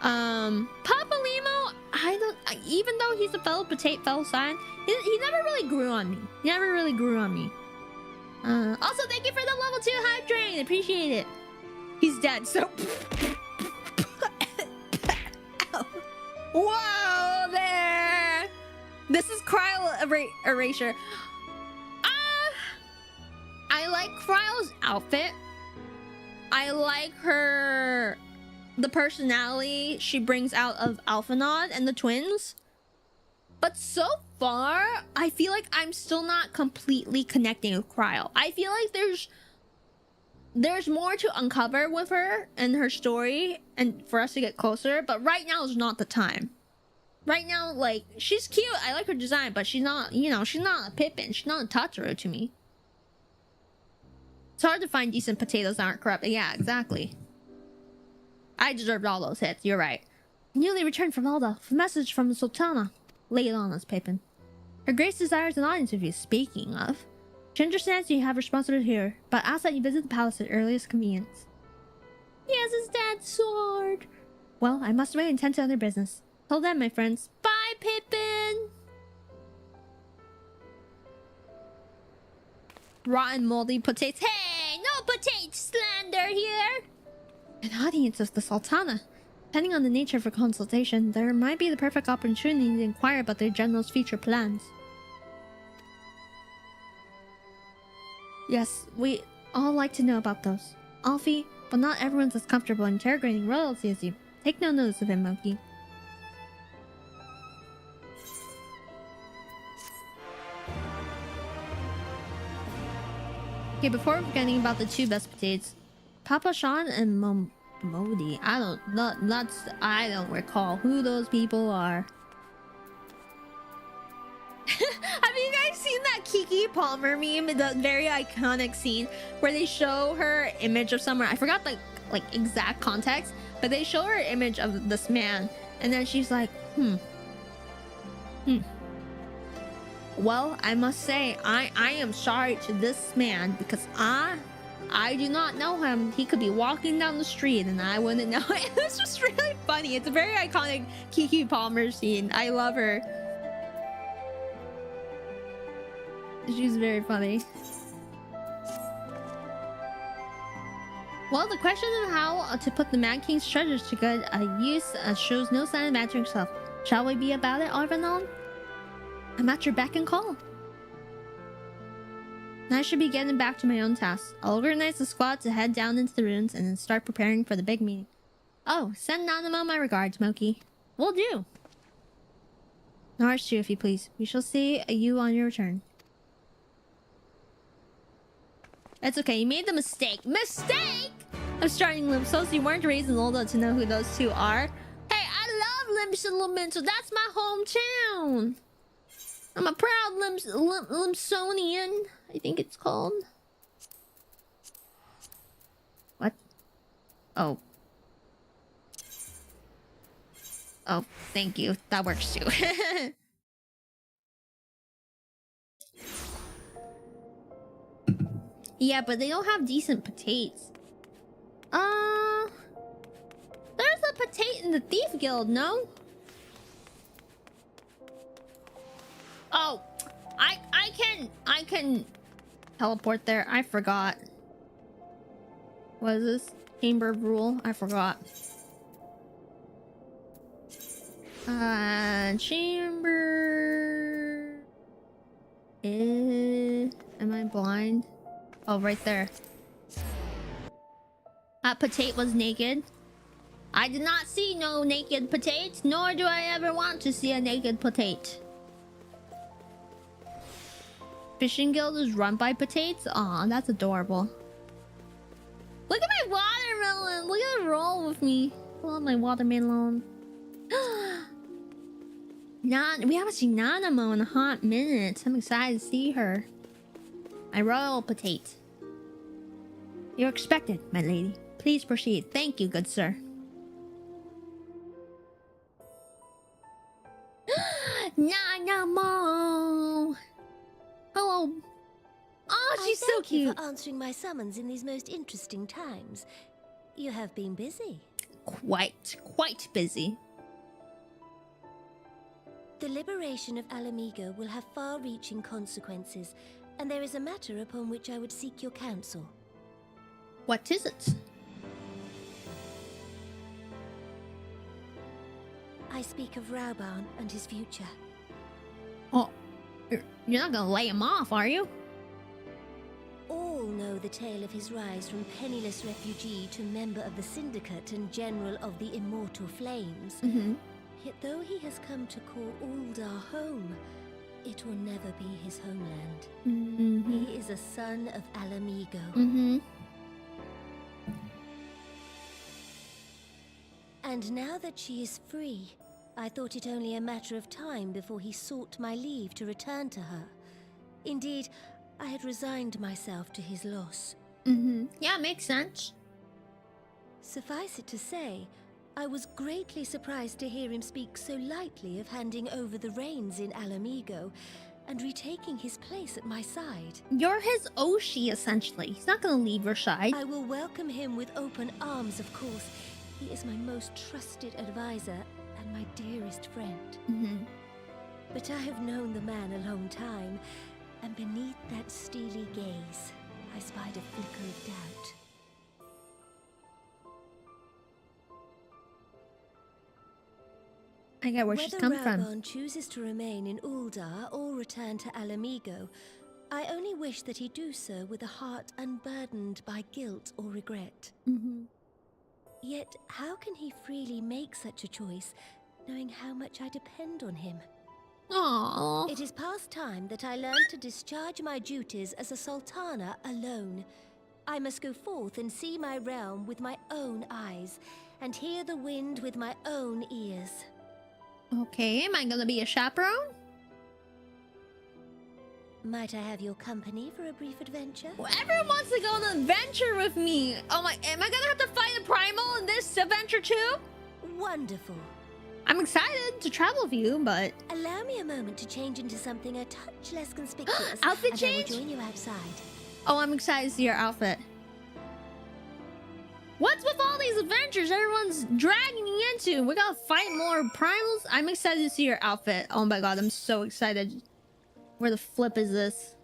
Papa Limo, even though he's a fellow sign, he never really grew on me. Also, thank you for the level 2 hype train. Appreciate it. He's dead, so... Whoa there! This is Cryo Erasure. I like Cryo's outfit. I like the personality she brings out of Alphanod and the twins. But so far, I feel like I'm still not completely connecting with Cryo. I feel like there's more to uncover with her and her story and for us to get closer, but right now is not the time. Right now, like, she's cute, I like her design, but she's not, you know, she's not a Pippin, she's not a Totoro to me. It's hard to find decent potatoes that aren't corrupt. Yeah, exactly. I deserved all those hits, you're right. Newly returned from Alda, a message from the Sultana. Lay it on us, Pippin. Her Grace desires an audience with you. Speaking of, she understands you have responsibility here, but asks that you visit the palace at earliest convenience. He has his dad's sword. Well, I must away and tend to other business. Till then, my friends. Bye, Pippin! Rotten moldy potatoes. Hey, no potato slander here! An audience of the Sultana. Depending on the nature of her consultation, there might be the perfect opportunity to inquire about their general's future plans. Yes, we all like to know about those. Alfie, but not everyone's as comfortable interrogating royalty as you. Take no notice of him, Moki. Okay, before forgetting about the two best potatoes, Papa Sean and Modi. I don't recall who those people are. Have you guys seen that Kiki Palmer meme? The very iconic scene where they show her image of someone. I forgot the like exact context, but they show her image of this man, and then she's like, Well, I must say, I am sorry to this man because I do not know him. He could be walking down the street and I wouldn't know it. It's just really funny. It's a very iconic Kiki Palmer scene. I love her. She's very funny. Well, the question of how to put the Mad King's treasures to good use shows no sign of answering itself. Shall we be about it, Arvanon? I'm at your beck and call. I should be getting back to my own tasks. I'll organize the squad to head down into the ruins and then start preparing for the big meeting. Oh, send Nanamo my regards, Moki. Will do. Nars too, if you please. We shall see you on your return. It's okay, you made the mistake. Mistake! I'm starting Limso, so you weren't raised in Olda to know who those two are. Hey, I love Limso. That's my hometown. I'm a proud Limsonian, I think it's called. What? Oh. Oh, thank you. That works too. Yeah, but they don't have decent potatoes. There's a potato in the Thief Guild, no? Oh, I can teleport there. I forgot. What is this? Chamber of Rule? I forgot. Chamber. Am I blind? Oh, right there. That potato was naked. I did not see no naked potato, nor do I ever want to see a naked potato. Fishing Guild is run by potatoes? Aw, that's adorable. Look at my watermelon! Look at it roll with me. I love my watermelon. We haven't seen Nanamo in a hot minute. I'm excited to see her. My royal potato. You're expected, my lady. Please proceed. Thank you, good sir. Nanamo! Hello. Oh, she's so cute. Thank you for answering my summons in these most interesting times. You have been busy. Quite busy. The liberation of Alamigo will have far-reaching consequences, and there is a matter upon which I would seek your counsel. What is it? I speak of Rauban and his future. Oh, you're not gonna lay him off, are you? All know the tale of his rise from penniless refugee to member of the Syndicate and General of the Immortal Flames. Yet though he has come to call Uldar home, it will never be his homeland. He is a son of Alamigo. And now that she is free, I thought it only a matter of time before he sought my leave to return to her. Indeed, I had resigned myself to his loss. Yeah, makes sense. Suffice it to say, I was greatly surprised to hear him speak so lightly of handing over the reins in Alamigo and retaking his place at my side. You're his Oshi, essentially. He's not gonna leave your side. I will welcome him with open arms, of course. He is my most trusted advisor and my dearest friend. But I have known the man a long time, and beneath that steely gaze, I spied a flicker of doubt. I get where she's come from. Whether Raubon chooses to remain in Uldar or return to Alamigo, I only wish that he do so with a heart unburdened by guilt or regret. Yet, how can he freely make such a choice, knowing how much I depend on him? Aww. It is past time that I learned to discharge my duties as a sultana alone. I must go forth and see my realm with my own eyes, and hear the wind with my own ears. Okay, am I gonna be a chaperone? Might I have your company for a brief adventure? Well, everyone wants to go on an adventure with me. Oh my, am I gonna have to fight a primal in this adventure too? Wonderful. I'm excited to travel with you, but... Allow me a moment to change into something a touch less conspicuous. Outfit change? I will join you outside. Oh, I'm excited to see your outfit. What's with all these adventures everyone's dragging me into? We gotta fight more primals? I'm excited to see your outfit. Oh my god, I'm so excited. Where the flip is this?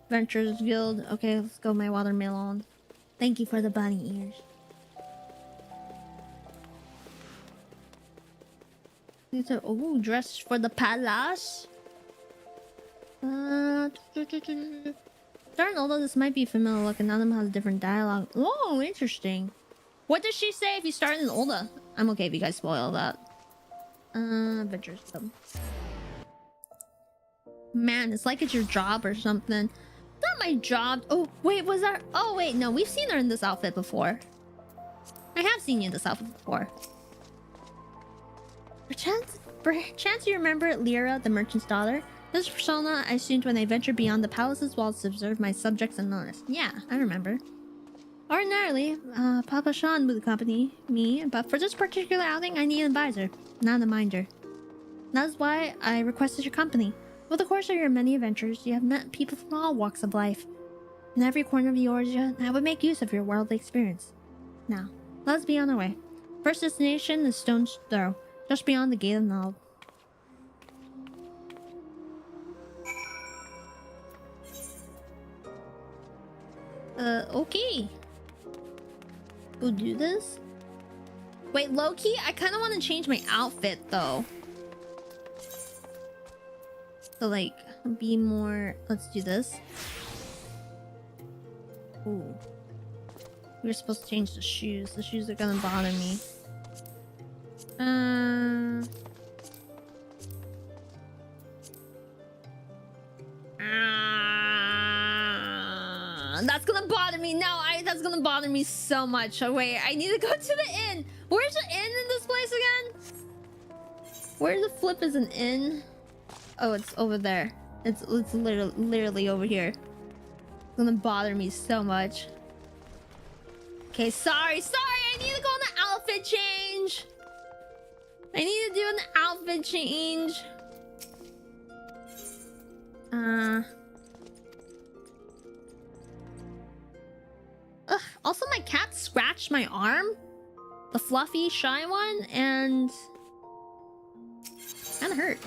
Adventures Guild. Okay, let's go my watermelon. Thank you for the bunny ears. These are, oh, dress for the palace. Darn, although this might be familiar look, and none of them has different dialogue. Oh, interesting. What does she say if you start in Ulda? I'm okay if you guys spoil that. Adventures. Man, it's like it's your job or something. Not my job. Oh, wait, was that... Oh, wait, no, we've seen her in this outfit before. I have seen you in this outfit before. Perchance you remember Lyra, the merchant's daughter? This persona I assumed when I ventured beyond the palace's walls to observe my subjects unnoticed. Yeah, I remember. Ordinarily, Papa Sean would accompany me, but for this particular outing, I need an advisor, not a minder. That is why I requested your company. Over the course of your many adventures, you have met people from all walks of life. In every corner of Eorzea, I would make use of your worldly experience. Now, let's be on our way. First destination is Stone's Throw, just beyond the Gate of Nald. Okay. We'll do this. Wait, low-key, I kind of want to change my outfit, though. So, like, be more... Let's do this. Ooh. We were supposed to change the shoes. The shoes are gonna bother me. That's gonna bother me. No, that's gonna bother me so much. Oh, wait, I need to go to the inn. Where's the inn in this place again? Where the flip is an inn? Oh, it's over there. It's literally over here. It's gonna bother me so much. Okay, sorry. I need to go on the outfit change. I need to do an outfit change. Ugh, also my cat scratched my arm. The fluffy, shy one, and... kinda hurt.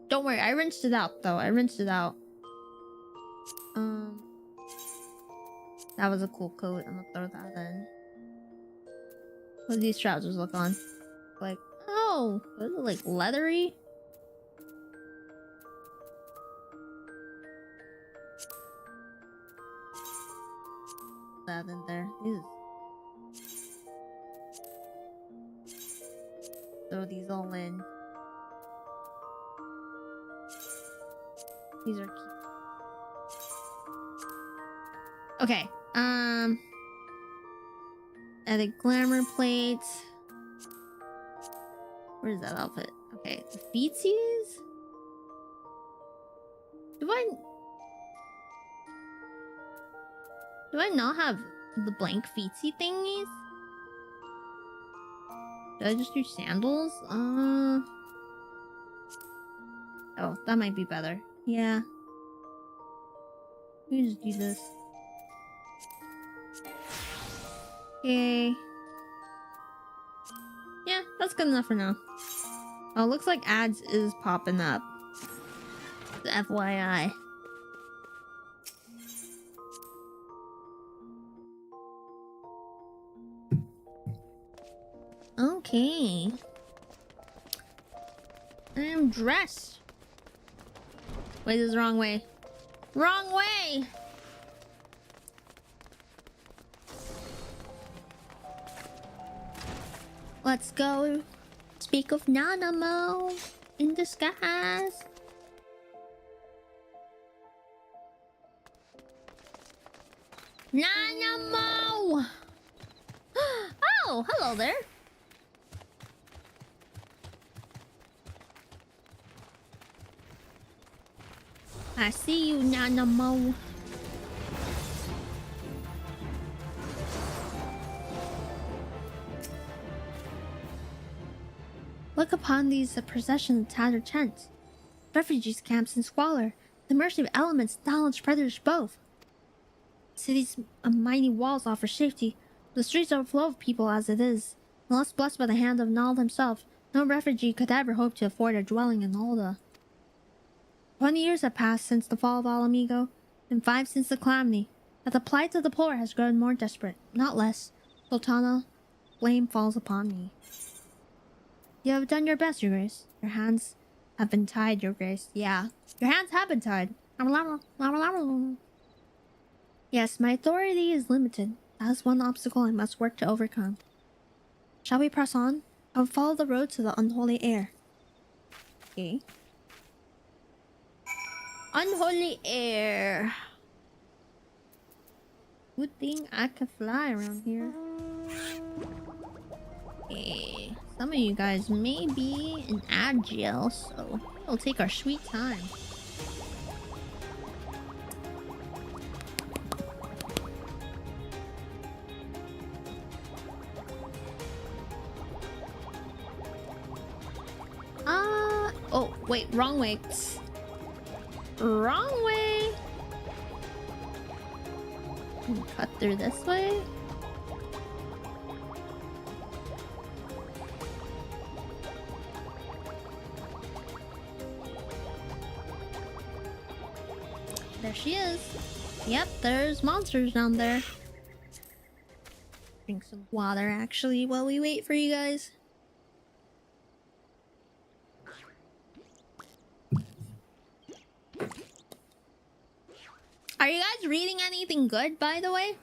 Don't worry, I rinsed it out, though. That was a cool coat. I'm gonna throw that in. What do these trousers look on? Like, oh, what is it, like leathery? That in there. Ew. Throw these all in. These are cute. Okay. Edit glamour plates. Where's that outfit? Okay, the feetsies? Do I not have the blank feetsy thingies? Did I just do sandals? Oh, that might be better. Yeah. Let me just do this. Okay. Yeah, that's good enough for now. Oh, looks like ads is popping up. FYI. Okay. I'm dressed. Wait, this is the wrong way. Wrong way! Let's go speak of Nanamo in disguise. Nanamo! Oh, hello there. I see you, Nanamo. Look upon these procession of tattered tents. Refugees camps in squalor. The mercy of elements, knowledge, predators both. Cities' mighty walls offer safety. The streets overflow of people as it is. Unless blessed by the hand of Nal himself, no refugee could ever hope to afford a dwelling in Ulda. 20 years have passed since the fall of Alamigo, and 5 since the calamity. But the plight of the poor has grown more desperate, not less. Sultana, blame falls upon me. You have done your best, Your Grace. Your hands have been tied, Your Grace. Yeah, your hands have been tied. Yes, my authority is limited. That is one obstacle I must work to overcome. Shall we press on? I will follow the road to the unholy air. Okay. Unholy air. Good thing I can fly around here. Okay. Some of you guys may be in agile, so we'll take our sweet time. Oh, wait, wrong way. Wrong way. Cut through this way. There she is. Yep, there's monsters down there. Drink some water actually while we wait for you guys. Are you guys reading anything good, by the way?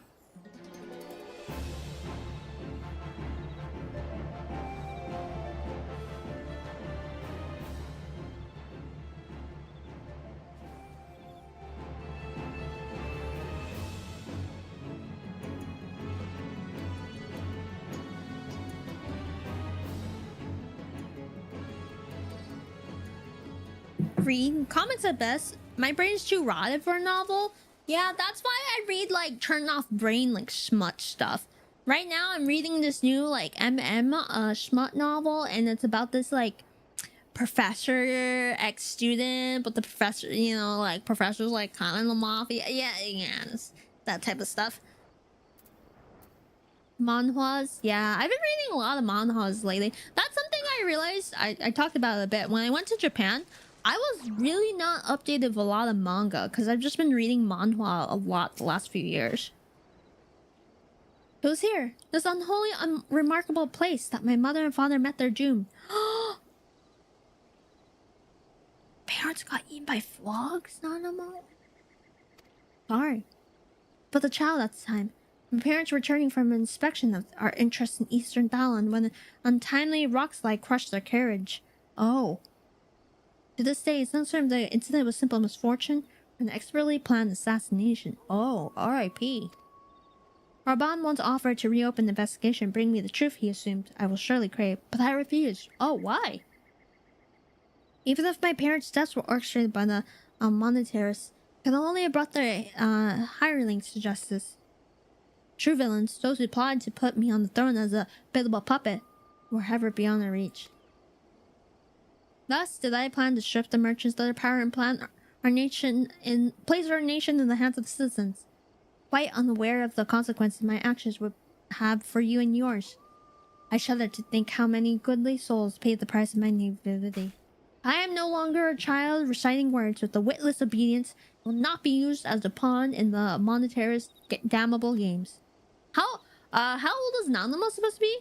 Read comics at best. My brain's too rotted for a novel. Yeah, that's why I read like turn off brain like smut stuff. Right now I'm reading this new like smut novel, and it's about this like professor ex-student, but the professor, you know, like professor's like kind of in the mafia. Yeah, that type of stuff. Manhwas, yeah, I've been reading a lot of manhwas lately. That's something I realized. I talked about it a bit when I went to Japan. I was really not updated with a lot of manga because I've just been reading manhwa a lot the last few years. Who's here? This unholy, unremarkable place that my mother and father met their doom. Parents got eaten by frogs, Nanamo? Sorry. But the child at the time, My parents were returning from an inspection of our interest in Eastern Thailand when an untimely rock slide crushed their carriage. Oh. To this day, it's not certain if the incident was simple misfortune or an expertly planned assassination. Oh, R.I.P. Raban once offered to reopen the investigation and bring me the truth he assumed I will surely crave, but I refused. Oh, why? Even if my parents' deaths were orchestrated by the monetarists, could only have brought their hirelings to justice. True villains, those who plotted to put me on the throne as a biddable puppet, were ever beyond their reach. Thus did I plan to strip the merchants of their power and place our nation in the hands of the citizens, quite unaware of the consequences my actions would have for you and yours. I shudder to think how many goodly souls paid the price of my naivety. I am no longer a child reciting words with the witless obedience will not be used as a pawn in the monetarist damnable games. How old is Nanama supposed to be?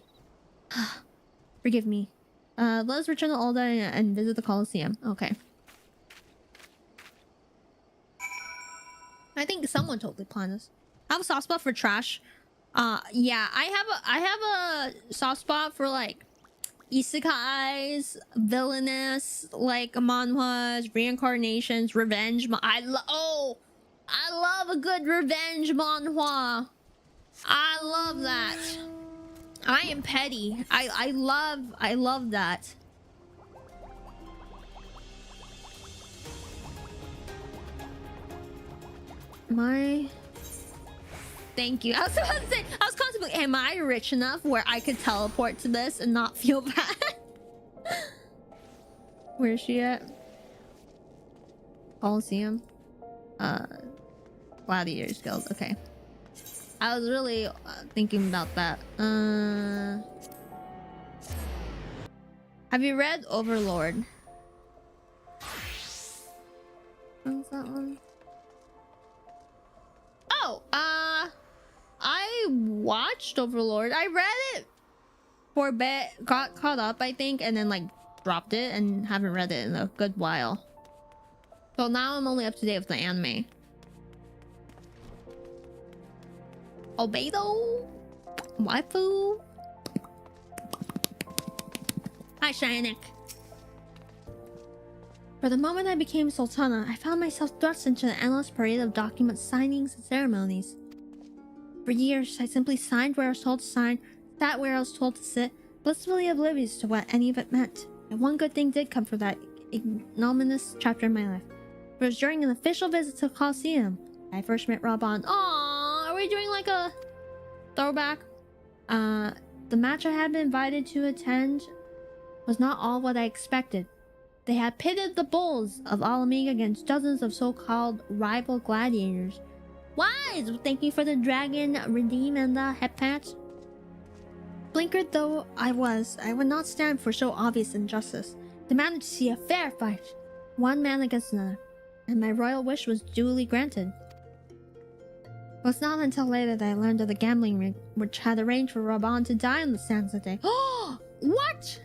Forgive me. Let us return to Alda and visit the Colosseum. Okay. I think someone totally planned this. I have a soft spot for trash. Yeah, I have a soft spot for like isekais, villainous, like manhwas, reincarnations, revenge. I love a good revenge manhwa. I love that. I am petty. I love that. Thank you. I was about to say, I was contemplating, am I rich enough where I could teleport to this and not feel bad? Where is she at? Colosseum. Gladiators Guild. Okay. I was really thinking about that. Have you read Overlord? What's that one? Oh, I watched Overlord. I read it for a bit, got caught up, I think, and then like dropped it and haven't read it in a good while. So now I'm only up to date with the anime. Obedo, waifu. Hi, Shinik. For the moment I became Sultana, I found myself thrust into an endless parade of document signings and ceremonies. For years, I simply signed where I was told to sign, sat where I was told to sit, blissfully oblivious to what any of it meant. And one good thing did come from that ignominious chapter in my life. It was during an official visit to the Colosseum I first met Raban. Aww, are we doing like a throwback? The match I had been invited to attend was not all what I expected. They had pitted the bulls of Alameda against dozens of so-called rival gladiators. Wise! Thank you for the dragon redeem and the head patch. Blinkered though I was, I would not stand for so obvious injustice. Demanded to see a fair fight, one man against another, and my royal wish was duly granted. It was not until later that I learned of the gambling ring, which had arranged for Raban to die on the sands that day. Oh! What?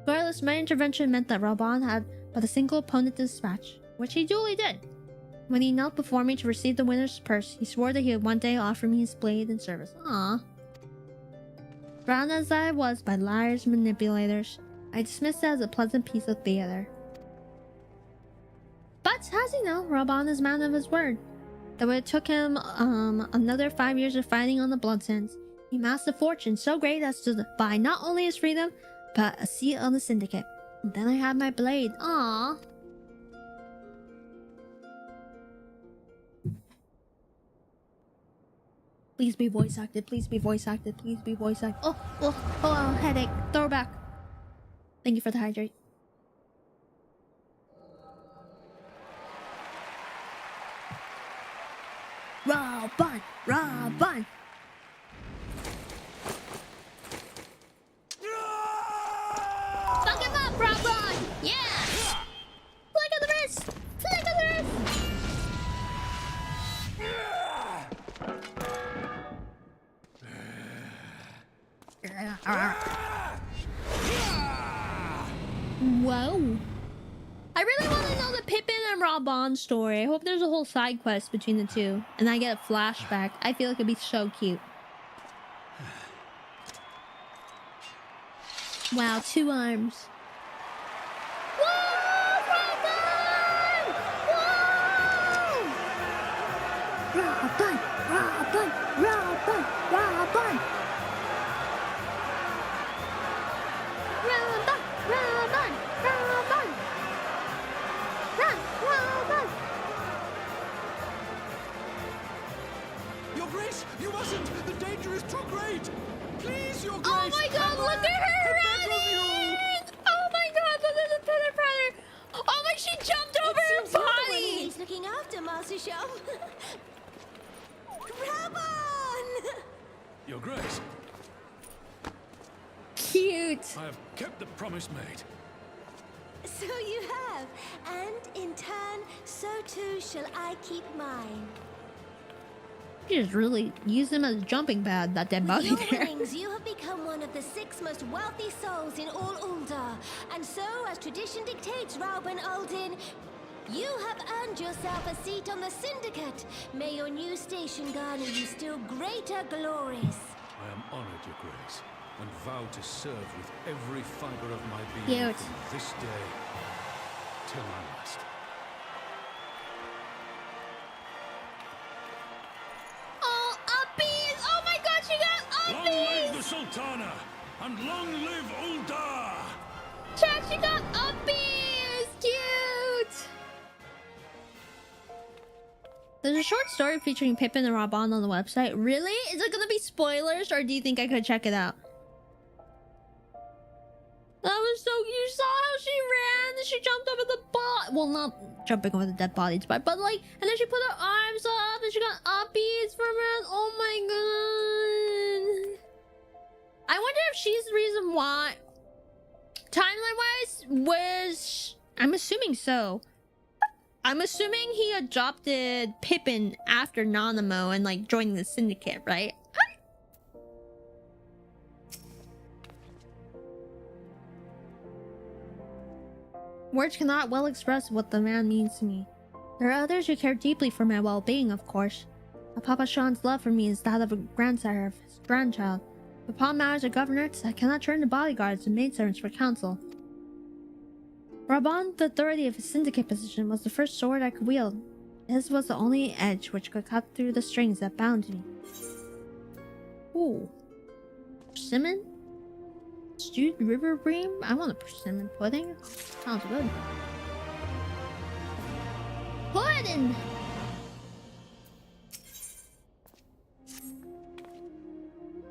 Regardless, my intervention meant that Raban had but a single opponent to dispatch, which he duly did. When he knelt before me to receive the winner's purse, he swore that he would one day offer me his blade in service. Aww. Drowned as I was by liars and manipulators, I dismissed it as a pleasant piece of theater. But, as you know, Raban is a man of his word. Though it took him another 5 years of fighting on the Bloodsands, he amassed a fortune so great as to buy not only his freedom, but a seat on the syndicate. And then I had my blade. Aww. Please be voice acted. Please be voice acted. Please be voice acted. Oh, headache. Throwback. Thank you for the hydrate. Raban! Raban! Fuck him up, Raban! Yeah! Flick of the wrist! Flick of the wrist! Whoa. I really want to know the Pippin and Raban's story. I hope there's a whole side quest between the two, and I get a flashback. I feel like it'd be so cute. Wow, 2 arms. Raban! Raban! Raban! Raban! Raban! Raban! Raban! Raban! Your Grace, you mustn't! The danger is too great! Please, Your Grace! Oh my god, look at her running! Oh my god, look at the pitter patter! Oh my, she jumped over her body! He's looking after Master Show. Raban! Your Grace, Cute. I have kept the promise made. So you have, and in turn, so too shall I keep mine. You just really use him as a jumping pad, that dead body With your there. winnings, you have become one of the 6 most wealthy souls in all Uldar. And so, as tradition dictates, Rauben Aldin, you have earned yourself a seat on the Syndicate. May your new station garner you still greater glories. I am honored, Your Grace, and vow to serve with every fiber of my being Cute. from this day till my last. Oh, uppies! Oh my god, she got Long live uppies! the Sultana, and long live Uldar! Chat, she got uppies! Cute! There's a short story featuring Pippin and Raban on the website. Really? Is it gonna be spoilers, or do you think I could check it out? That was so... You saw how she ran and she jumped over the body. Well, not jumping over the dead bodies, but like... And then she put her arms up and she got uppies from it. Oh my god. I wonder if she's the reason why... Timeline-wise, was... I'm assuming so. I'm assuming he adopted Pippin after Nanamo and like joining the Syndicate, right? Words cannot well express what the man means to me. There are others who care deeply for my well-being, of course. Papa Sean's love for me is that of a grandsire of his grandchild. But upon matters of governance, I cannot turn to bodyguards and maidservants for counsel. Raban, the authority of his syndicate position, was the first sword I could wield. His was the only edge which could cut through the strings that bound me. Ooh. Persimmon? Stewed river bream? I want a persimmon pudding. Sounds good. Pudding!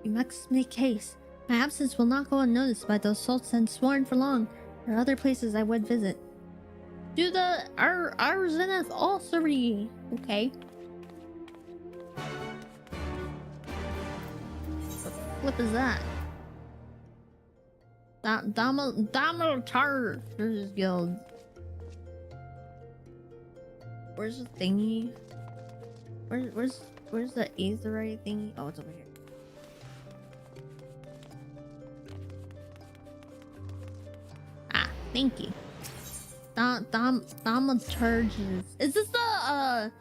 You must make haste. My absence will not go unnoticed by those sultans sworn for long. There are other places I would visit. Do the Arzeneth Osiri. Okay. What the flip is that? Damiltar Guild. Where's the thingy? Where's the Aetherite thingy? Oh, it's over here. Ah, thank you. Thaumaturges. Is this the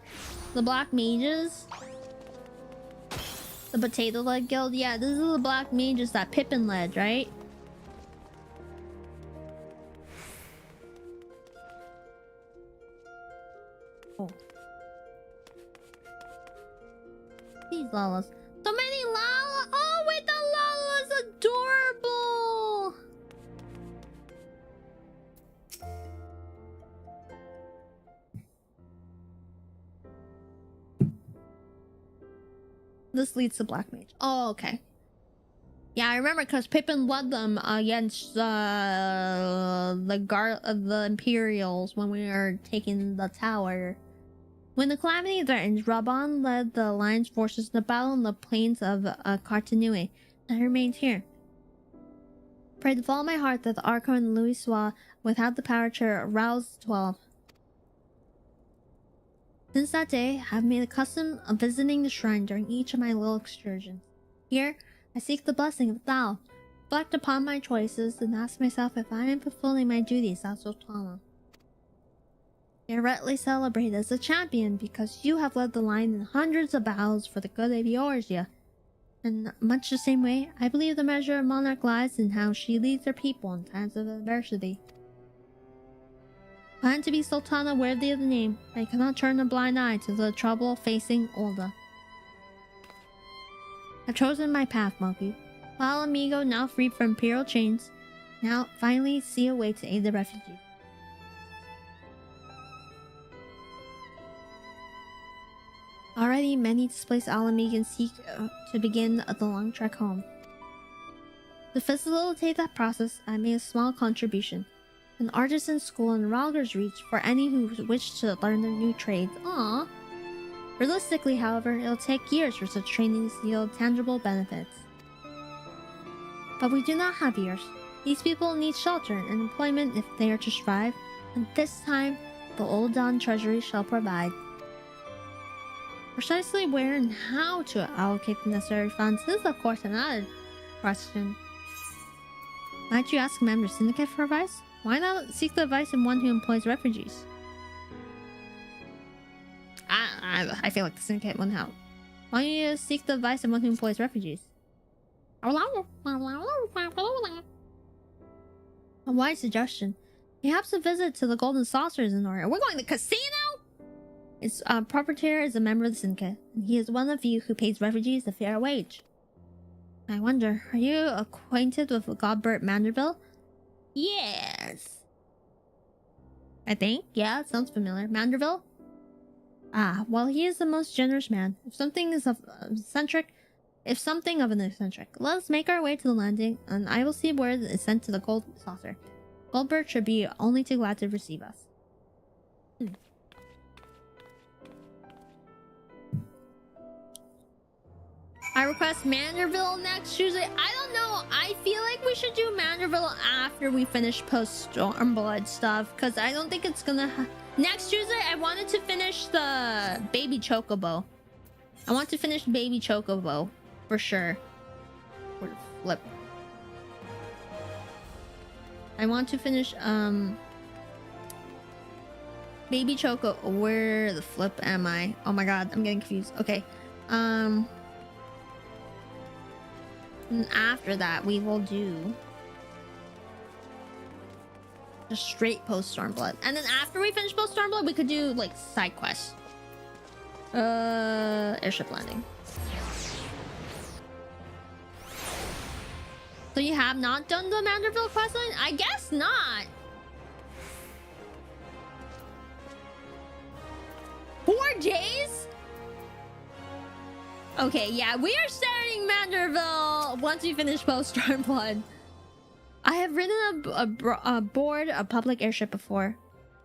Black Mages? The Potato Leg Guild? Yeah, this is the Black Mages that Pippin led, right? Oh. These Lalas. So many Lala! Oh wait, the Lala's adorable! This leads to Black Mage. Oh, okay. Yeah, I remember because Pippin led them against the Imperials when we were taking the tower. When the calamity threatened, Raban led the Alliance forces to battle in the plains of Cartanue, and I remained here. Prayed with all my heart that the Archon and Louisois would have the power to rouse the 12. Since that day, I have made a custom of visiting the shrine during each of my little excursions. Here, I seek the blessing of Thou, reflect upon my choices, and ask myself if I am fulfilling my duties as Sultana. You're rightly celebrated as a champion because you have led the line in hundreds of battles for the good of Elysia. In much the same way, I believe the measure of monarch lies in how she leads her people in times of adversity. Plan to be Sultana worthy of the name, I cannot turn a blind eye to the trouble facing Ul'dah. I've chosen my path, Moki. While Amigo, now freed from imperial chains, now finally see a way to aid the refugees. Already, many displaced Alamegans seek to begin the long trek home. To facilitate that process, I made a small contribution. An artisan school in Ralger's Reach for any who wish to learn their new trades. Aww. Realistically, however, it'll take years for such trainings to yield tangible benefits. But we do not have years. These people need shelter and employment if they are to survive, and this time, the Old Dawn Treasury shall provide. Precisely where and how to allocate the necessary funds is, of course, another question. Might you ask a member syndicate for advice? Why not seek the advice of one who employs refugees? I feel like the syndicate wouldn't help. Why don't you seek the advice of one who employs refugees? A wise suggestion. Perhaps a visit to the Golden Saucer is in order. We're going to the casino? Its proprietor is a member of the syndicate, and he is one of you who pays refugees a fair wage. I wonder, are you acquainted with Godbert Manderville? Yes. I think, yeah, it sounds familiar. Manderville? Ah, well, he is the most generous man. If something of an eccentric, let us make our way to the landing, and I will see word is sent to the Gold Saucer. Goldbert should be only too glad to receive us. I request Manderville next Tuesday. I don't know. I feel like we should do Manderville after we finish post-Stormblood stuff, because I don't think it's gonna... Next Tuesday, I wanted to finish the Baby Chocobo. I want to finish Baby Chocobo, for sure. Or flip. I want to finish, Baby Choco... Where the flip am I? Oh my god, I'm getting confused. Okay. And after that, we will do just straight post-Stormblood. And then after we finish post-Stormblood, we could do, like, side quests. Airship landing. So you have not done the Manderville questline? I guess not. 4 days? Okay, yeah, we are starting Manderville once we finish post-Stormblood. I have ridden aboard a public airship before,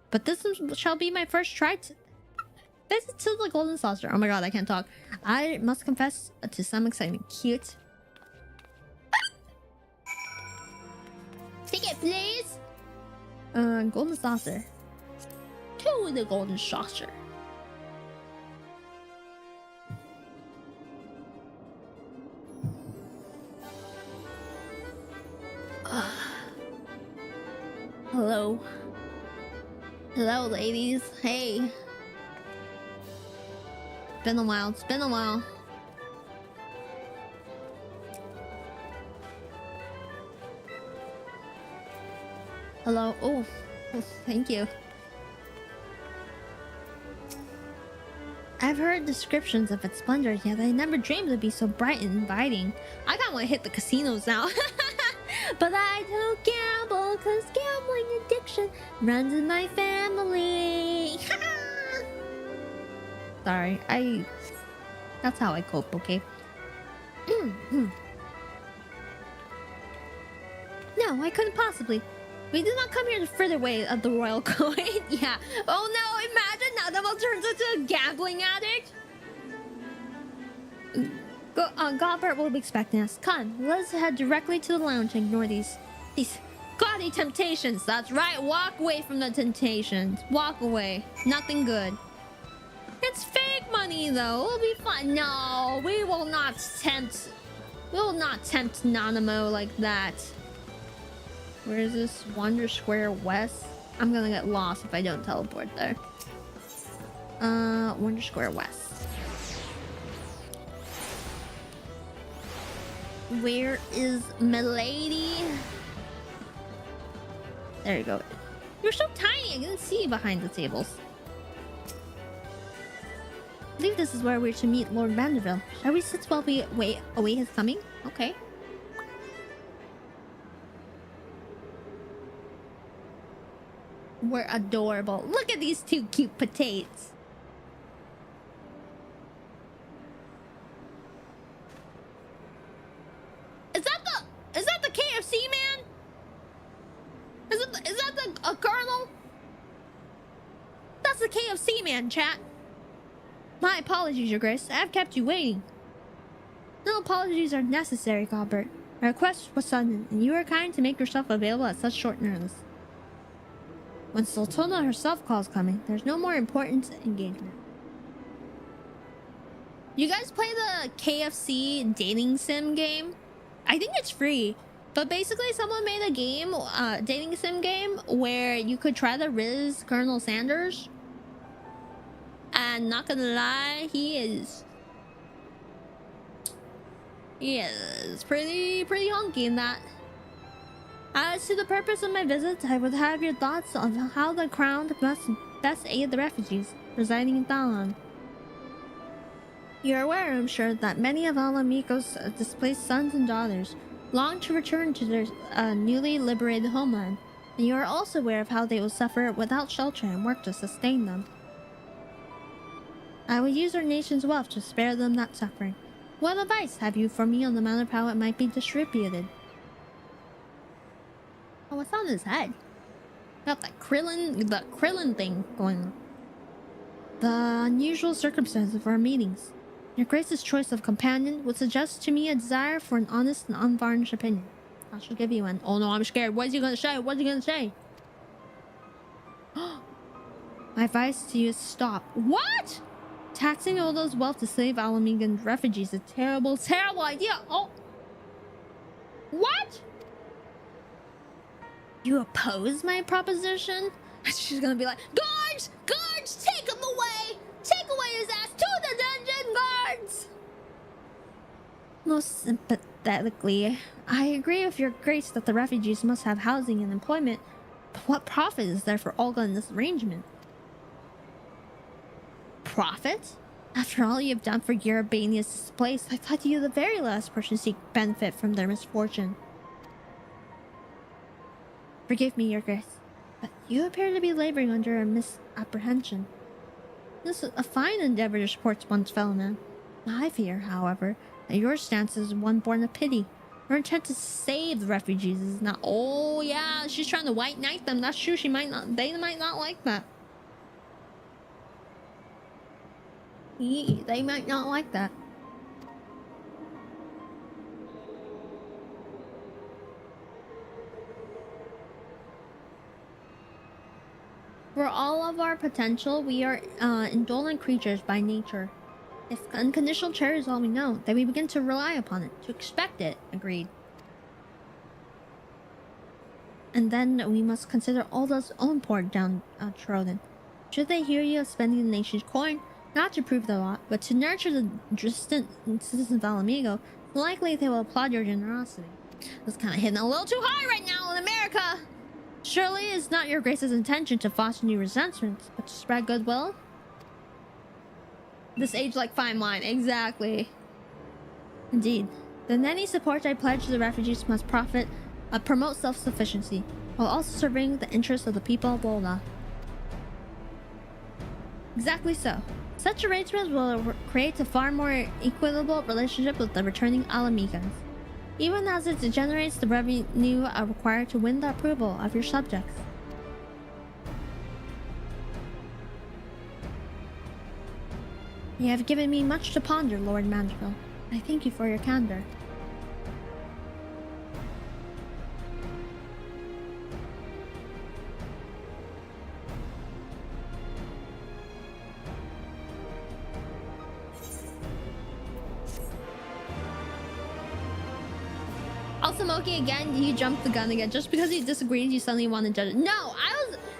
but this shall be my first try to visit to the Golden Saucer. Oh my god, I can't talk. I must confess to some excitement. Cute. Ticket, please. Golden Saucer. To the Golden Saucer. Hello. Hello, ladies. Hey. Been a while. It's been a while. Hello. Oh, thank you. I've heard descriptions of its splendor, yet I never dreamed it'd be so bright and inviting. I kinda want to hit the casinos now. But I don't gamble, cause gambling addiction runs in my family. Sorry, that's how I cope, okay? No, I couldn't possibly. We did not come here to further way of the royal coin. Yeah. Oh no, imagine now that one turns into a gambling addict. Godbert will be expecting us. Come, let's head directly to the lounge and ignore these gaudy temptations. That's right, walk away from the temptations. Walk away. Nothing good. It's fake money though. It'll be fun. No, we will not tempt Nanamo like that. Where is this? Wonder Square West? I'm gonna get lost if I don't teleport there. Wonder Square West. Where is Milady? There you go. You're so tiny, I didn't see you behind the tables. I believe this is where we're to meet Lord Vanderbilt. Shall we sit while we await his coming? Okay. We're adorable. Look at these two cute potatoes. Is that the KFC man? Is that the Colonel? That's the KFC man, chat. My apologies, Your Grace. I've kept you waiting. No apologies are necessary, Gobert. My request was sudden, and you were kind to make yourself available at such short notice. When Sultana herself calls coming, there's no more important engagement. You guys play the KFC dating sim game? I think it's free. But basically, someone made a game, dating sim game, where you could try to Riz Colonel Sanders. And not gonna lie, he is pretty hunky in that. As to the purpose of my visit, I would have your thoughts on how the Crown must best aid the refugees residing in Thalan. You're aware, I'm sure, that many of Alamico's displaced sons and daughters long to return to their newly liberated homeland, and you are also aware of how they will suffer without shelter and work to sustain them. I will use our nation's wealth to spare them that suffering. What advice have you for me on the manner of how it might be distributed? Oh, what's on his head? Got that Krillin thing going on. The unusual circumstances of our meetings. Your Grace's choice of companion would suggest to me a desire for an honest and unvarnished opinion. I shall give you one. Oh no, I'm scared. What is he gonna say? What is he gonna say? My advice to you is stop. What? Taxing all those wealth to save Alamigan refugees is a terrible, terrible idea. Oh. What? You oppose my proposition? She's gonna be like, guards! Guards! Take him away! Take away his ass to the dungeon, guards! Most sympathetically, I agree with your grace that the refugees must have housing and employment, but what profit is there for Olga in this arrangement? Profit? After all you have done for Yerubania's displaced, I thought you the very last person to seek benefit from their misfortune. Forgive me, Your Grace, but you appear to be laboring under a misapprehension. This is a fine endeavor to support one's fellow man. I fear, however, that your stance is one born of pity. Her intent to save the refugees is not. Oh yeah, she's trying to white knight them. That's true. They might not like that. Yeah, they might not like that. For all of our potential, we are indolent creatures by nature. If unconditional charity is all we know, then we begin to rely upon it, to expect it. Agreed. And then we must consider all those own poor downtrodden. Should they hear you of spending the nation's coin, not to prove the lot, but to nurture the distant citizens of Alamigo, likely they will applaud your generosity. That's kind of hitting a little too high right now in America! Surely it's not your grace's intention to foster new resentments, but to spread goodwill? This age-like fine wine, exactly. Indeed. Then any support I pledge to the refugees must promote self-sufficiency, while also serving the interests of the people of Bolda. Exactly so. Such arrangements will create a far more equitable relationship with the returning Alamigans, even as it generates the revenue required to win the approval of your subjects. You have given me much to ponder, Lord Mandeville. I thank you for your candor. Also, Moki, again, you jumped the gun again. Just because you disagreed, you suddenly want to judge it. No,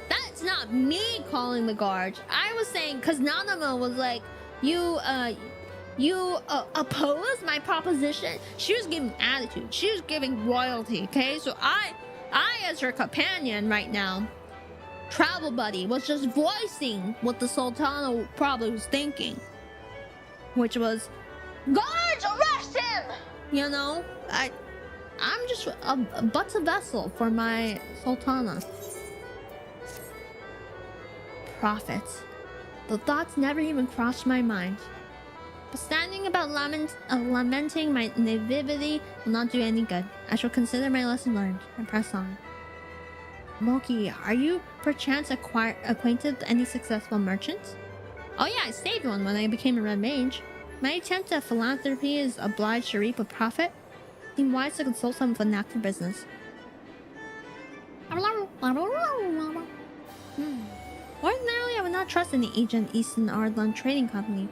that's not me calling the guards. I was saying, because Nanama was like, you oppose my proposition. She was giving attitude. She was giving royalty, okay? So I as her companion right now, travel buddy, was just voicing what the Sultana probably was thinking. Which was, guards, arrest him! You know, I'm just but a vessel for my Sultana. Prophets. The thoughts never even crossed my mind. But standing about lamenting my naivety will not do any good. I shall consider my lesson learned and press on. Moki, are you perchance acquainted with any successful merchants? Oh yeah, I saved one when I became a red mage. My attempt at philanthropy is obliged to reap a profit. It seemed wise to consult someone with a knack for business. Ordinarily, I would not trust any agent Eastern Ardlan Trading Company.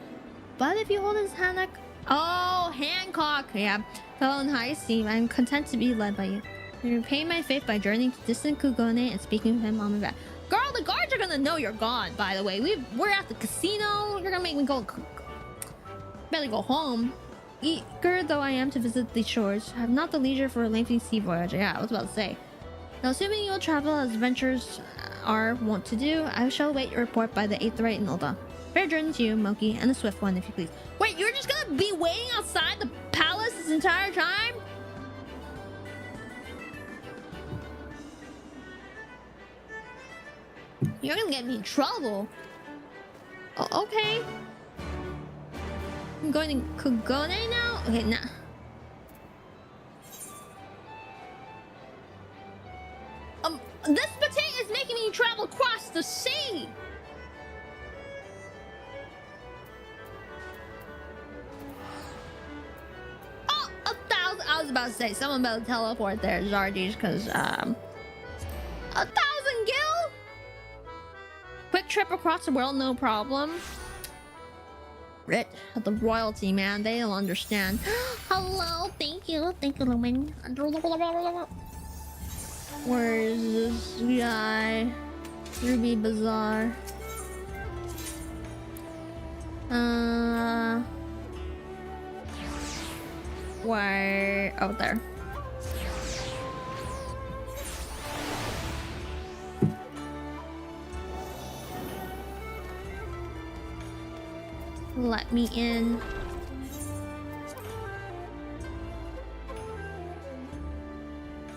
But if you hold his hand... Oh, Hancock! Yeah. Fellow in high esteem, I am content to be led by you. I repay my faith by journeying to distant Kugone and speaking with him on my back. Girl, the guards are gonna know you're gone, by the way. We're at the casino. You're gonna make me go... Better go home. Eager though I am to visit these shores, I have not the leisure for a lengthy sea voyage. Yeah, I was about to say. Now, assuming you'll travel as adventurers are wont to do, I shall await your report by the 8th right in Ulda. Fair journey to you, Moki, and a swift one, if you please. Wait, you're just gonna be waiting outside the palace this entire time? You're gonna get me in trouble. Oh, okay. I'm going to Kugone now? Okay, nah. This potato is making me travel across the sea! Oh, 1,000! I was about to say, someone better teleport there, Zardish, because, 1,000 gil? Quick trip across the world, no problem. Rich, the royalty, man, they don't understand. Hello, thank you, Lumen. Where is this guy? Ruby Bazaar. Where? Oh, there. Let me in.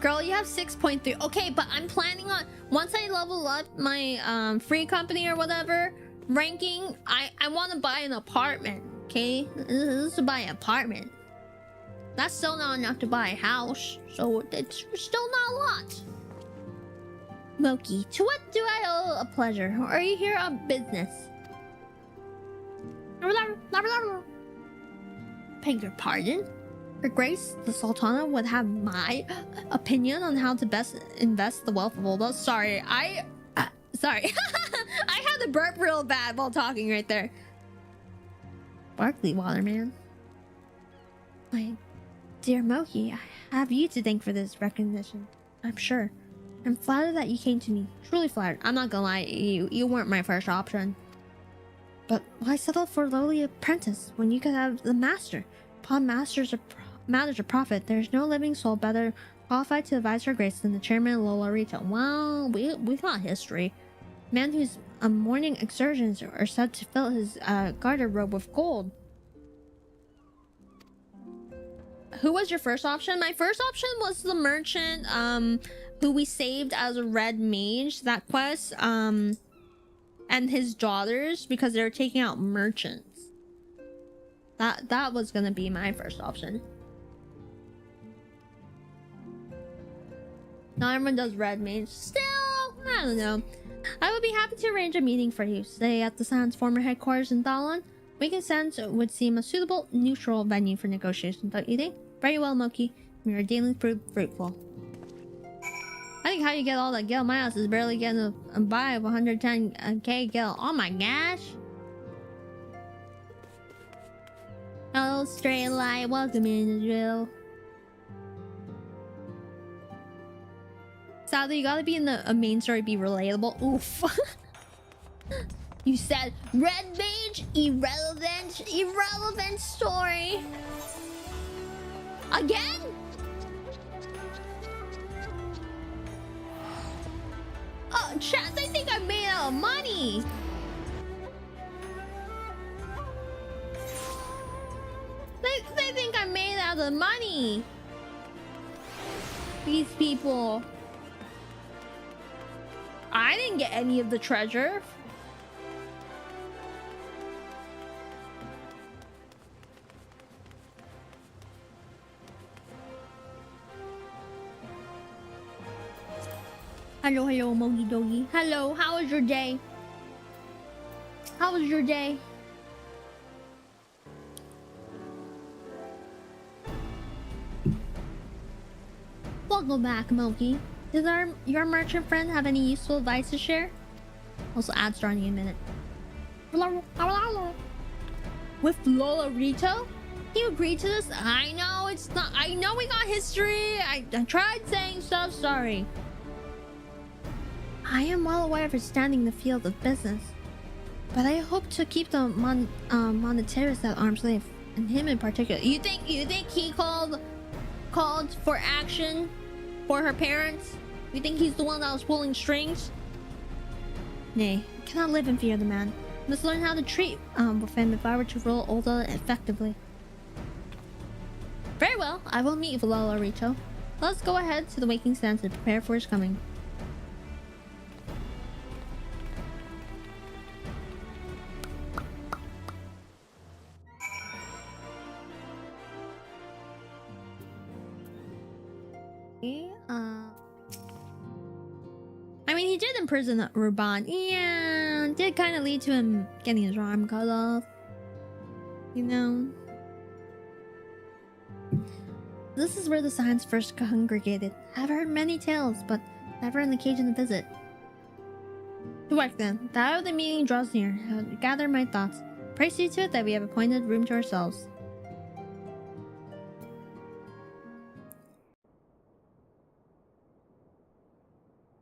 Girl, you have 6.3. Okay, but I'm planning on, once I level up my free company or whatever ranking, I want to buy an apartment. Okay, this is to buy an apartment. That's still not enough to buy a house, so it's still not a lot. Moki, to what do I owe a pleasure? Or are you here on business? Beg your pardon? Her Grace, the Sultana, would have my opinion on how to best invest the wealth of Ulda. Sorry, sorry. I had to burp real bad while talking right there. Sparkly water, man. My dear Moki, I have you to thank for this recognition. I'm sure. I'm flattered that you came to me. Truly flattered. I'm not gonna lie, you weren't my first option. But why settle for lowly apprentice when you could have the master? Upon matters of profit, there's no living soul better qualified to advise her Grace than the chairman of Lola Retail. Well, we got history. Man whose morning excursions are said to fill his garderobe with gold. Who was your first option? My first option was the merchant, who we saved as a red mage, that quest, and his daughters, because they were taking out merchants. That was gonna be my first option. Not everyone does red mage. Still, I don't know. I would be happy to arrange a meeting for you, say at the Sands' former headquarters in Thalon. Wigan Sands would seem a suitable, neutral venue for negotiation, don't you think? Very well, Moki. Your dealings proved fruitful. I think how you get all that gil. My house is barely getting by 110k gil. Oh my gosh. Oh, straight light. Welcome in, Israel. sadly, you gotta be in the main story, be relatable. Oof. You said red mage, irrelevant story. Again? Oh, chat, they think I made out of money. They think I made out of money. These people. I didn't get any of the treasure. Hello, hello, Mogi Dogi. Hello, how was your day? How was your day? Welcome back, Moki. Does your merchant friend have any useful advice to share? Also, ad starting in a minute. With Lola Rito? He agreed to this? I know it's not. I know we got history. I tried saying stuff. Sorry. I am well aware of his standing in the field of business, but I hope to keep the monetarists at arm's length, and him in particular. You think he called for action for her parents? You think he's the one that was pulling strings? Nay, I cannot live in fear of the man. I must learn how to treat with him if I were to rule Ul'dah effectively. Very well, I will meet with Lola Rito. Let's go ahead to the waking stand to prepare for his coming. I mean, he did imprison Ruban. Yeah, did kind of lead to him getting his arm cut off. You know? This is where the Scions first congregated. I've heard many tales, but never on occasion to visit. To work then. The hour of the meeting draws near. I will gather my thoughts. Pray see to it that we have appointed room to ourselves.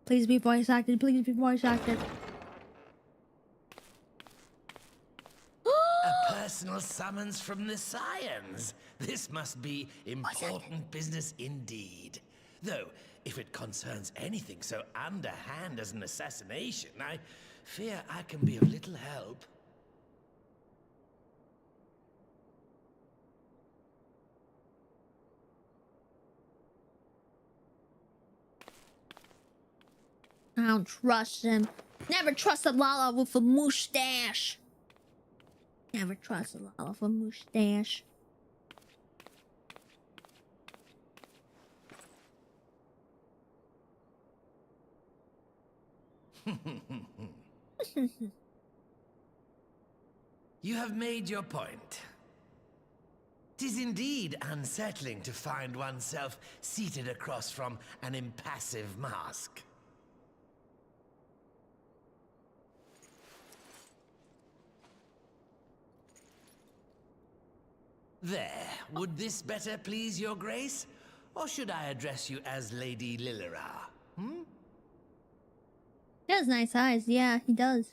Please be voice acted. Please be voice acted. A personal summons from the Scions. This must be important business indeed. Though, if it concerns anything so underhand as an assassination, I fear I can be of little help. I don't trust him. Never trust a Lala with a mustache. Never trust a Lala with a mustache. You have made your point. 'Tis indeed unsettling to find oneself seated across from an impassive mask. There, would this better please your grace? Or should I address you as Lady Lilira? He has nice eyes. Yeah, he does.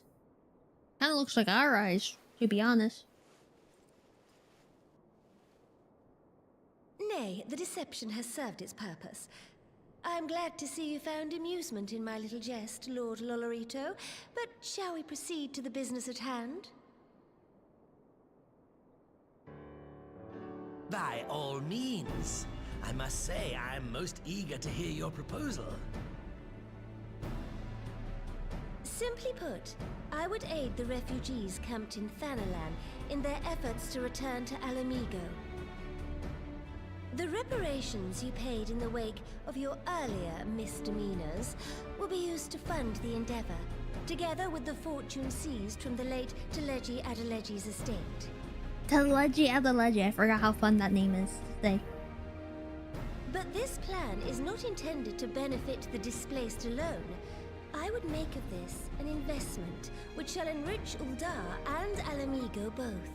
Kinda looks like our eyes, to be honest. Nay, the deception has served its purpose. I'm glad to see you found amusement in my little jest, Lord Lolorito. But shall we proceed to the business at hand? By all means. I must say, I am most eager to hear your proposal. Simply put, I would aid the refugees camped in Thanalan in their efforts to return to Alamigo. The reparations you paid in the wake of your earlier misdemeanors will be used to fund the endeavor, together with the fortune seized from the late Teleji Adeleji's estate. Teleji Adeleji, I forgot how fun that name is to say. But this plan is not intended to benefit the displaced alone. I would make of this an investment which shall enrich Ul'dah and Alamigo both.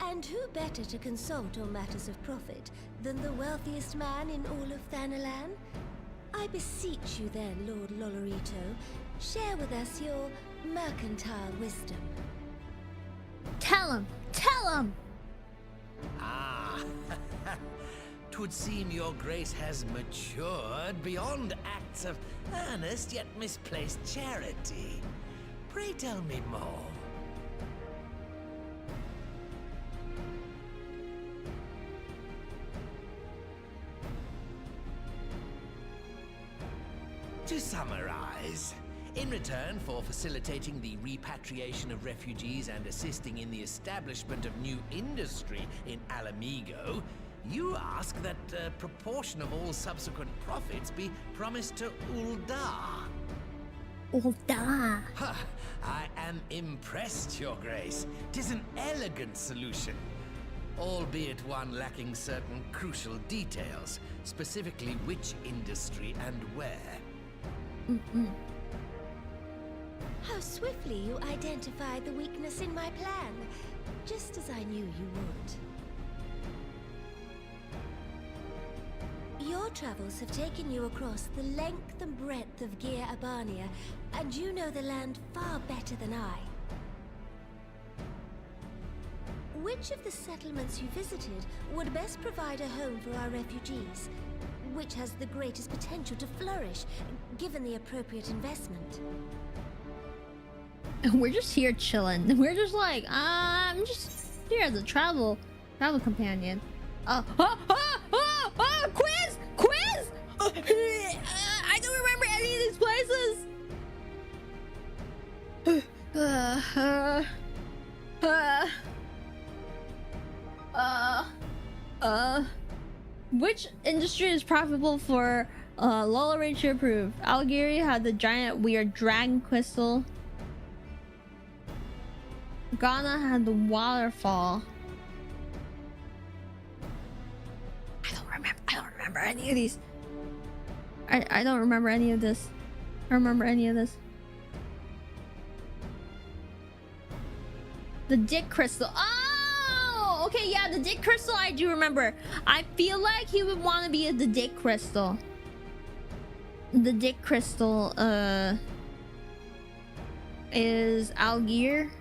And who better to consult on matters of profit than the wealthiest man in all of Thanalan? I beseech you then, Lord Lolorito, share with us your mercantile wisdom. Tell him! Tell him! Ah, 'twould seem your grace has matured beyond acts of earnest yet misplaced charity. Pray tell me more. To summarize, in return for facilitating the repatriation of refugees and assisting in the establishment of new industry in Alamigo, you ask that a proportion of all subsequent profits be promised to Uldar. Uldar. Huh, I am impressed, Your Grace. 'Tis an elegant solution, albeit one lacking certain crucial details, specifically which industry and where. How swiftly you identified the weakness in my plan, just as I knew you would. Your travels have taken you across the length and breadth of Gir Abania, and you know the land far better than I. Which of the settlements you visited would best provide a home for our refugees? Which has the greatest potential to flourish, given the appropriate investment? We're just here chilling. We're just like, I'm just here as a travel companion. Quiz! Quiz! I don't remember any of these places. Which industry is profitable for Lolorate to approve? Algiri had the giant weird dragon crystal. Ghana had the waterfall. I don't remember any of these. I don't remember any of this. I don't remember any of this. The dick crystal. Oh, okay, yeah, the dick crystal I do remember. I feel like he would want to be the dick crystal. The dick crystal is Algier.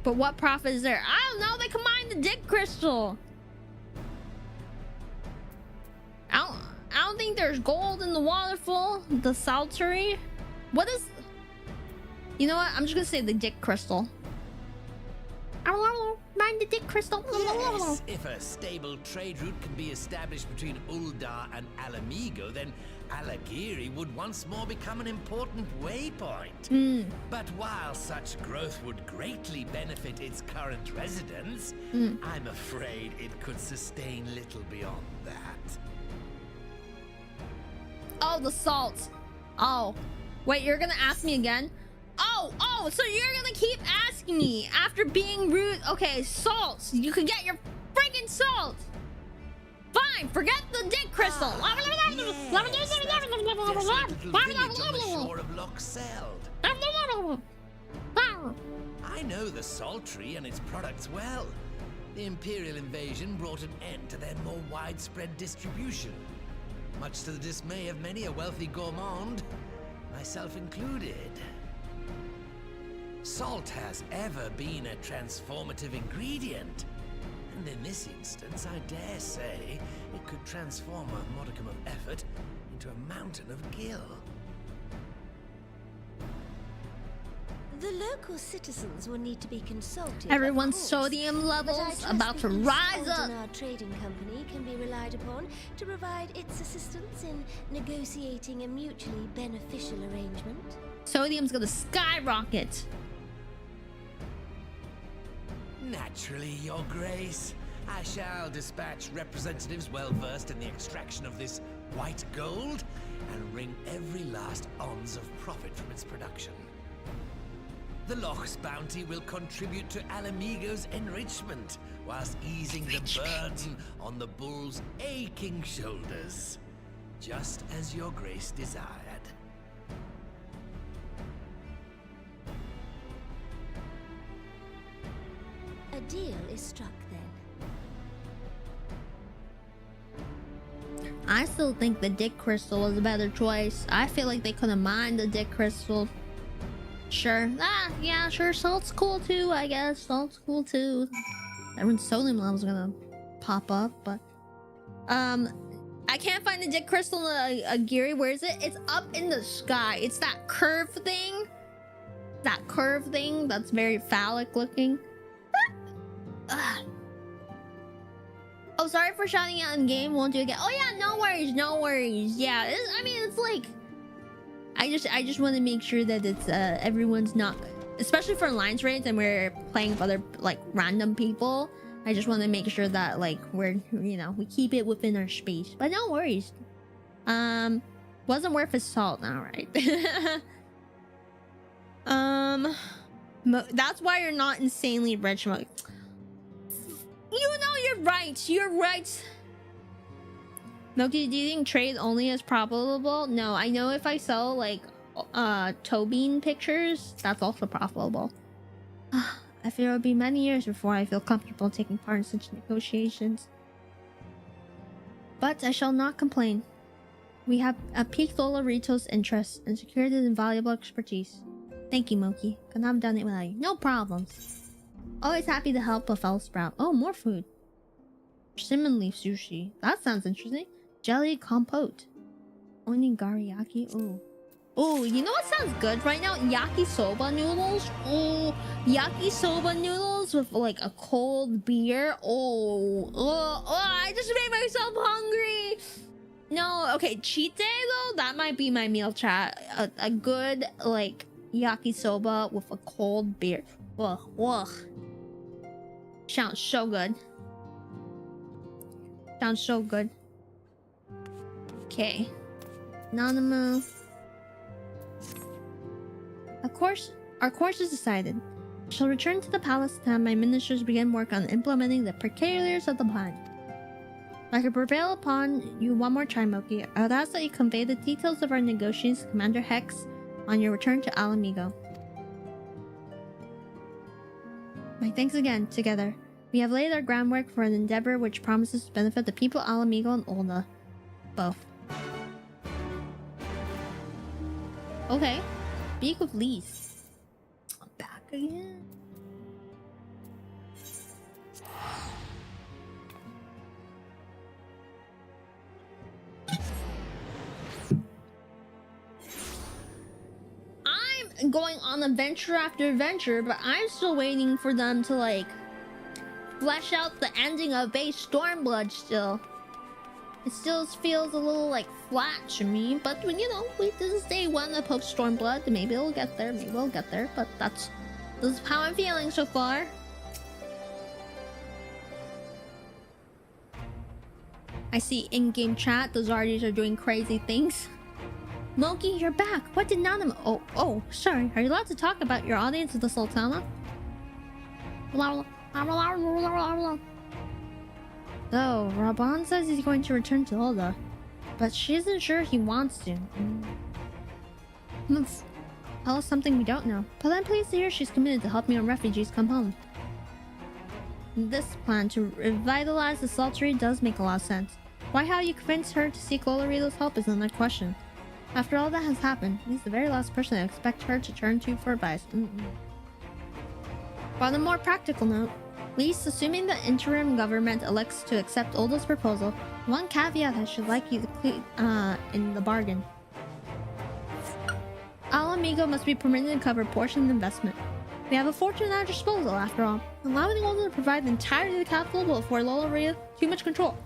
But what profit is there? I don't know. They combined the dick crystal. I don't think there's gold in the waterfall. The saltery. What is? You know what? I'm just gonna say the dick crystal. I don't know. Mind the dick crystal. Yes, if a stable trade route can be established between Uldar and Alamigo, then Alagiri would once more become an important waypoint. But while such growth would greatly benefit its current residents, I'm afraid it could sustain little beyond that. Oh, the salt. Oh, wait, you're gonna ask me again? Oh, so you're gonna keep asking me after being rude? Okay, salt. You can get your freaking salt. Fine, forget the dick crystal. I know the Saltery and its products well. The Imperial invasion brought an end to their more widespread distribution, much to the dismay of many a wealthy gourmand, myself included. Salt has ever been a transformative ingredient, and in this instance, I dare say, it could transform a modicum of effort into a mountain of gil. The local citizens will need to be consulted. Everyone's sodium levels about to rise up. Our trading company can be relied upon to provide its assistance in negotiating a mutually beneficial arrangement. Sodium's gonna skyrocket. Naturally, Your Grace. I shall dispatch representatives well versed in the extraction of this white gold and wring every last ounce of profit from its production. The Loch's bounty will contribute to Alamigo's enrichment, whilst easing the burden on the bull's aching shoulders, just as Your Grace desired. A deal is struck then. I still think the dick crystal was a better choice. I feel like they could have mined the dick crystal. Sure. Yeah, sure. Salt's cool too, I guess. Salt's cool too. Everyone's sodium level's gonna pop up, but I can't find the dick crystal in Agiri. Where is it? It's up in the sky. It's that curve thing. That curve thing that's very phallic looking. Oh, sorry for shouting out in game. Won't do it again. Oh yeah, no worries, no worries. Yeah, I mean, it's like I just want to make sure that it's everyone's not, especially for alliance raids and we're playing with other like random people. I just want to make sure that like we're, you know, we keep it within our space. But no worries. Wasn't worth his salt now, right? That's why you're not insanely rich, Moki. You know, you're right. You're right. Moki, do you think trade only is profitable? No, I know if I sell like toe bean pictures, that's also profitable. I fear it will be many years before I feel comfortable taking part in such negotiations. But I shall not complain. We have piqued Olorito's interest and secured his invaluable expertise. Thank you, Moki. Couldn't have done it without you. No problems. Always happy to help a fellow sprout. Oh, more food. Persimmon leaf sushi. That sounds interesting. Jelly compote. Onigari-yaki. Ooh. Oh, you know what sounds good right now? Yakisoba noodles. Oh, yakisoba noodles with like a cold beer. Oh, I just made myself hungry. No, okay, cheat day though, that might be my meal, chat. A good like yakisoba with a cold beer. Ugh. Sounds so good. Sounds so good. Okay. Nanamu. Our course is decided. I shall return to the palace to have my ministers begin work on implementing the particulars of the plan. If I could prevail upon you one more time, Moki, I would ask that you convey the details of our negotiations to Commander Hex on your return to Alamigo. My thanks again, together. We have laid our groundwork for an endeavor which promises to benefit the people of Alamigo and Olda. Both. Okay. Speak of lease. I'm back again. I'm going on adventure after adventure, but I'm still waiting for them to like flesh out the ending of base Stormblood still. It still feels a little like flat to me, but you know, this is day one of post Stormblood. Maybe it'll get there, maybe we'll get there, but this is how I'm feeling so far. I see in-game chat, the Zardis are doing crazy things. Moki, you're back. What did Nanam? Oh, sorry. Are you allowed to talk about your audience with the Sultana? So, Raban says he's going to return to Olda, but she isn't sure he wants to. Tell us something we don't know. But I'm pleased to hear she's committed to helping our refugees come home. This plan to revitalize the Sultry does make a lot of sense. Why how you convinced her to seek Olorito's help is another question. After all that has happened, he's the very last person I expect her to turn to for advice. But on a more practical note, at least assuming the interim government elects to accept Olda's proposal, one caveat I should like you to include in the bargain. Alamigo must be permitted to cover a portion of the investment. We have a fortune at our disposal, after all. Allowing Olda to provide the entirety of the capital will afford Olorito too much control.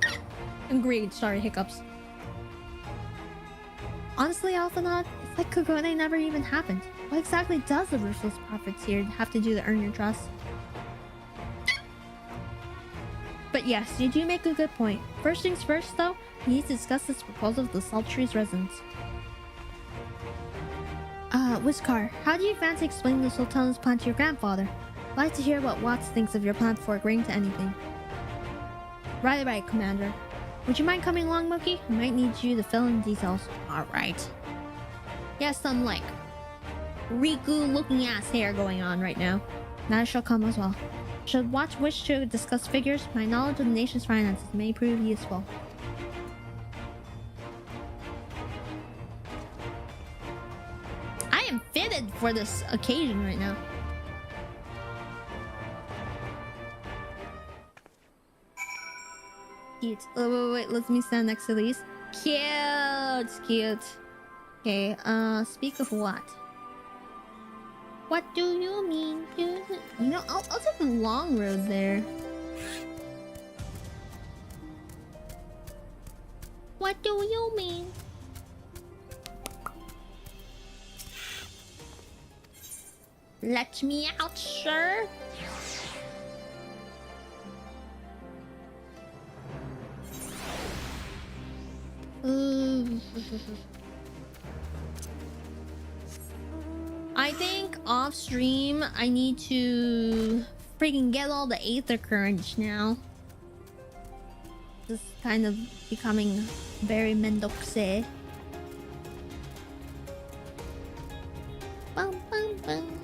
Agreed. Sorry, hiccups. Honestly, Alphanod, it's like Kogone never even happened. What exactly does the ruthless prophets here have to do to earn your trust? But yes, you do make a good point. First things first, though, we need to discuss this proposal with the Sultry's residents. Whiskar, how do you fancy explaining the Sultana's plan to your grandfather? I'd like to hear what Watts thinks of your plan before agreeing to anything. Right, Commander. Would you mind coming along, Moki? I might need you to fill in details. Alright. Yes, some like Riku looking ass hair going on right now. That shall come as well. Should Watts wish to discuss figures, my knowledge of the nation's finances may prove useful. for this occasion right now. Cute. Oh, wait, let me stand next to these. Cute, cute. Okay, speak of what? What do you mean? You know, I'll take the long road there. What do you mean? Let me out, sir. I think off stream I need to freaking get all the Aether Currents now. This is kind of becoming very mendoxe. Bum, bum, bum.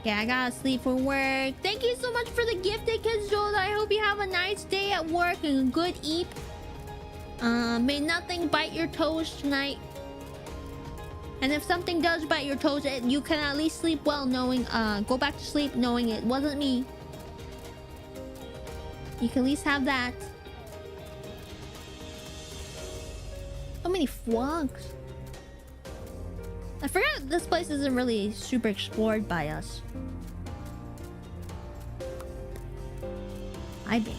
Yeah, I gotta sleep for work. Thank you so much for the gifted kids, Zola. I hope you have a nice day at work and a good eat. May nothing bite your toes tonight. And if something does bite your toes, you can at least sleep well knowing, go back to sleep knowing it wasn't me. You can at least have that. So many frogs. I forgot this place isn't really super explored by us. I think.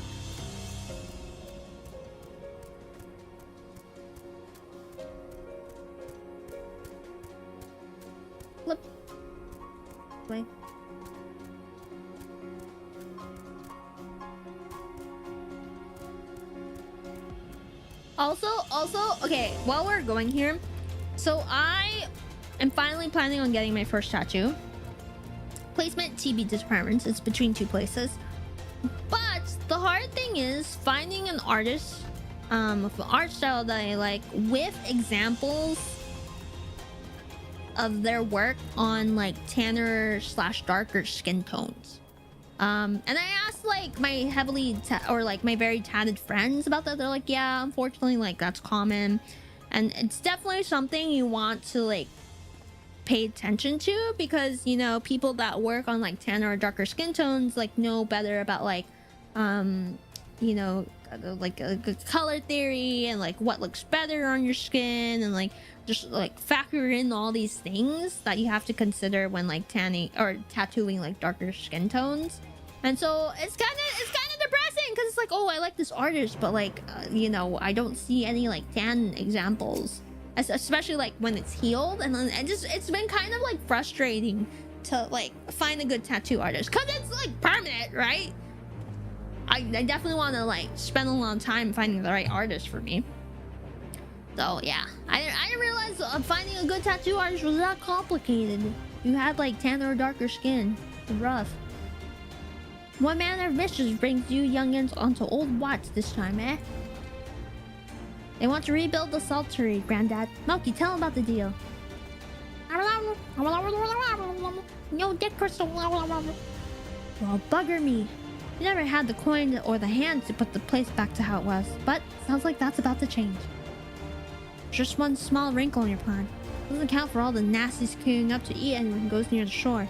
Flip. Wait. Also, okay, while we're going here, so I am finally planning on getting my first tattoo. Placement TB determined. It's between two places. But the hard thing is finding an artist with an art style that I like with examples of their work on like tanner / darker skin tones. And I asked like my heavily my very tatted friends about that. They're like, yeah, unfortunately, like that's common, and it's definitely something you want to like pay attention to, because you know people that work on like tanner or darker skin tones like know better about like you know, like a color theory and like what looks better on your skin, and like just like factor in all these things that you have to consider when like tanning or tattooing like darker skin tones. And so it's kind of depressing because it's like, oh, I like this artist, but like you know, I don't see any like tan examples, especially like when it's healed. And then it's been kind of like frustrating to like find a good tattoo artist because it's like permanent, right? I definitely want to like spend a long time finding the right artist for me. So yeah, I didn't realize finding a good tattoo artist was that complicated. You had like tanner or darker skin. It's rough. What manner of mischief brings you youngins onto old watts this time, eh? They want to rebuild the saltery, Granddad. Moki, tell him about the deal. No dick crystal. Well, bugger me. You never had the coin or the hand to put the place back to how it was, but sounds like that's about to change. Just one small wrinkle in your plan. Doesn't account for all the nasties queuing up to eat anyone who goes near the shore.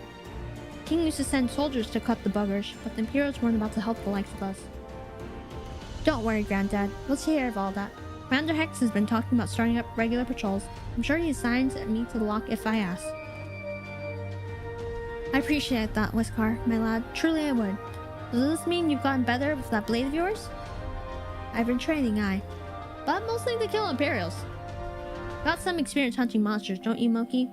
King used to send soldiers to cut the buggers, but the Imperials weren't about to help the likes of us. Don't worry, Granddad. We'll take care of all that. Commander Hex has been talking about starting up regular patrols. I'm sure he assigns me to the lock if I ask. I appreciate that, Whiskar, my lad. Truly I would. Does this mean you've gotten better with that blade of yours? I've been training, but mostly to kill Imperials. Got some experience hunting monsters, don't you, Moki?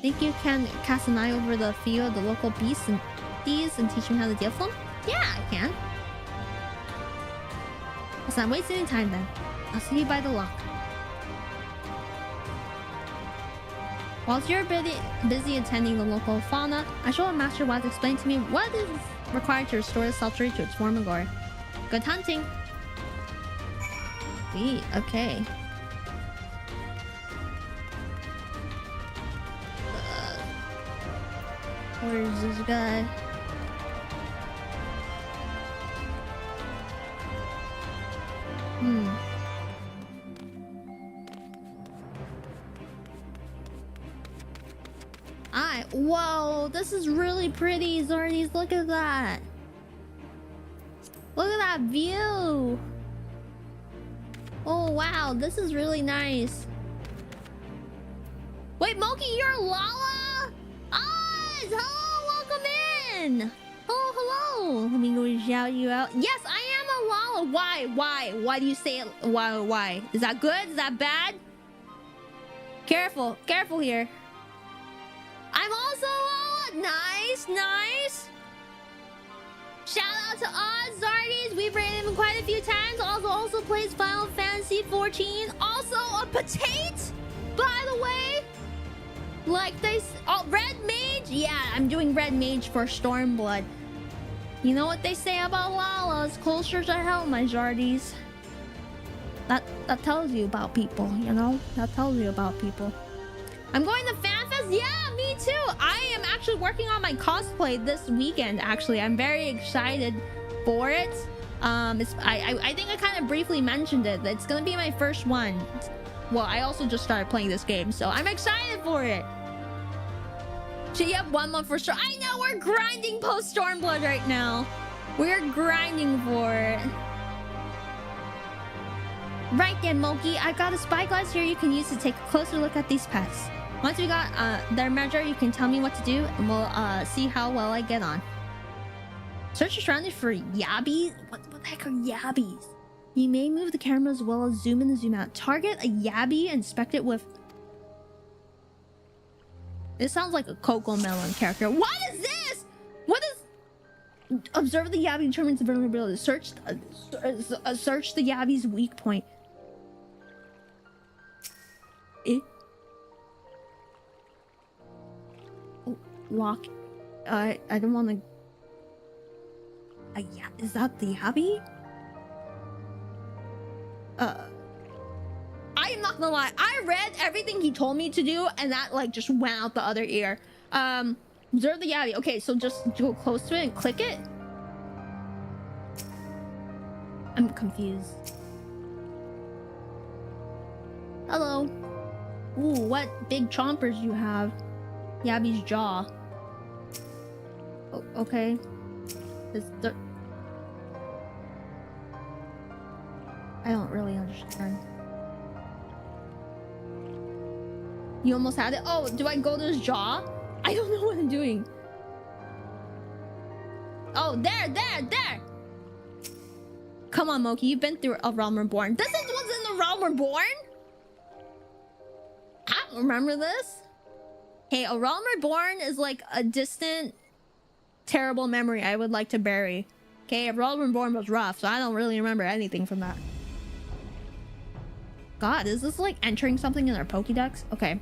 Think you can cast an eye over the few of the local beasts and thieves and teach me how to deal with them? Yeah, I can. Let's not waste any time then. I'll see you by the lock. Whilst you're busy attending the local fauna, I shall have Master Waz explain to me what is required to restore the saltery to its former glory. Good hunting! Sweet, okay. Where's this guy? Whoa, this is really pretty, Zardies. Look at that. Look at that view. Oh, wow. This is really nice. Wait, Moki, you're Lala? Oz! Hello, welcome in. Oh, hello. Let me go shout you out. Yes, I am a Lala. Why? Why? Why do you say it? Why? Is that good? Is that bad? Careful. Careful here. I'm also Lala. Nice, nice. Shout out to Oz, Zardies. We've rated him quite a few times. Also plays Final Fantasy 14. Also a potato, by the way. Like they... Oh, Red Mage? Yeah, I'm doing Red Mage for Stormblood. You know what they say about Lalas? Closer to hell, my Zardies. That tells you about people, you know? That tells you about people. I'm going to FanFest? Yeah, me too. I am actually working on my cosplay this weekend, actually. I'm very excited for it. I think I kind of briefly mentioned it. It's going to be my first one. Well, I also just started playing this game, so I'm excited for it. So you have 1 month for sure. I know, we're grinding post-Stormblood right now. We're grinding for it. Right then, Moki. I got a spyglass here you can use to take a closer look at these pets. Once we got their measure, you can tell me what to do, and we'll see how well I get on. Search your surroundings for yabbies. What the heck are yabbies? You may move the camera as well as zoom in and zoom out. Target a yabby, inspect it with... This sounds like a Coco Melon character. What is this? What is... Observe the yabby determines the vulnerability. Search the yabby's weak point. Oh, lock. I don't want to... Yeah, is that the yabby? I'm not gonna lie, I read everything he told me to do and that like just went out the other ear. Observe the yabby. Okay, so just go close to it and click it. I'm confused. Hello. Ooh, what big chompers you have. Yabby's jaw. Oh, okay. I don't really understand. You almost had it? Oh, do I go to his jaw? I don't know what I'm doing. Oh, there! Come on, Moki, you've been through A Realm Reborn. This is what's in The Realm Reborn? I don't remember this. Hey, A Realm Reborn is like a distant, terrible memory I would like to bury. Okay, A Realm Reborn was rough, so I don't really remember anything from that. God, is this like entering something in our Pokédex? Okay.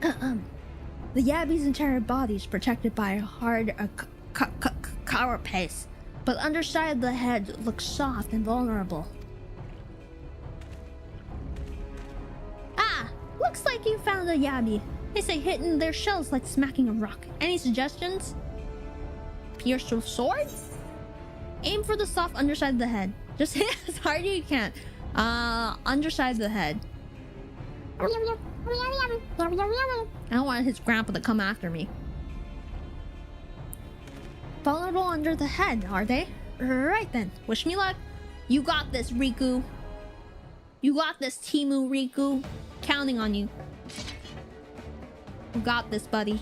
The Yabby's entire body is protected by a hard carapace, but underside of the head looks soft and vulnerable. Ah, looks like you found a Yabby. They say hitting their shells like smacking a rock. Any suggestions? Pierce with sword? Aim for the soft underside of the head. Just hit as hard as you can. Underside of the head. I don't want his grandpa to come after me. Vulnerable under the head, are they? Right then. Wish me luck. You got this, Riku. You got this, Timu Riku. Counting on you. You got this, buddy.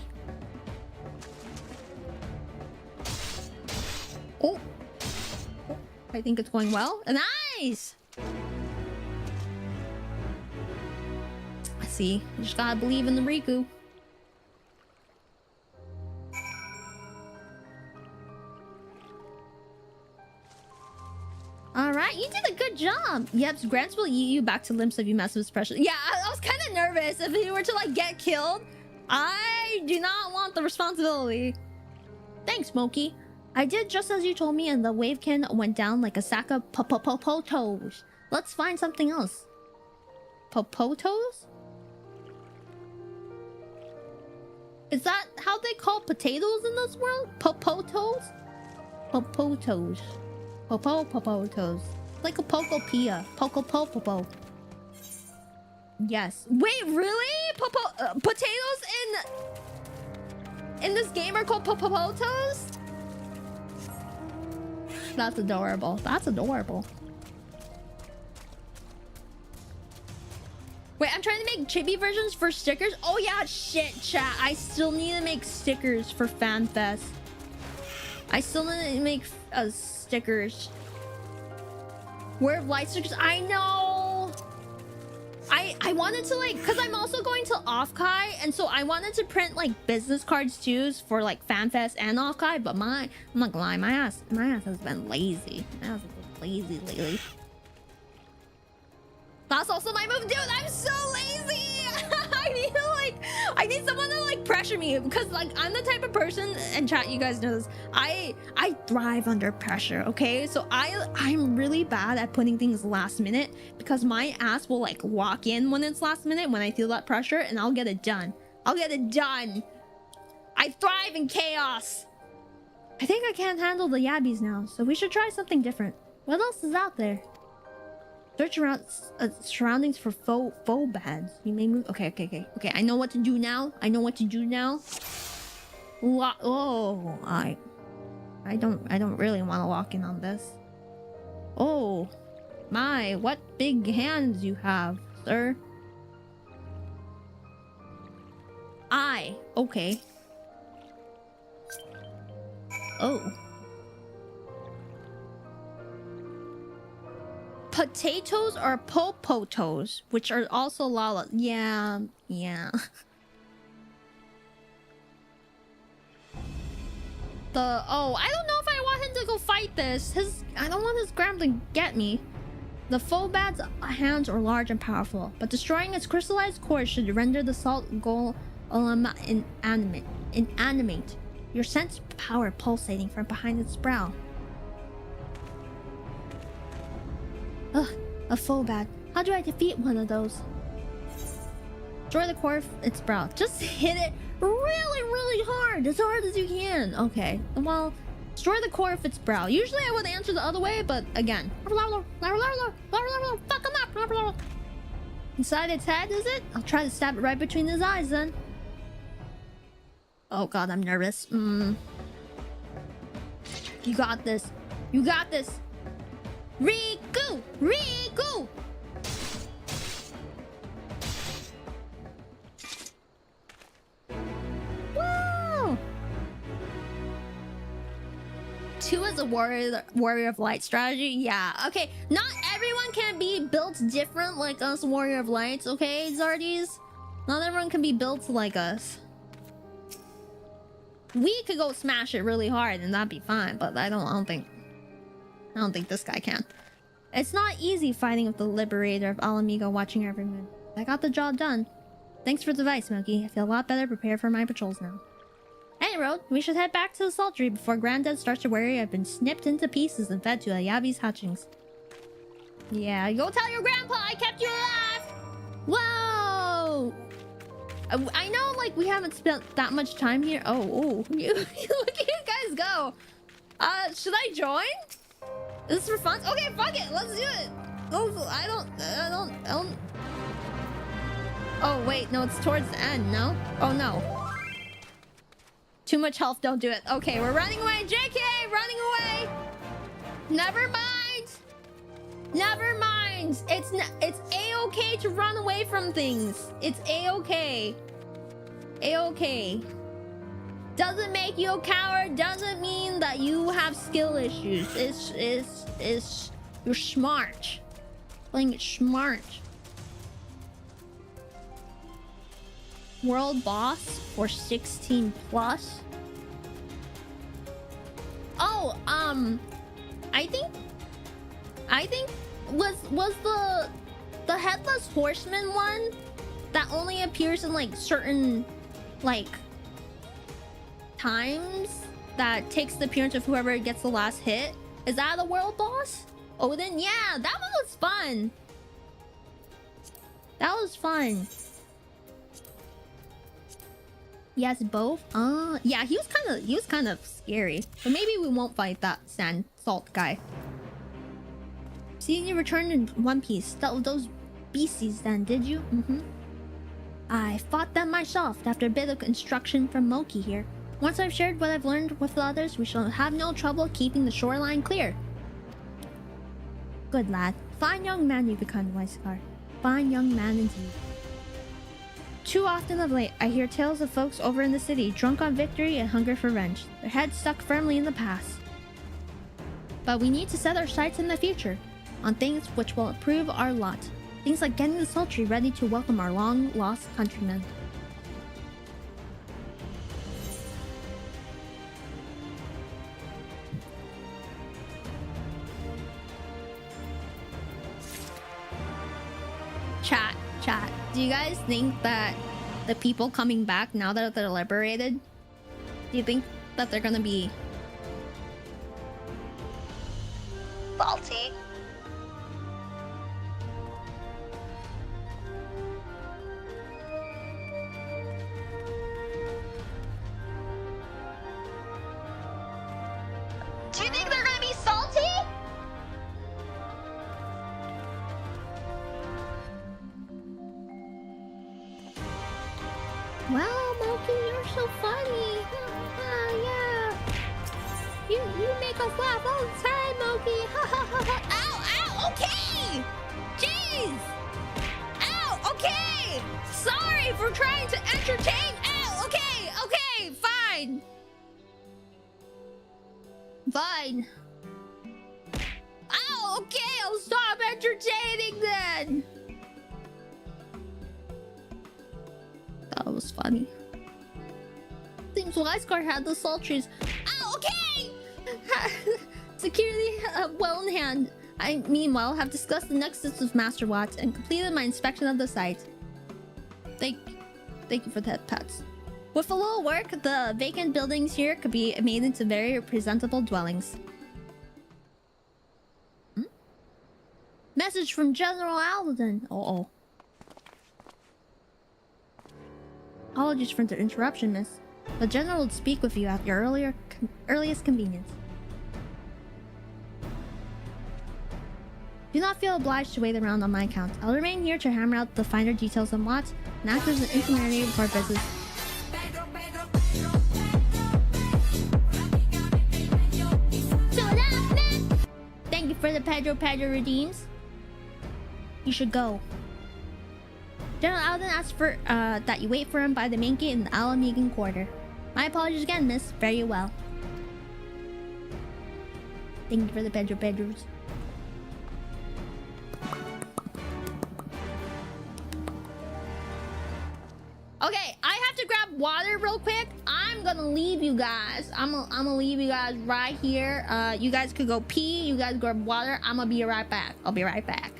Oh. I think it's going well. Nice! See, you just gotta believe in the Riku. Alright, you did a good job. Yep, Grants will eat you back to limps if you mess with pressure. Yeah, I was kind of nervous if he were to like get killed. I do not want the responsibility. Thanks, Moki. I did just as you told me and the wavekin went down like a sack of popotos. Let's find something else. Popotos? Is that how they call potatoes in this world? Popotos? Popotos. Popotos. Like a pocopia. Pocopopo. Yes. Wait, really? Potatoes in... in this game are called popotos? That's adorable. That's adorable. Wait, I'm trying to make chibi versions for stickers. Oh yeah, shit, chat. I still need to make stickers for FanFest. I still need to make stickers. Word of Light stickers. I know. I wanted to like, cause I'm also going to Offkai, and so I wanted to print like business cards too for like FanFest and Offkai. But I'm not gonna lie, my ass has been lazy. My ass has been lazy lately. That's also my move, dude. I'm so lazy. I need someone to like pressure me, because like I'm the type of person, and chat, you guys know this, I thrive under pressure. Okay, so I'm really bad at putting things last minute, because my ass will like walk in when it's last minute when I feel that pressure, and I'll get it done. I'll get it done. I thrive in chaos. I think I can't handle the yabbies now, so we should try something different. What else is out there? Search around surroundings for faux bads. You may move. Okay. I know what to do now. I don't really want to lock in on this. Oh my, what big hands you have, sir. Okay. Oh. Potatoes or popotos, which are also lala. Yeah. I don't know if I want him to go fight this. I don't want his gram to get me. The Phobad's hands are large and powerful, but destroying its crystallized core should render the salt golem inanimate. Your sense power pulsating from behind its brow. Ugh, a Phobad. How do I defeat one of those? Destroy the core of its brow. Just hit it really hard as you can. Okay, well, destroy the core of its brow. Usually I would answer the other way, but again. Fuck him up. Inside its head, is it? I'll try to stab it right between his eyes then. Oh god, I'm nervous. You got this. Riku! Woo! 2 is a warrior of light strategy. Yeah, okay. Not everyone can be built different like us warrior of lights, okay, Zardies? Not everyone can be built like us. We could go smash it really hard and that'd be fine, but I don't think this guy can. It's not easy fighting with the liberator of Alamigo watching every move. I got the job done. Thanks for the advice, Moki. I feel a lot better prepared for my patrols now. Anyway, we should head back to the Sultry before Granddad starts to worry I've been snipped into pieces and fed to Ayabi's hatchings. Yeah, go tell your grandpa I kept you alive! Whoa! I know, like, we haven't spent that much time here. Oh, you look at you guys go. Should I join? Is this for fun? Okay, fuck it. Let's do it. I don't. Oh, wait. No, it's towards the end. No? Oh, no. Too much health. Don't do it. Okay, we're running away. JK, running away. Never mind. It's A-okay to run away from things. It's A-okay. A-okay. Doesn't make you a coward, doesn't mean that you have skill issues. It's you're smart. Playing it smart. World boss for 16 plus. Oh, I think was the headless horseman one that only appears in like certain like times that takes the appearance of whoever gets the last hit. Is that the world boss? Odin? Yeah, that one was fun. That was fun. Yes, both. Yeah, he was kind of scary. But maybe we won't fight that salt guy. See, you returned in one piece. Dealt with those beasties then, did you? I fought them myself after a bit of instruction from Moki here. Once I've shared what I've learned with the others, we shall have no trouble keeping the shoreline clear. Good lad. Fine young man you become, Weisgar. Fine young man indeed. Too often of late, I hear tales of folks over in the city, drunk on victory and hunger for revenge, their heads stuck firmly in the past. But we need to set our sights in the future, on things which will improve our lot. Things like getting the sultry ready to welcome our long-lost countrymen. Chat. Do you guys think that the people coming back now that they're liberated, do you think that they're gonna be salty? Do you think they're gonna be salty? Wow, Moki, you're so funny. Yeah. You make us laugh all the time, Moki. Ow, okay. Jeez. Ow, okay. Sorry for trying to entertain. Ow, okay, fine. Fine. Ow, okay, I'll stop entertaining then. That was funny. Seems Weisgar had the sultries. Ah, okay! Security well in hand. I, meanwhile, have discussed the next steps with Master Watts and completed my inspection of the site. Thank you for that, pets. With a little work, the vacant buildings here could be made into very presentable dwellings. Message from General Alden. Uh-oh. Apologies for the interruption, miss. The General will speak with you at your earliest convenience. Do not feel obliged to wait around on my account. I'll remain here to hammer out the finer details on Watts and act as an intermediary for our business. Thank you for the Pedro redeems. You should go. General Alden asked for that you wait for him by the main gate in the Alamegan Quarter. My apologies again, miss. Very well. Thank you for the Pedros. Okay, I have to grab water real quick. I'm gonna leave you guys. I'm gonna leave you guys right here. You guys could go pee. You guys grab water. I'm gonna be right back. I'll be right back.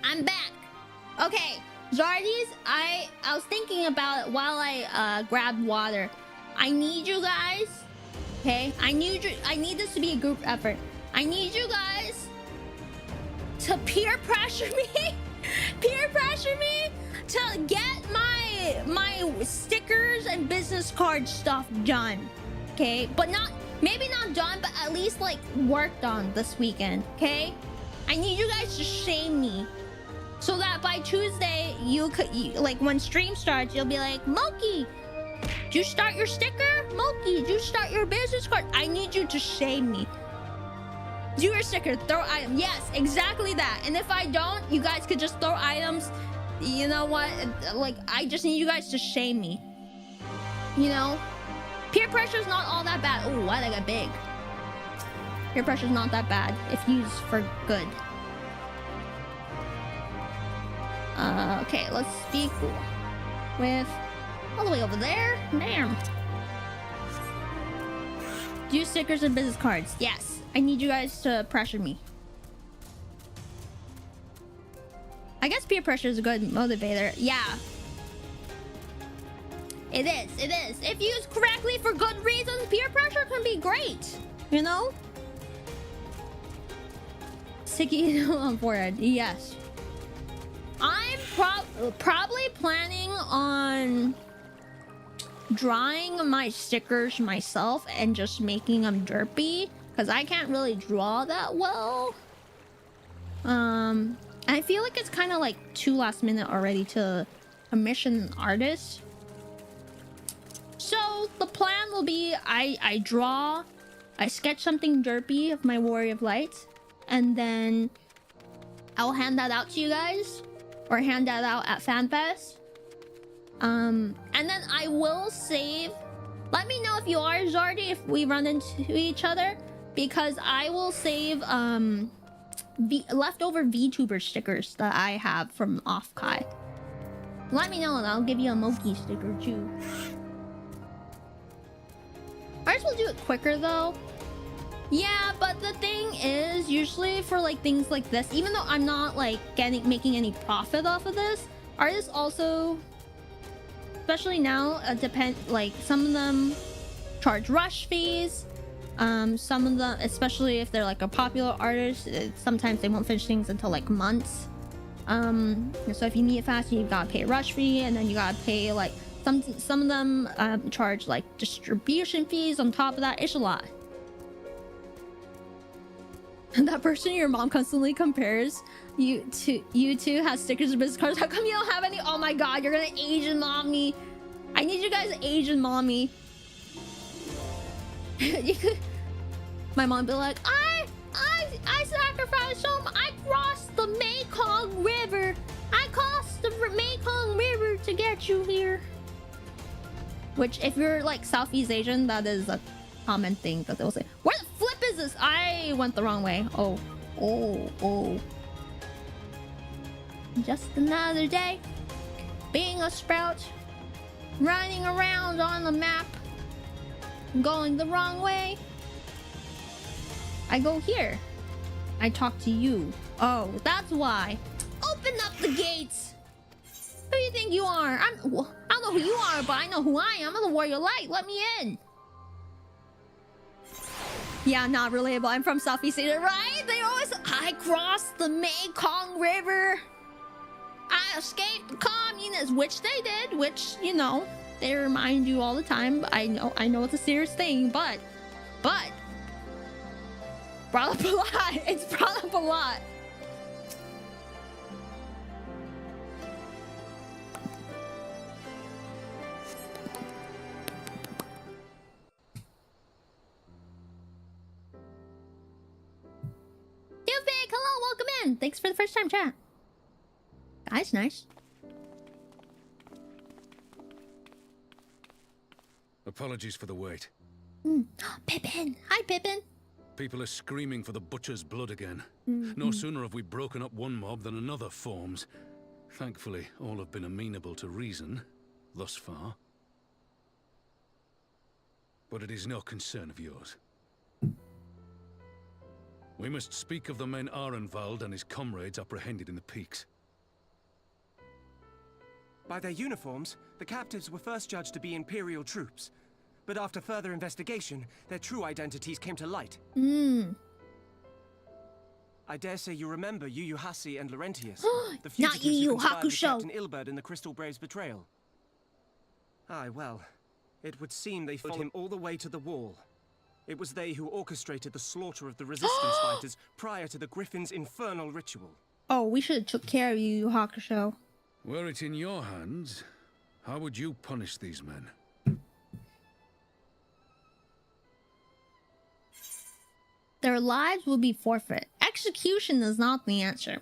I'm back. Okay, Zardies, I was thinking about it while I grabbed water. I need you guys. Okay, I need this to be a group effort. I need you guys to peer pressure me. Peer pressure me to get my stickers and business card stuff done. Okay, but maybe not done, but at least like worked on this weekend. Okay, I need you guys to shame me so that by Tuesday you like when stream starts, you'll be like, Moki, did you start your sticker? Moki, did you start your business card? I need you to shame me. Do your sticker, throw item. Yes, exactly that. And if I don't, you guys could just throw items. You know what? Like, I just need you guys to shame me. You know? Peer pressure is not all that bad. Oh, why did I get big? Peer pressure is not that bad if used for good. Okay, let's speak with all the way over there. Damn. Do stickers and business cards. Yes. I need you guys to pressure me. I guess peer pressure is a good motivator. Yeah. It is. It is. If used correctly for good reasons, peer pressure can be great. You know? Sticky on forehead. Yes. I'm probably planning on drawing my stickers myself and just making them derpy. Because I can't really draw that well. I feel like it's kind of like too last minute already to commission an artist. So the plan will be I sketch something derpy of my Warrior of Light. And then I'll hand that out to you guys. Or hand that out at FanFest. And then I will save... Let me know if you are Zardy if we run into each other. Because I will save leftover VTuber stickers that I have from Off-Kai. Let me know and I'll give you a Moki sticker too. I just will do it quicker though. Yeah, but the thing is, usually for like things like this, even though I'm not like making any profit off of this, artists also, especially now, like some of them charge rush fees. Some of them, especially if they're like a popular artist, sometimes they won't finish things until like months. So if you need it fast, you gotta pay a rush fee, and then you gotta pay like some of them charge like distribution fees on top of that. It's a lot. That person your mom constantly compares you two has stickers and business cards. How come you don't have any? Oh my god, you're gonna Asian mom me. I need you guys to Asian mommy. My mom be like, I sacrificed so much. I crossed the Mekong River. I crossed the Mekong River to get you here. Which, if you're like Southeast Asian, that is a common thing that they'll say. Where the flip is this? I went the wrong way. Oh. Just another day being a sprout, running around on the map, going the wrong way. I go here. I talk to you. Oh, that's why. Open up the gates. Who do you think you are? I don't know who you are, but I know who I am. I'm the Warrior Light. Let me in. Yeah, not relatable. I'm from Southeast Asia, right? They always... I crossed the Mekong River. I escaped the communists, which they did, which, you know, they remind you all the time. I know it's a serious thing, but brought up a lot. It's brought up a lot. Big, hello, welcome in. Thanks for the first time chat. That's nice. Apologies for the wait. Pippin. Hi, Pippin. People are screaming for the butcher's blood again. No sooner have we broken up one mob than another forms. Thankfully, all have been amenable to reason, thus far. But it is no concern of yours. We must speak of the men Arenvald and his comrades apprehended in the peaks. By their uniforms, the captives were first judged to be Imperial troops. But after further investigation, their true identities came to light. I dare say you remember Yu Yu Hasi and Laurentius, the fugitives who conspired with Captain Ilberd in the Crystal Brave's betrayal. Aye, well, it would seem they followed him all the way to the wall. It was they who orchestrated the slaughter of the resistance fighters prior to the Griffin's infernal ritual. Oh, we should have took care of Yu Yu Hakusho. Were it in your hands, how would you punish these men? Their lives will be forfeit. Execution is not the answer.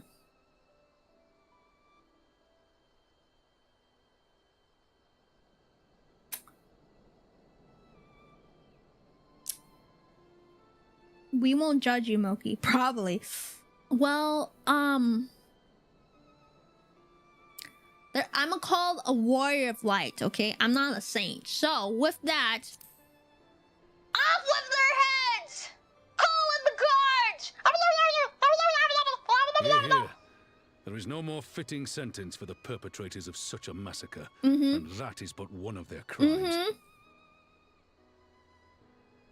We won't judge you, Moki. Probably. Well, I'm called a warrior of light, okay? I'm not a saint. So, with that... Off with their heads! Call in the guards! Hear, hear. There is no more fitting sentence for the perpetrators of such a massacre. And that is but one of their crimes.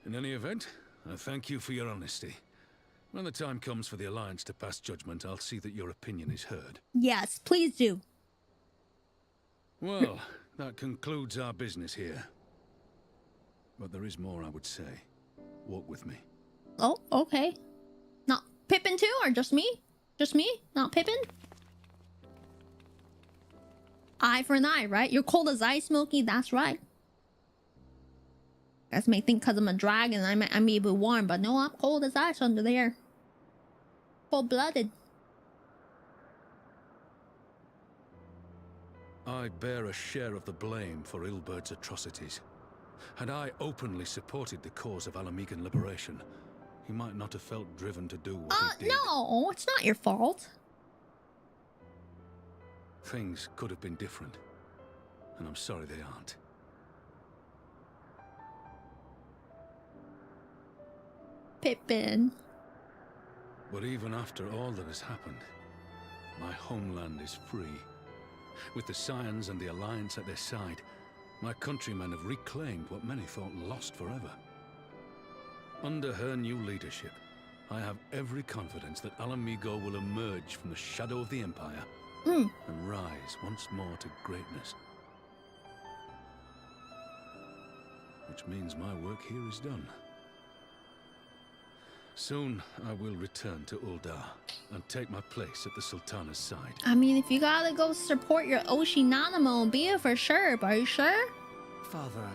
In any event, I thank you for your honesty. When the time comes for the Alliance to pass judgment, I'll see that your opinion is heard. Yes, please do. Well, that concludes our business here. But there is more I would say. Walk with me. Oh, okay. Not Pippin too, or just me? Just me? Not Pippin? Eye for an eye, right? You're cold as ice, Moki. That's right. You guys may think because I'm a dragon I may be warm, but no, I'm cold as ice under there. Cold-blooded. I bear a share of the blame for Ilberd's atrocities. Had I openly supported the cause of Alamigan liberation, he might not have felt driven to do what he did. No, it's not your fault. Things could have been different, and I'm sorry they aren't. Pippin. But even after all that has happened, my homeland is free. With the Scions and the Alliance at their side, my countrymen have reclaimed what many thought lost forever. Under her new leadership, I have every confidence that Alamigo will emerge from the shadow of the Empire and rise once more to greatness. Which means my work here is done. Soon, I will return to Uldar and take my place at the Sultana's side. I mean, if you gotta go support your Oshi Nanamo, be it for sure, but are you sure? Father...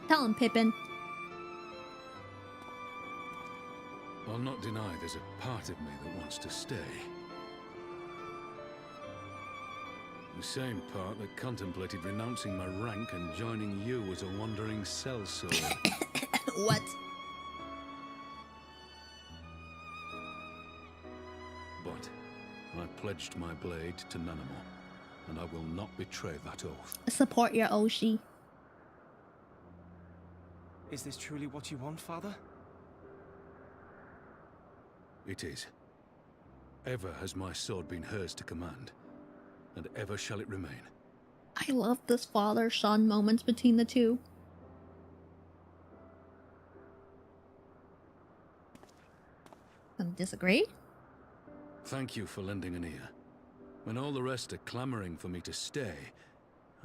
Tell him, Pippin. I'll not deny there's a part of me that wants to stay. The same part that contemplated renouncing my rank and joining you as a wandering sellsword. What? But I pledged my blade to Nanamo, and I will not betray that oath. Support your Oshi. Is this truly what you want, Father? It is. Ever has my sword been hers to command, and ever shall it remain. I love this father-son moments between the two. Disagree? Thank you for lending an ear. When all the rest are clamoring for me to stay,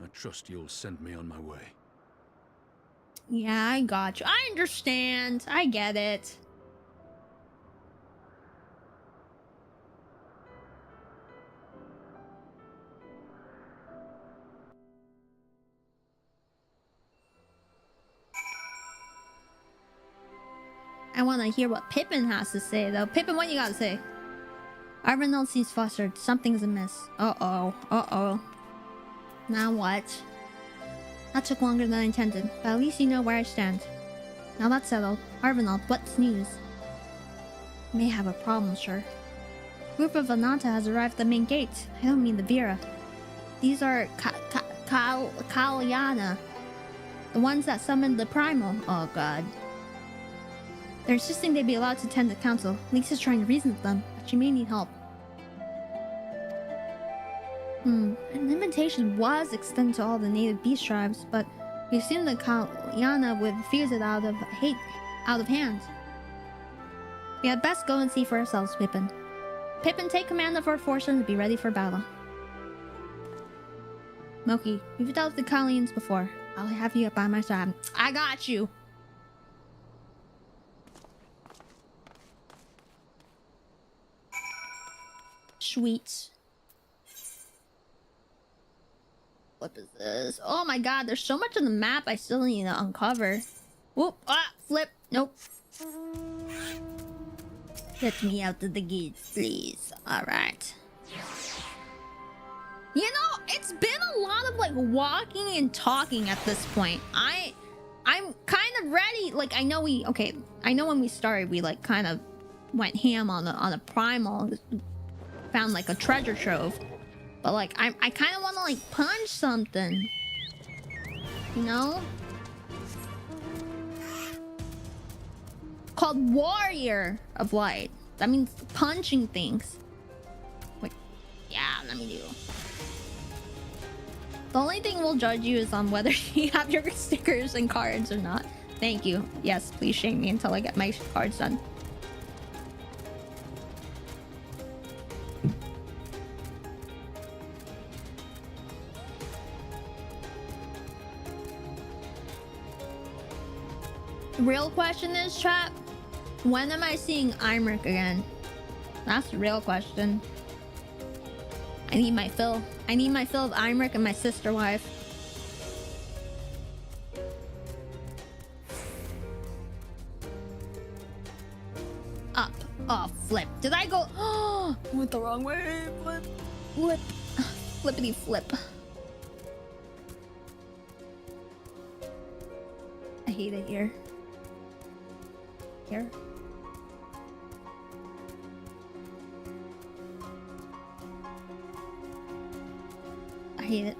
I trust you'll send me on my way. Yeah, I got you. I understand. I get it. I want to hear what Pippin has to say, though. Pippin, what you got to say? Arvinald seems flustered. Something's amiss. Uh-oh. Uh-oh. Now what? That took longer than I intended, but at least you know where I stand. Now that's settled. Arvinald, what's news? May have a problem, sir. A group of Ananta has arrived at the main gate. I don't mean the Vera. These are Kalyana. The ones that summoned the Primal. Oh god. They're insisting they be allowed to attend the council. Lisa's trying to reason with them, but she may need help. An invitation was extended to all the native beast tribes, but we assumed that Kalyana would refuse it out of hand. We had best go and see for ourselves, Pippin. Pippin, take command of our forces and be ready for battle. Moki, we've dealt with the Kalyans before. I'll have you by my side. I got you. Sweet. What is this? Oh my god, there's so much on the map I still need to uncover. Whoop! Ah! Flip! Nope. Let me out of the gates, please. Alright. You know, it's been a lot of like walking and talking at this point. I'm kind of ready. Like I know when we started we like kind of went ham on a primal, found like a treasure trove. But like I kind of want to like punch something. You know? Called Warrior of Light. That means punching things. Wait. Yeah, let me do. The only thing we'll judge you is on whether you have your stickers and cards or not. Thank you. Yes, please shame me until I get my cards done. The real question is, chat, when am I seeing Imric again? That's the real question. I need my fill. I need my fill of Imric and my sister wife. Up. Oh, flip. Did I go? Oh, went the wrong way. Flip. Flip. Flippity flip. I hate it here. Here. I hate it.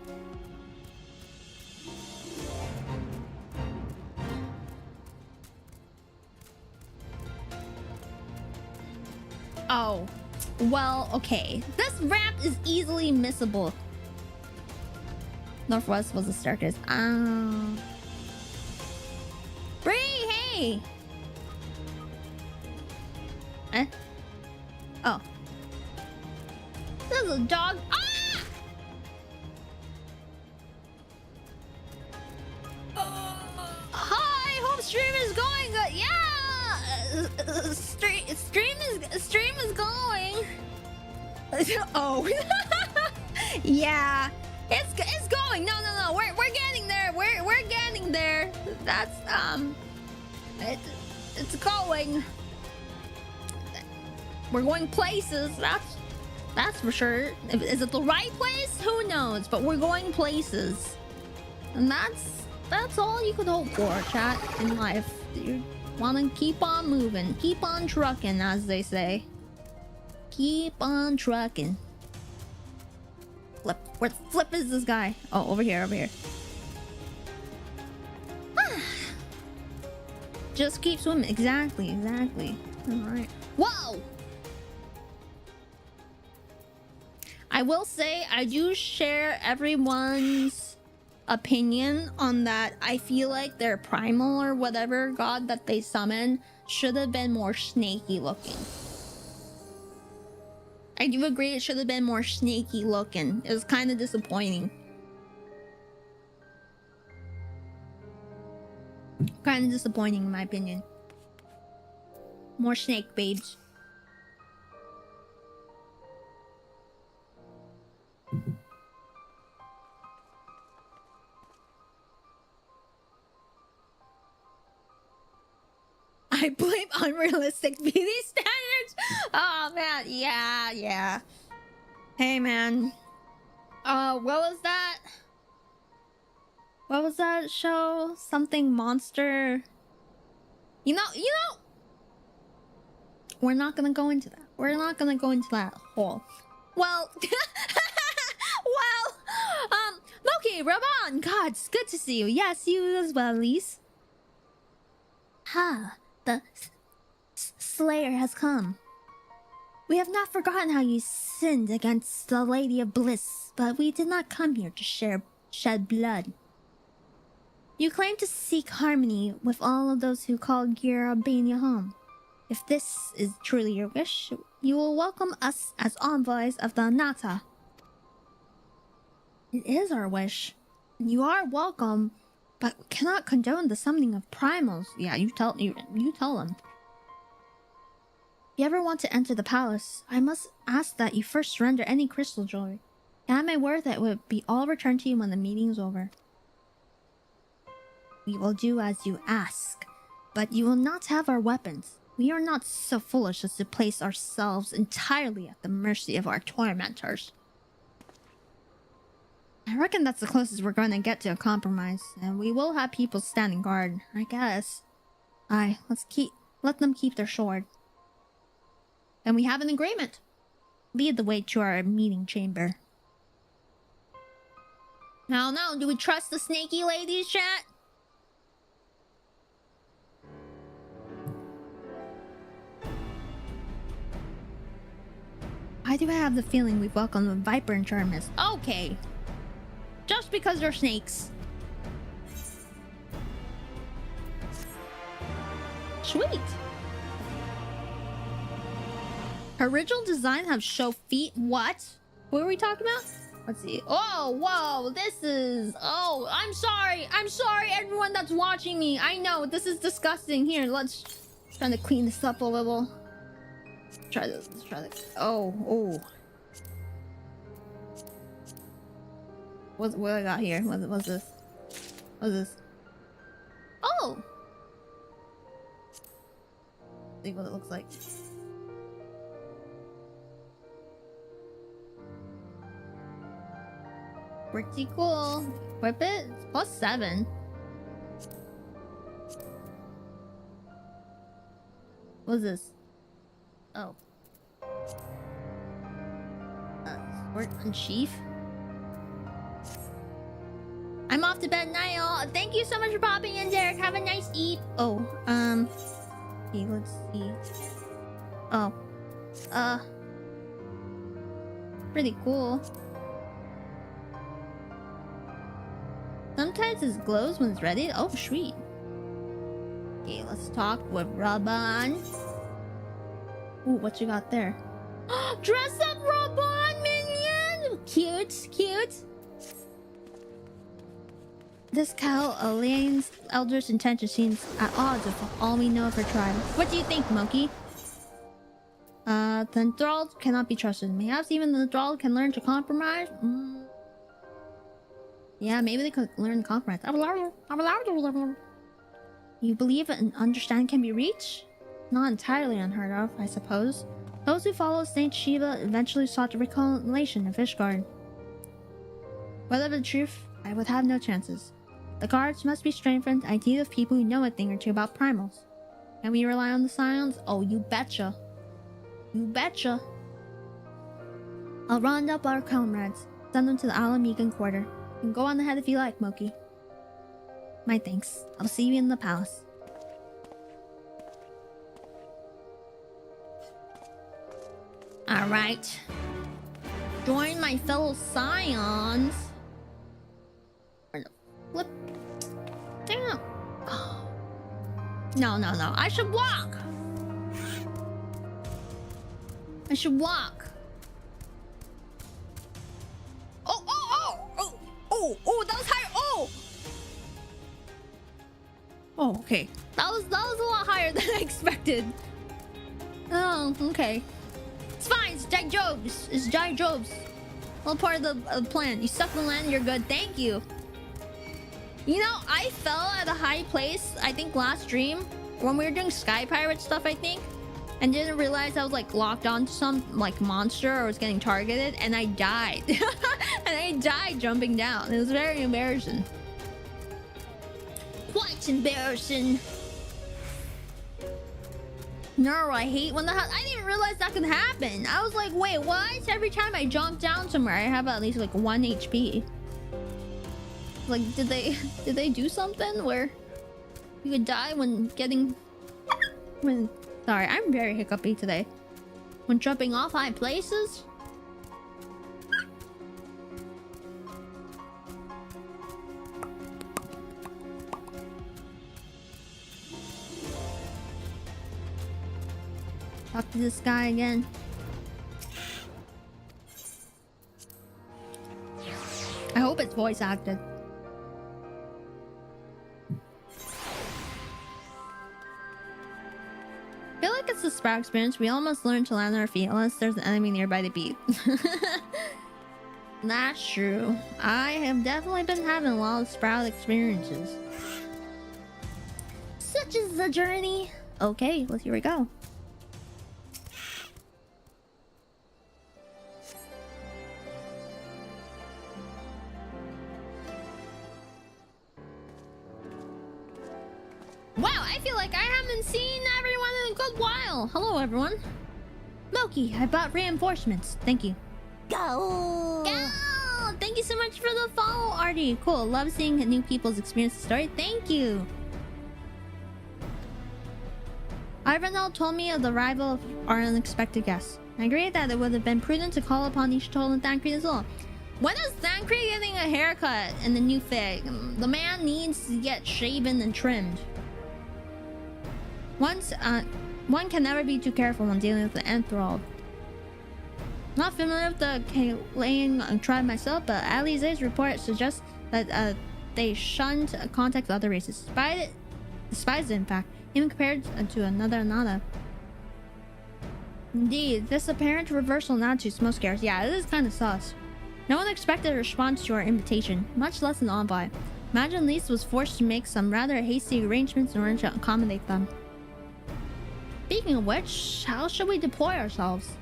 Oh, well, okay. This ramp is easily missable. Northwest was the staircase. Bree, hey! Eh? Oh. This is a dog. Ah! Hi, hope stream is going good. Yeah, stream is going. Oh, yeah, it's going. No, we're getting there. We're getting there. That's it's going. We're going places. That's for sure. Is it the right place? Who knows? But we're going places, and that's all you could hope for, chat, in life. You want to keep on moving, keep on trucking, as they say. Keep on trucking. Flip. Where the flip is this guy? Oh, over here, over here. Just keep swimming. Exactly. All right. Whoa. I will say I do share everyone's opinion on that. I feel like their primal or whatever god that they summon should have been more snaky looking. I do agree it should have been more snaky looking. It was kind of disappointing. Kind of disappointing in my opinion. More snake babes. I blame unrealistic beauty standards. Oh man, yeah. Hey man, what was that? What was that show? Something monster. You know. We're not gonna go into that. We're not gonna go into that hole. Well, Moki, Raban, God, it's good to see you. Yes, you as well, Elise. Ha, the Slayer has come. We have not forgotten how you sinned against the Lady of Bliss, but we did not come here to shed blood. You claim to seek harmony with all of those who call Girabania home. If this is truly your wish, you will welcome us as envoys of the Nata. It is our wish. You are welcome, but we cannot condone the summoning of primals. Yeah, you tell them. If you ever want to enter the palace, I must ask that you first surrender any crystal jewelry. At my word that it would be all returned to you when the meeting is over. We will do as you ask, but you will not have our weapons. We are not so foolish as to place ourselves entirely at the mercy of our tormentors. I reckon that's the closest we're going to get to a compromise, and we will have people standing guard, I guess. Aye, let them keep their sword. And we have an agreement. Lead the way to our meeting chamber. Now, do we trust the snaky ladies, chat? Why do I have the feeling we've welcomed the Viper and Charmis? Okay. Just because they're snakes. Sweet. Original design have show feet. What? What are we talking about? Let's see. Oh, whoa. This is... Oh, I'm sorry. I'm sorry, everyone that's watching me. I know, this is disgusting. Here, let's... Trying to clean this up a little. Let's try this. Let's try this. Oh. What I got here? What's this? What's this? Oh! Let's see what it looks like. Pretty cool. Equip it? It's +7. What's this? Oh. Sword unsheath. I'm off to bed, Niall. Thank you so much for popping in, Derek. Have a nice eat. Oh, okay, let's see. Oh. Pretty cool. Sometimes it glows when it's ready. Oh, sweet. Okay, let's talk with Raban. Ooh, what you got there? Dress up Raban, minion! Cute. This cow, Elaine's elder's intention seems at odds with all we know of her tribe. What do you think, Moki? The enthralled cannot be trusted. Perhaps even the enthralled can learn to compromise? Yeah, maybe they could learn to compromise. You believe an understanding can be reached? Not entirely unheard of, I suppose. Those who follow Saint Shiva eventually sought a reconciliation in Fishguard. Whether the truth, I would have no chances. The guards must be strengthened. I need of people who know a thing or two about primals. Can we rely on the scions? Oh, you betcha. You betcha. I'll round up our comrades. Send them to the Alamegan quarter. You can go on ahead if you like, Moki. My thanks. I'll see you in the palace. Alright. Join my fellow scions. Flip. Damn. Oh. No. I should walk. Oh, that was higher. Oh, okay. That was a lot higher than I expected. Oh, okay. It's fine. It's Jai Jobs. All part of the plan. You suck the land, you're good. Thank you. You know, I fell at a high place, I think last stream, when we were doing Sky Pirate stuff, I think. And didn't realize I was like locked onto some like monster or was getting targeted, and I died. And I died jumping down. It was very embarrassing. Quite embarrassing. No, I hate when that I didn't even realize that could happen. I was like, wait, what? Every time I jump down somewhere, I have at least like 1 HP. Like, did they do something where you could die when getting... Sorry, I'm very hiccupy today. When jumping off high places? Talk to this guy again. I hope it's voice acted. I feel like it's the Sprout experience. We almost learn to land on our feet unless there's an enemy nearby to beat. That's true. I have definitely been having a lot of Sprout experiences. Such is the journey. Okay, well, here we go. Wow, I feel like I haven't seen everyone in a good while. Hello, everyone. Moki, I bought reinforcements. Thank you. Go! Go! Thank you so much for the follow, Artie. Cool. Love seeing new people's experience the story. Thank you. Ivanel told me of the arrival of our unexpected guests. I agreed that it would have been prudent to call upon Ishitol and Thancred as well. When is Thancred getting a haircut in the new fig? The man needs to get shaven and trimmed. One can never be too careful when dealing with the enthralled. Not familiar with the Kalaying tribe myself, but Elysia's report suggests that they shunned contact with other races. Despised it, in fact, even compared to another Nada. Indeed, this apparent reversal in attitude is most scarce. Yeah, it is kind of sus. No one expected a response to our invitation, much less an envoy. Imagine Lise was forced to make some rather hasty arrangements in order to accommodate them. Speaking of which, how should we deploy ourselves?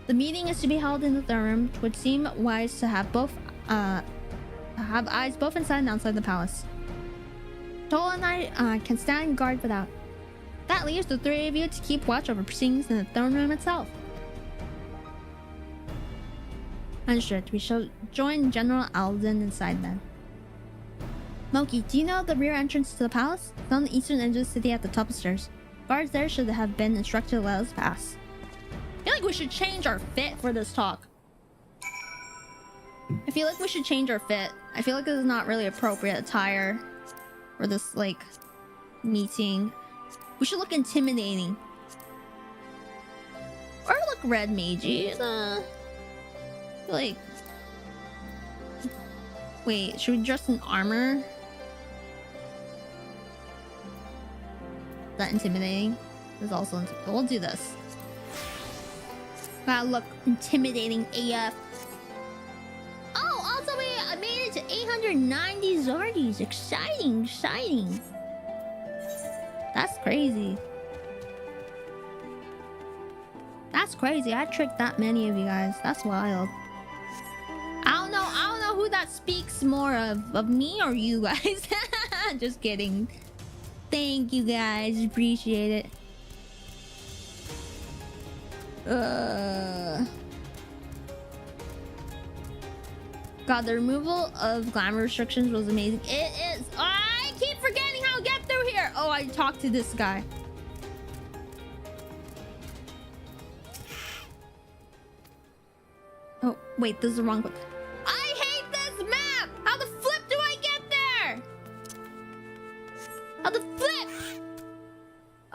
The meeting is to be held in the throne room, which would seem wise to have eyes both inside and outside the palace. Toll and I can stand guard without. That leaves the three of you to keep watch over proceedings in the throne room itself. Understood. We shall join General Alden inside then. Moki, do you know the rear entrance to the palace? It's on the eastern edge of the city at the top of the stairs. Guards there should have been instructed to let us pass. I feel like we should change our fit for this talk. I feel like we should change our fit. I feel like this is not really appropriate attire for this, like, meeting. We should look intimidating. Or look red magey. Like... Wait, should we dress in armor? Is that intimidating? This is also intimidating. We'll do this. Gotta look intimidating AF. Oh, also we made it to 890 Zardies. Exciting, exciting. That's crazy. That's crazy. I tricked that many of you guys. That's wild. I don't know who that speaks more of me or you guys. Just kidding. Thank you guys. Appreciate it. God, the removal of glamour restrictions was amazing. It is. I keep forgetting how to get through here. Oh, I talked to this guy. Oh, wait, this is the wrong one. I hate this map! How the flip do I get there? How the flip?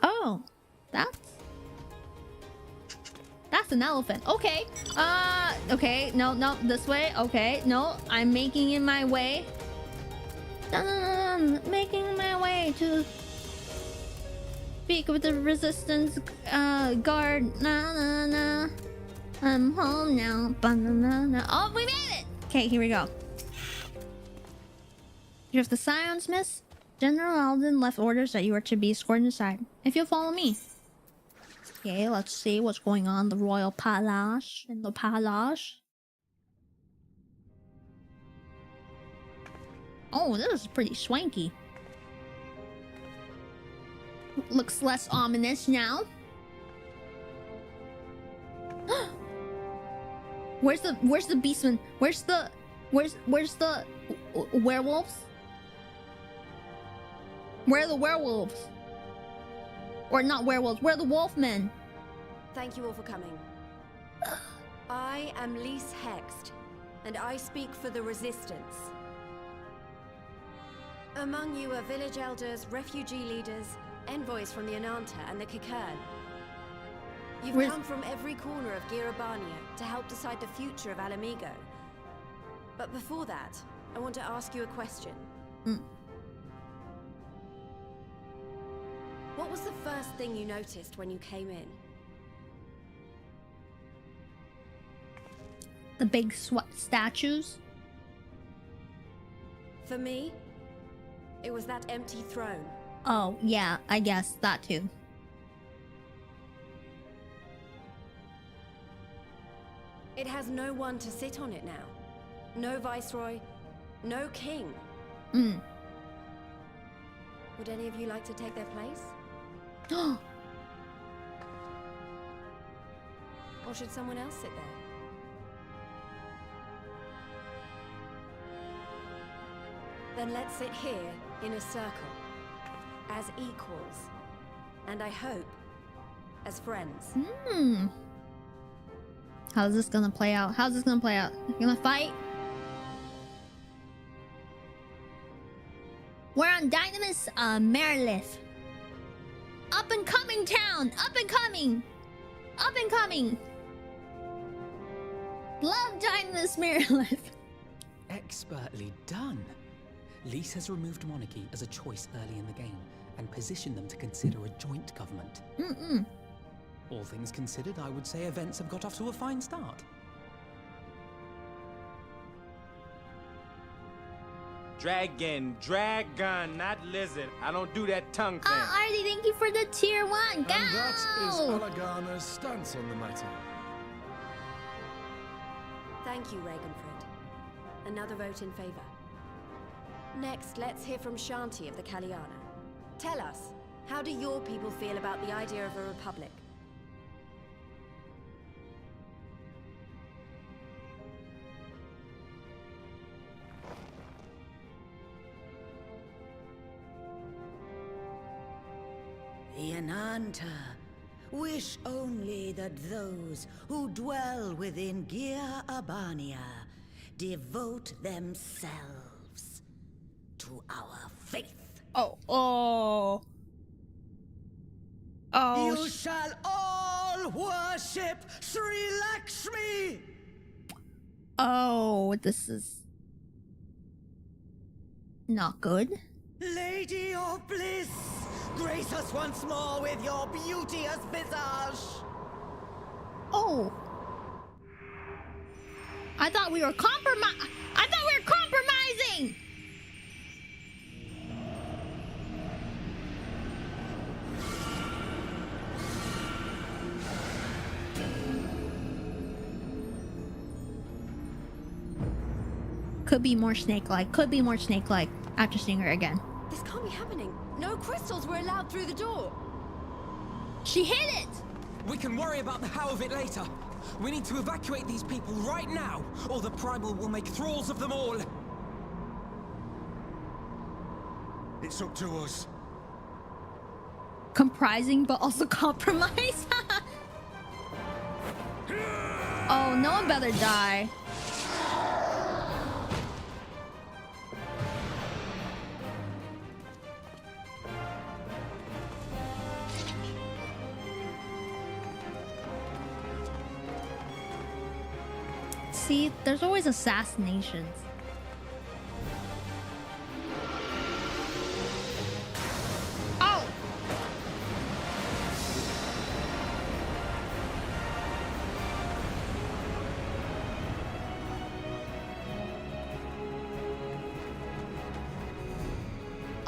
Oh, that's an elephant. Okay. Okay. No, this way. Okay. No, I'm making in my way. Making my way to speak with the resistance guard. I'm home now. Oh, we made it! Okay, here we go. You have the Scions, miss? General Alden left orders that you are to be escorted inside. If you'll follow me. Okay, let's see what's going on in the royal palace. In the palace. Oh, this is pretty swanky. Looks less ominous now. Where's the beastman? Where's the werewolves? Where are the werewolves? Or not werewolves, where are the wolfmen? Thank you all for coming. I am Lys Hext, and I speak for the Resistance. Among you are village elders, refugee leaders, envoys from the Ananta and the Kikern. You've come from every corner of Girabania to help decide the future of Alamigo. But before that, I want to ask you a question. What was the first thing you noticed when you came in? The big statues? For me, it was that empty throne. Oh, yeah, I guess that too. It has no one to sit on it now. No viceroy, no king. Would any of you like to take their place? Or should someone else sit there? Then let's sit here in a circle, as equals, and I hope, as friends. How's this gonna play out? How's this gonna play out? You gonna fight? We're on Dynamis Merilith. Up and coming town! Up and coming! Up and coming! Love Dynamis Merilith. Expertly done. Lys has removed monarchy as a choice early in the game and positioned them to consider a joint government. All things considered, I would say events have got off to a fine start. Dragon, not lizard. I don't do that tongue thing. Artie, thank you for the tier 1. Go! And that is Alagana's stance on the matter. Thank you, Ragenfrid. Another vote in favor. Next, let's hear from Shanti of the Kaliana. Tell us, how do your people feel about the idea of a republic? The Ananta wish only that those who dwell within Girabania devote themselves to our faith. You shall all worship Sri Lakshmi! Oh, this is not good. Lady of Bliss, grace us once more with your beauteous visage. Oh. I thought we were compromising! Could be more snake-like. After seeing her again. This can't be happening. No crystals were allowed through the door. She hit it! We can worry about the how of it later. We need to evacuate these people right now, or the Primal will make thralls of them all. It's up to us. Comprising, but also compromise? Oh, no one better die. See, there's always assassinations. Oh!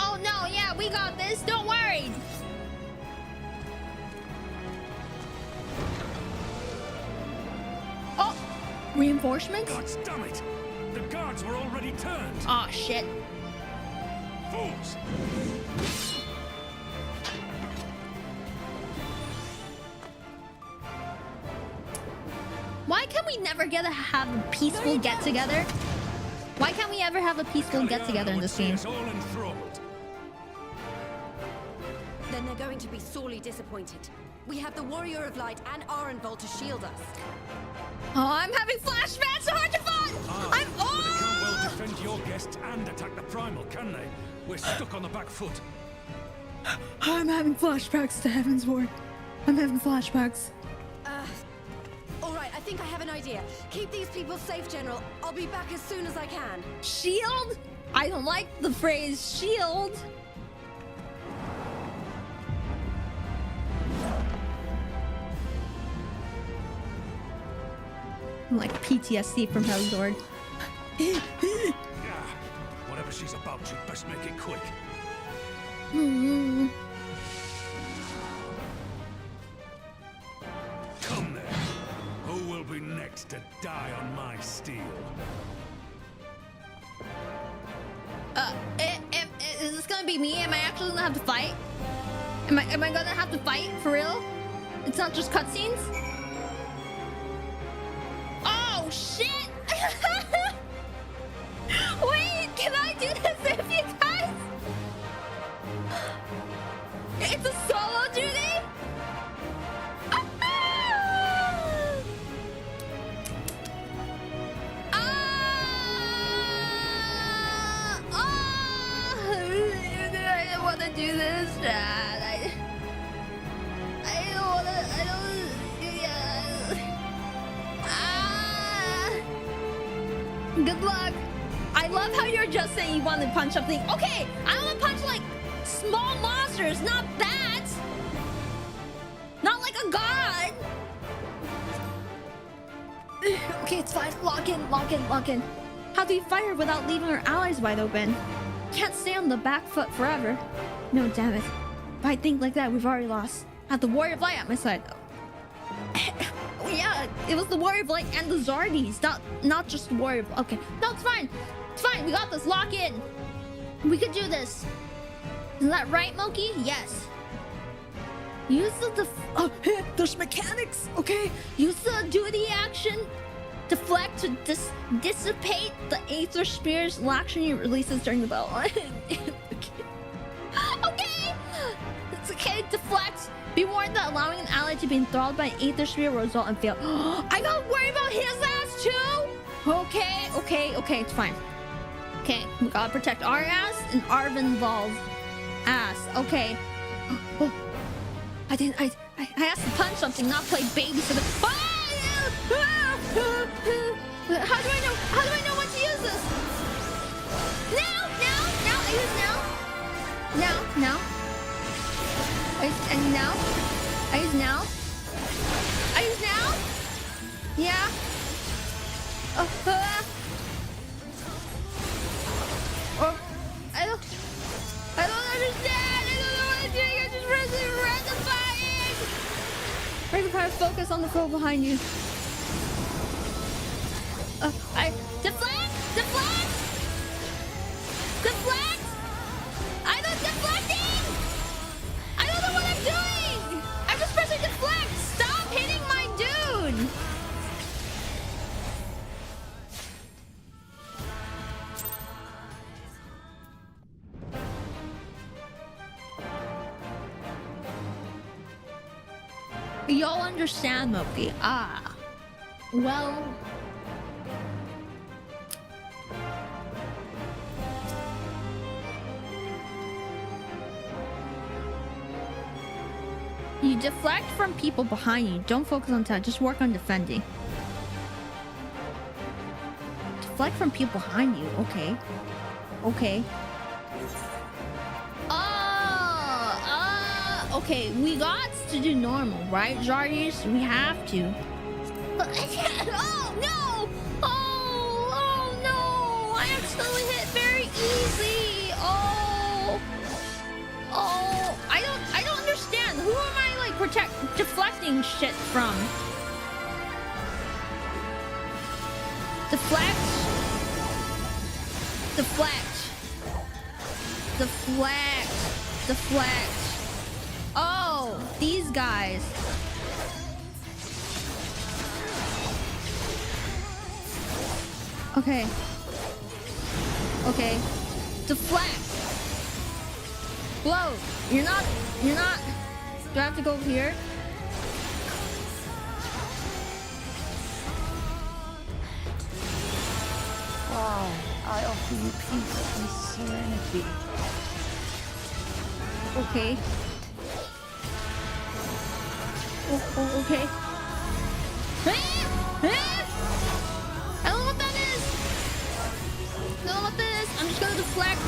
Oh no, yeah, we got this, don't worry! Reinforcements? God damn it! The guards were already turned! Aw, shit. Fools! Why can we never have a peaceful get-together? Why can't we ever have a peaceful get-together in this game? Then they're going to be sorely disappointed. We have the Warrior of Light and Arenvold to shield us. Oh, I'm having flashbacks to Hydrophon! They can't well defend your guests and attack the Primal, can they? We're stuck on the back foot. I'm having flashbacks to Heaven's Ward. I'm having flashbacks. All right, I think I have an idea. Keep these people safe, General. I'll be back as soon as I can. Shield? I don't like the phrase shield. I'm like PTSD from Hellzord. Yeah, whatever she's about, she'd best make it quick. Come there. Who will be next to die on my steel? Is this gonna be me? Am I actually gonna have to fight? Am I gonna have to fight for real? It's not just cutscenes? Oh shit! Wait, can I do this if you guys? It's a solo duty? I don't want to do this. I don't want to. Good luck. I love how you're just saying you want to punch something. Okay, I want to punch like small monsters, not bats. Not like a god. Okay, it's fine. Lock in. How do you fire without leaving our allies wide open? Can't stay on the back foot forever. No, damn it. If I think like that, we've already lost. I have the Warrior of Light at my side. Yeah, it was the Warrior of Light and the Zardies, not just the Warrior of... Okay, no, it's fine. It's fine, we got this. Lock in. We could do this. Is that right, Moki? Yes. Use the there's mechanics, okay? Use the duty action. Deflect to dissipate the Aether Spear's action it releases during the battle. Okay! It's okay, deflect. Be warned that allowing an ally to be enthralled by an Aether Spear will result in fail. I gotta worry about his ass too? Okay, it's fine. Okay, we gotta protect our ass and Arenvold's ass. Okay. Oh, I asked to punch something, not play babysitter. How do I know when to use this? Now! I use now. Now. I use now. Yeah. I don't understand. I don't know what I'm doing. I'm just random fighting. Random fire. Focus on the foe behind you. Deflect! I don't deflecting! I don't know what I'm doing! I'm just pressing deflect! Stop hitting my dude! Y'all understand, Moki. Well... You deflect from people behind you. Don't focus on that. Just work on defending. Deflect from people behind you. Okay. Okay. We got to do normal, right, Zardies? We have to. Oh, no! Oh, no! I accidentally hit very easy. Oh, I don't understand. Who am I deflecting shit from? Deflect. Oh, these guys. Okay. Deflect. Blow. You're not. Do I have to go over here? I offer you peace and serenity. Okay. Oh, okay. I don't know what that is. I don't know what that is. I'm just gonna deflect.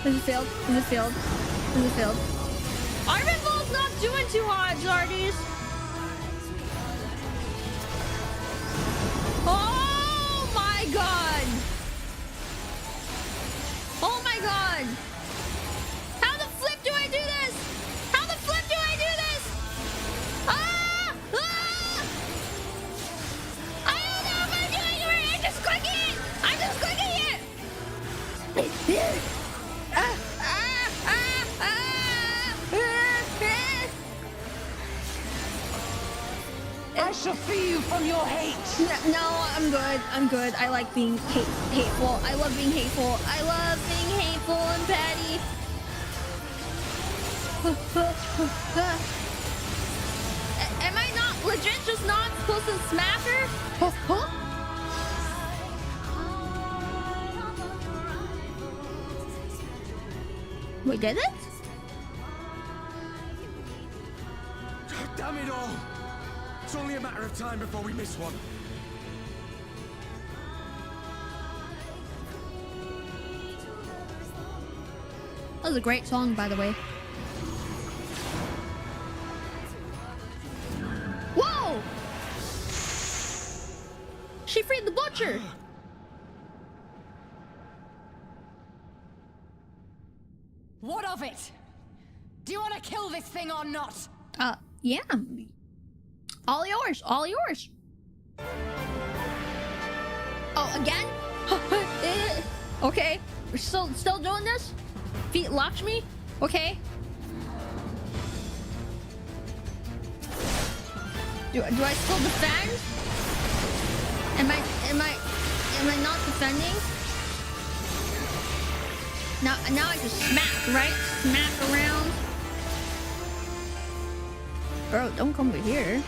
Is it failed? Is it failed? Is it failed? Our Revolt's not doing too hard, Zardies. Oh my god! Oh my god! How the flip do I do this? How the flip do I do this? Ah! Ah! I don't know if I'm doing it right. I'm just clicking it. I'm just clicking it. I shall free you from your hate. No, I'm good. I'm good. I like being hateful. I love being hateful. I love being hateful and petty. Am I not legit just not supposed to smack her? We did it? Damn it all! It's only a matter of time before we miss one. That was a great song, by the way. Whoa! She freed the butcher! What of it? Do you want to kill this thing or not? Yeah. All yours. All yours. Oh, again? Okay. We're still doing this? Feet Lakshmi? Okay. Do I still defend? Am I not defending? Now I just smack, right? Smack around. Bro, don't come over here.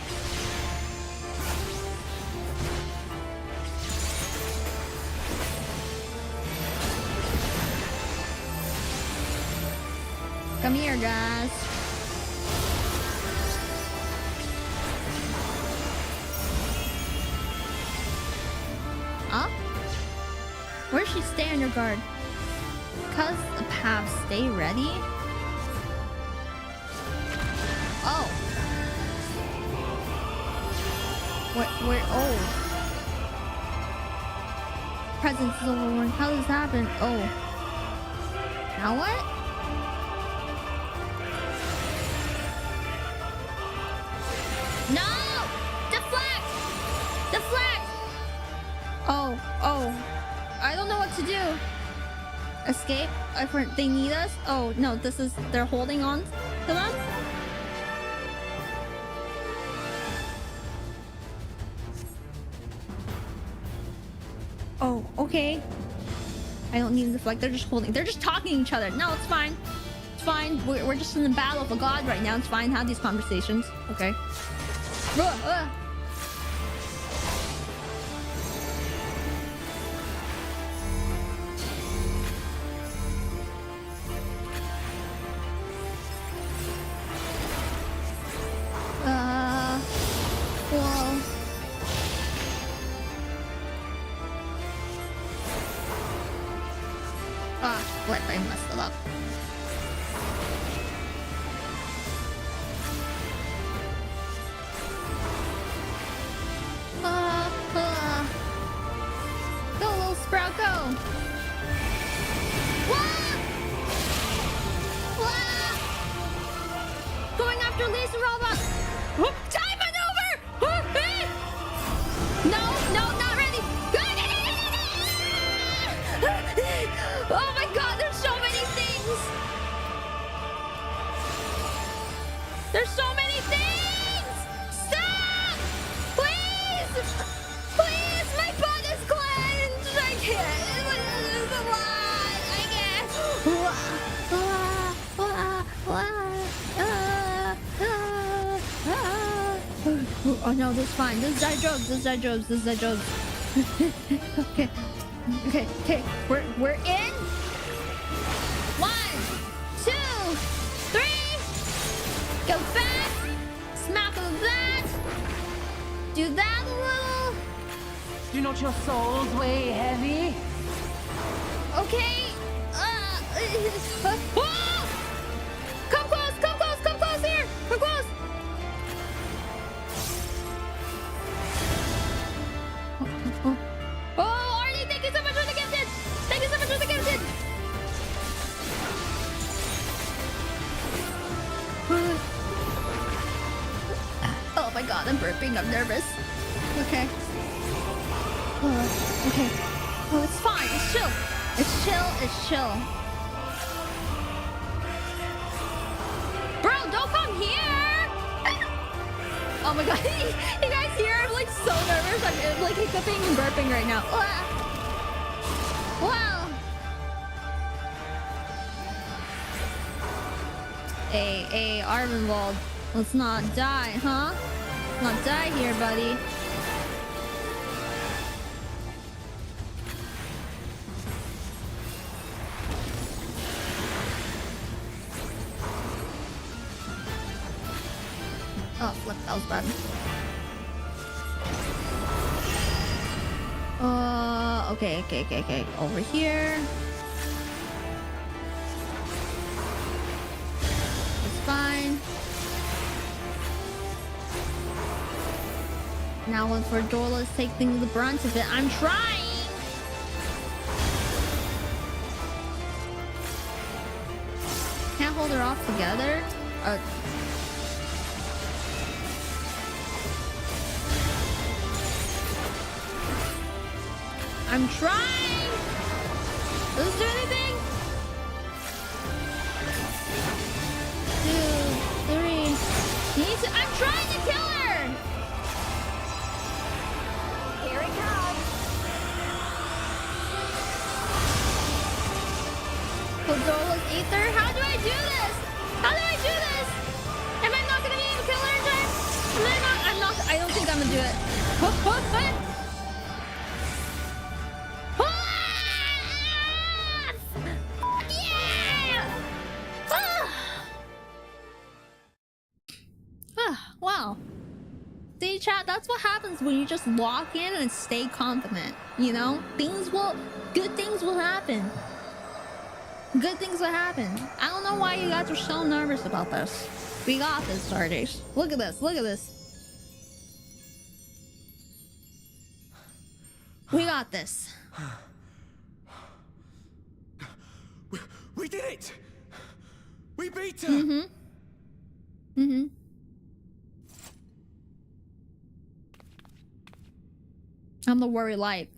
Come here, guys. Huh? Where's she stay on your guard? Because the paths stay ready? Oh. Where, oh. Presence is overworn. How does this happen? Oh. Now what? No! Deflect! Deflect! Oh. I don't know what to do. Escape? They need us? Oh, no, they're holding on to them? Oh, okay. I don't need to deflect. They're just holding. They're just talking to each other. No, it's fine. It's fine. We're just in the battle of a god right now. It's fine. Have these conversations. Okay. Well. Flip, I messed it up. Go, little sprout, go! Going after Elysia robot! Time maneuver! No, not ready! Oh my god, there's so many things! There's so many things! Stop! Please! Please, my butt is cleansed! I can't. It's a lot. I can't. Oh no, this is fine. This is Jobs. This is Jobs. This is Jobs. Okay. Okay. Okay. We're in. 1, 2, 3. Go fast. Smack of that. Do that a little. Do not your souls weigh heavy? Okay. Oh! Come close. Come close. Come close here. Come close. Oh, Arnie, thank you so much for the gifted. Thank you so much for the gifted. Oh my god, I'm burping. I'm nervous. Okay. Okay. Oh, it's fine. It's chill. It's chill. It's chill. Bro, don't come here. Oh my god. You guys hear? I'm like so nervous. I'm like hiccuping and burping right now. Wow. Hey, Armenwald. Let's not die, huh? Let's not die here, buddy. Oh, flip, that was bad. Okay. Over here. It's fine. Now when for Dorla's taking the brunt of it, I'm trying! Can't hold her off together? I'm trying! Does this do anything? 2, 3. I'm trying to kill her! Here it comes. Podola's Aether? How do I do this? How do I do this? Am I not gonna be able to kill her in time? I'm not. I don't think I'm gonna do it. What? Wow. See, chat, that's what happens when you just walk in and stay confident. You know? Good things will happen. Good things will happen. I don't know why you guys are so nervous about this. We got this, Stardust. Look at this. Look at this. We got this. We did it! We beat her! Mm-hmm. I'm the worry light.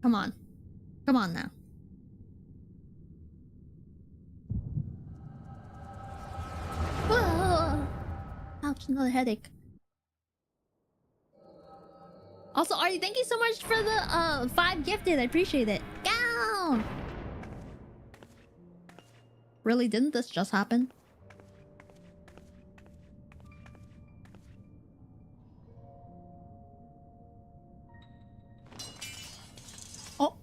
Come on. Come on now. Whoa. Ouch, another headache. Also, Ari, thank you so much for the 5 gifted. I appreciate it. Down. Really, didn't this just happen? Oh.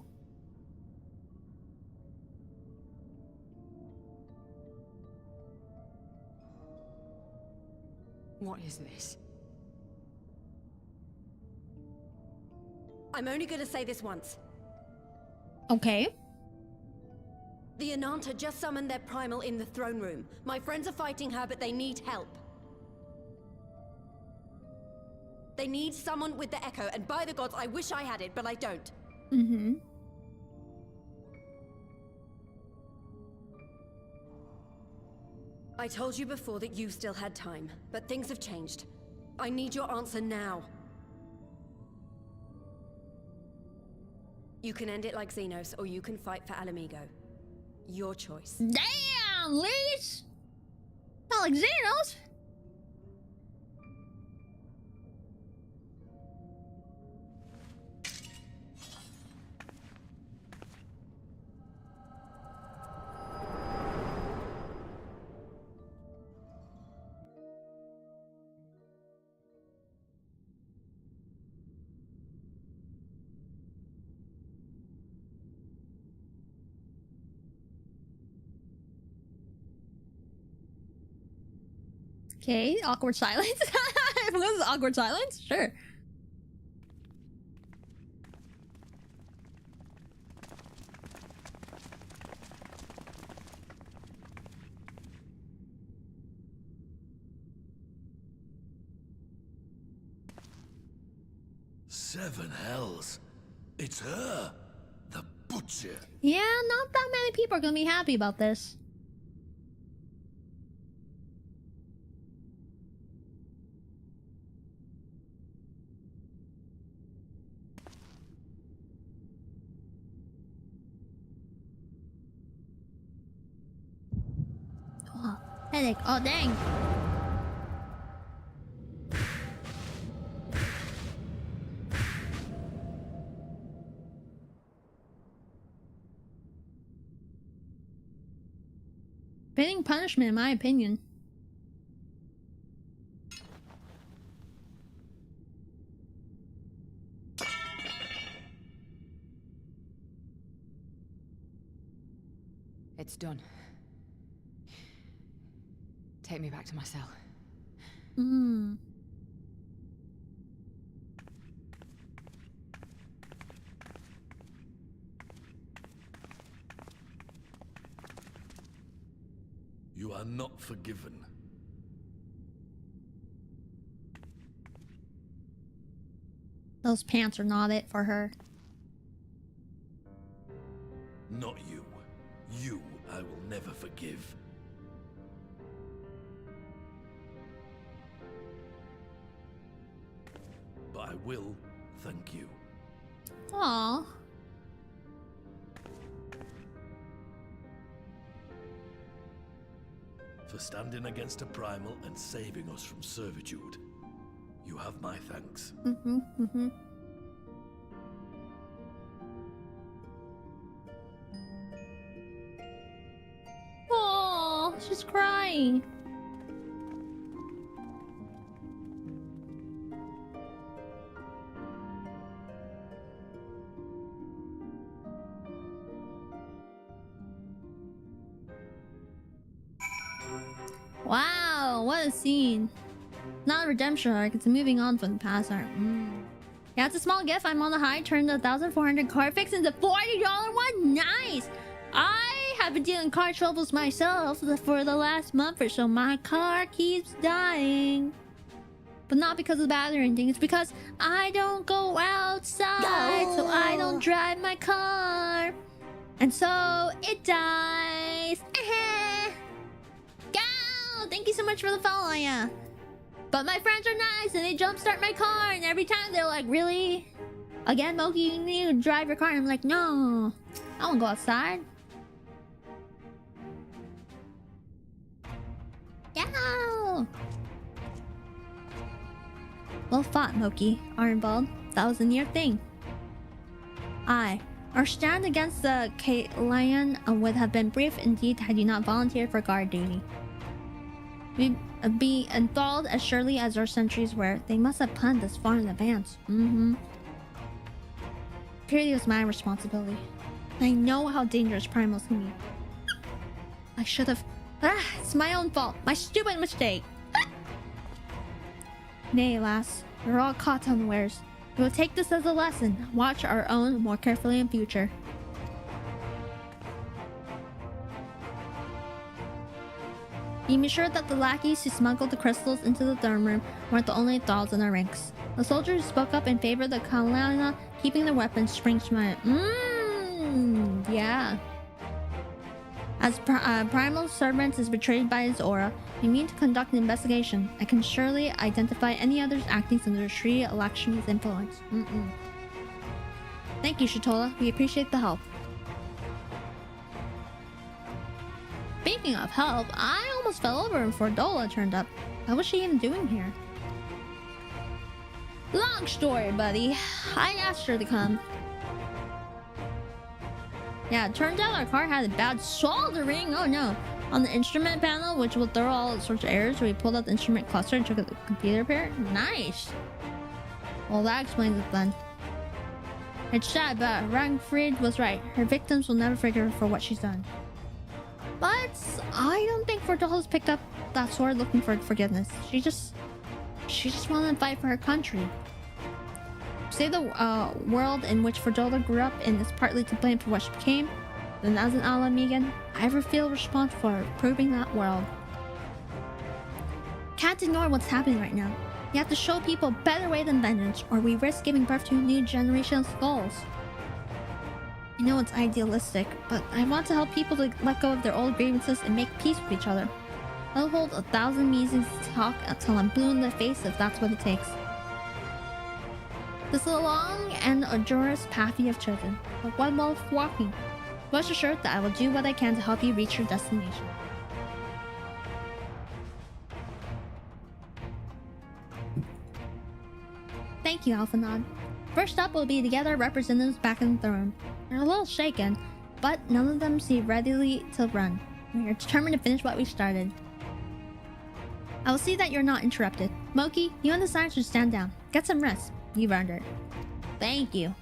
What is this? I'm only gonna say this once. Okay. The Ananta just summoned their primal in the throne room. My friends are fighting her, but they need help. They need someone with the Echo, and by the gods, I wish I had it, but I don't. Mm-hmm. I told you before that you still had time, but things have changed. I need your answer now. You can end it like Xenos, or you can fight for Alamigo. Your choice. Damn, Leech! Not like Xenos! Okay, awkward silence. What is awkward silence? Sure. Seven hells. It's her. The butcher. Yeah, not that many people are gonna be happy about this. Oh, headache. Oh, dang. Fitting punishment, in my opinion. It's done. Take me back to my cell. You are not forgiven. Those pants are not it for her. Not you. You I will never forgive. But I will thank you. Aww. For standing against a primal and saving us from servitude. You have my thanks. Oh, she's crying. Wow, what a scene. Not a redemption arc, it's a moving on from the past arc. Yeah, it's a small gift. I'm on the high. Turned the 1,400 car fix into $40 one. Nice! I have been dealing car troubles myself for the last month or so. My car keeps dying. But not because of the battery or anything. It's because I don't go outside. So I don't drive my car. And so it dies. Go! Thank you so much for the follow, yeah. But my friends are nice and they jumpstart my car, and every time they're like, really? Again, Moki, you need to drive your car. And I'm like, no, I won't go outside. Yeah. Well fought, Moki, Ironbald. That was a near thing. Our stand against the Lion would have been brief indeed had you not volunteered for guard duty. We'd be enthralled as surely as our sentries were. They must have planned this far in advance. Purely was my responsibility. I know how dangerous primals can be. I should have... it's my own fault. My stupid mistake. Nay, lass. We're all caught unawares. We will take this as a lesson. Watch our own more carefully in future. Be sure that the lackeys who smuggled the crystals into the throne room weren't the only thralls in our ranks. The soldiers who spoke up in favor of the Kalana keeping their weapons spring to mind. Yeah. As Primal Servant is betrayed by his aura, we need to conduct an investigation. I can surely identify any others acting under Sri Lakshmi's influence. Thank you, Shatola. We appreciate the help. Speaking of help, I almost fell over before Dola turned up. What was she even doing here? Long story, buddy. I asked her to come. Yeah, it turns out our car had a bad soldering. Oh no. On the instrument panel, which will throw all sorts of errors, we pulled out the instrument cluster and took a computer repair. Nice. Well, that explains it then. It's sad, but Ragnfrid was right. Her victims will never forgive her for what she's done. But I don't think Fordola's picked up that sword looking for forgiveness. She just wanted to fight for her country. Say the world in which Ferdola grew up in is partly to blame for what she became. Then as an Ala Mhigan, I ever feel responsible for improving that world. Can't ignore what's happening right now. You have to show people a better way than vengeance, or we risk giving birth to a new generation of skulls. I know it's idealistic, but I want to help people to let go of their old grievances and make peace with each other. I'll hold 1,000 meetings to talk until I'm blue in the face if that's what it takes. This is a long and arduous path you have chosen, but one worth walking. Rest assured that I will do what I can to help you reach your destination. Thank you, Alphanod. First up will be the other representatives back in the room. They're a little shaken, but none of them seem ready to run. We are determined to finish what we started. I will see that you're not interrupted. Moki, you and the Sarina should stand down. Get some rest. You've earned it. Thank you.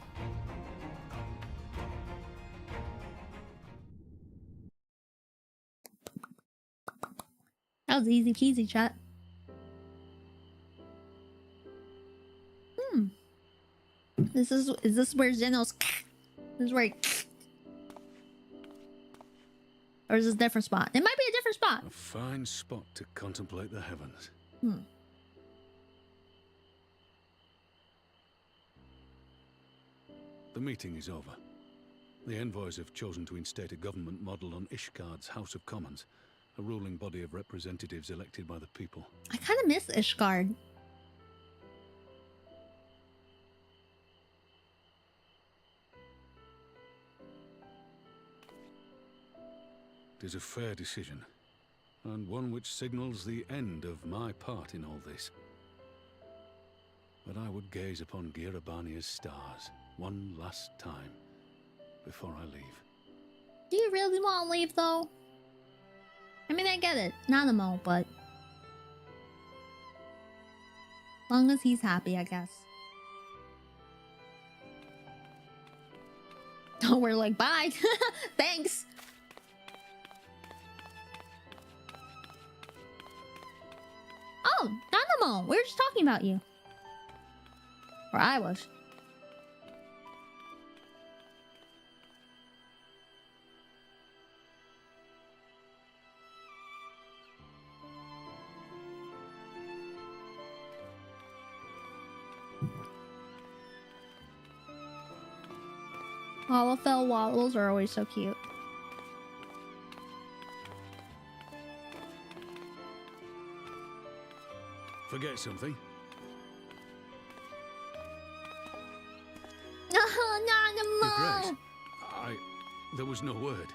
That was easy peasy, chat. Is this where Zeno's this is where he... Or is this a different spot? It might be a different spot. A fine spot to contemplate the heavens. The meeting is over. The envoys have chosen to instate a government model on Ishgard's House of Commons, a ruling body of representatives elected by the people. I kind of miss Ishgard. It is a fair decision, and one which signals the end of my part in all this. But I would gaze upon Girabania's stars one last time before I leave. Do you really want to leave, though? I mean, I get it. Nanamo, but... as long as he's happy, I guess. Oh, we're like, bye! Thanks! Oh, Nanamo! We were just talking about you. Or I was. Holofell waddles are always so cute. Forget something? Oh, Your Grace, there was no word.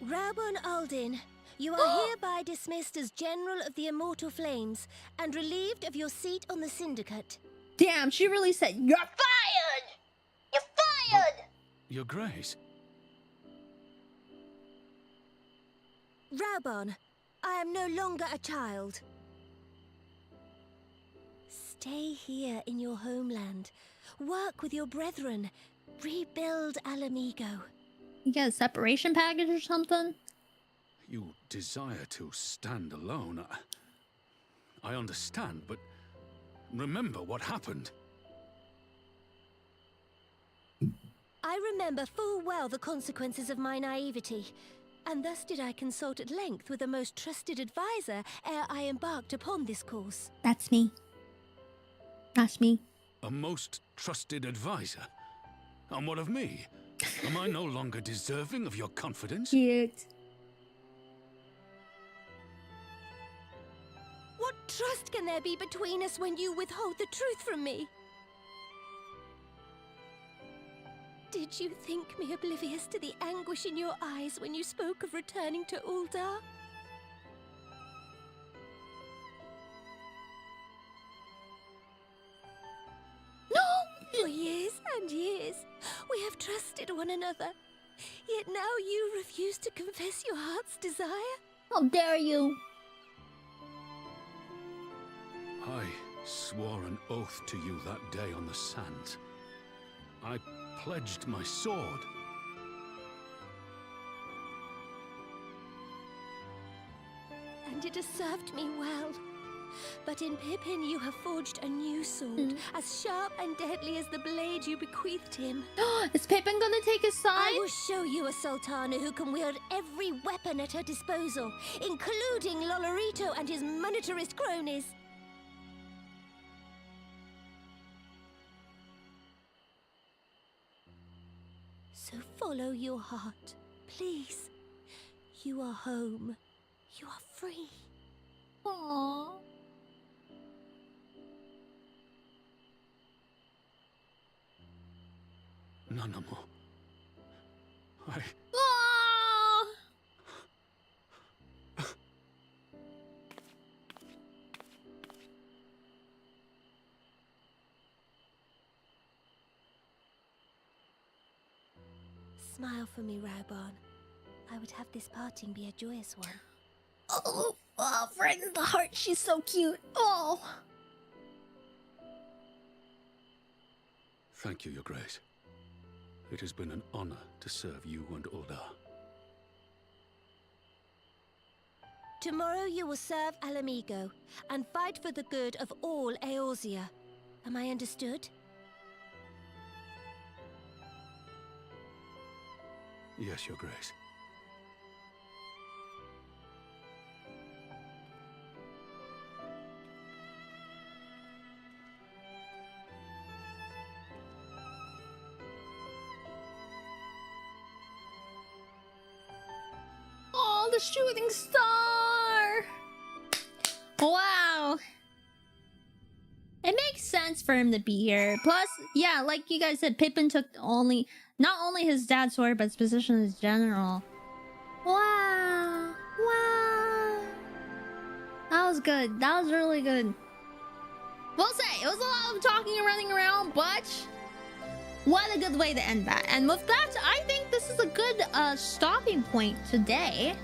Rabon Aldin, you are hereby dismissed as General of the Immortal Flames and relieved of your seat on the Syndicate. Damn, she really said, "You're fired! You're fired!" Your Grace. Rabon, I am no longer a child. Stay here in your homeland. Work with your brethren. Rebuild Alamigo. You get a separation package or something? You desire to stand alone. I understand, but remember what happened. I remember full well the consequences of my naivety, and thus did I consult at length with a most trusted advisor ere I embarked upon this course. That's me. That's me. A most trusted advisor? And what of me? Am I no longer deserving of your confidence? Cute. What trust can there be between us when you withhold the truth from me? Did you think me oblivious to the anguish in your eyes when you spoke of returning to Uldar? No! For years and years, we have trusted one another. Yet now you refuse to confess your heart's desire? How dare you! I swore an oath to you that day on the sands. I pledged my sword. And it has served me well. But in Pippin you have forged a new sword, as sharp and deadly as the blade you bequeathed him. Is Pippin gonna take his side? I will show you a sultana who can wield every weapon at her disposal, including Lolorito and his monetarist cronies. So follow your heart, please. You are home. You are free. Aww. None more. I... Smile for me, Raubon. I would have this parting be a joyous one. Oh, friend in the heart, she's so cute. Oh. Thank you, Your Grace. It has been an honor to serve you and Ulda. Tomorrow you will serve Alamigo and fight for the good of all Eorzea. Am I understood? Yes, Your Grace. Oh, the shooting star! Wow. It makes sense for him to be here. Plus, yeah, like you guys said, Pippin took not only his dad's sword, but his position as general. Wow. Wow. That was good. That was really good. We'll say, it was a lot of talking and running around, but what a good way to end that. And with that, I think this is a good stopping point today.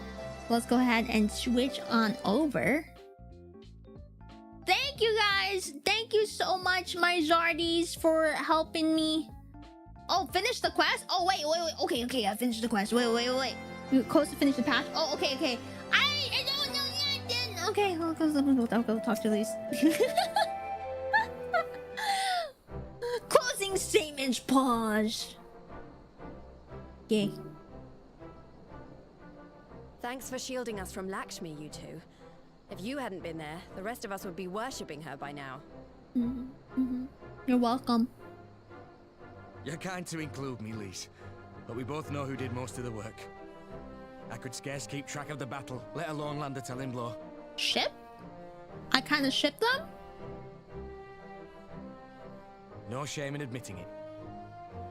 Let's go ahead and switch on over. Thank you guys. Thank you so much, my Zardies, for helping me. Oh, finish the quest? Oh, wait. Okay, I finished the quest. Wait. You're close to finish the patch? Oh, okay. I don't know yet. Okay, I'll go talk to Elise. Closing statements, pause. Okay. Thanks for shielding us from Lakshmi, you two. If you hadn't been there, the rest of us would be worshipping her by now. You're welcome. You're kind to include me, Lise, but we both know who did most of the work. I could scarce keep track of the battle, let alone land a telling blow. Ship? I kind of ship them? No shame in admitting it.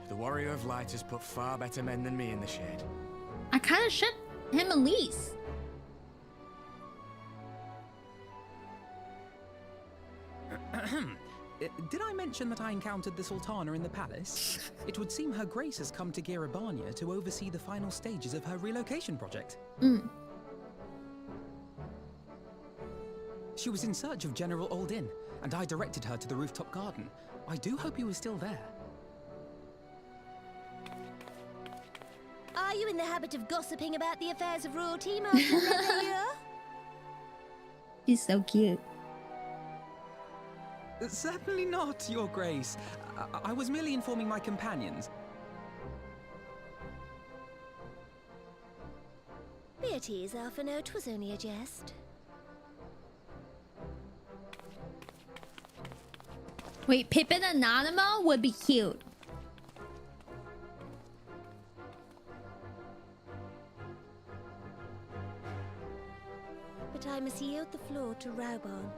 The Warrior of Light has put far better men than me in the shade. I kind of ship him and Lise. Did I mention that I encountered the Sultana in the palace? It would seem Her Grace has come to Girabania to oversee the final stages of her relocation project. She was in search of General Oldin, and I directed her to the rooftop garden. I do hope he was still there. Are you in the habit of gossiping about the affairs of royalty, Master Levare? He's so cute. Certainly not, Your Grace. I was merely informing my companions. Be at ease, Alphino. 'Twas only a jest. Wait, Pippin and Nanamo would be cute. But I must yield the floor to Raubon.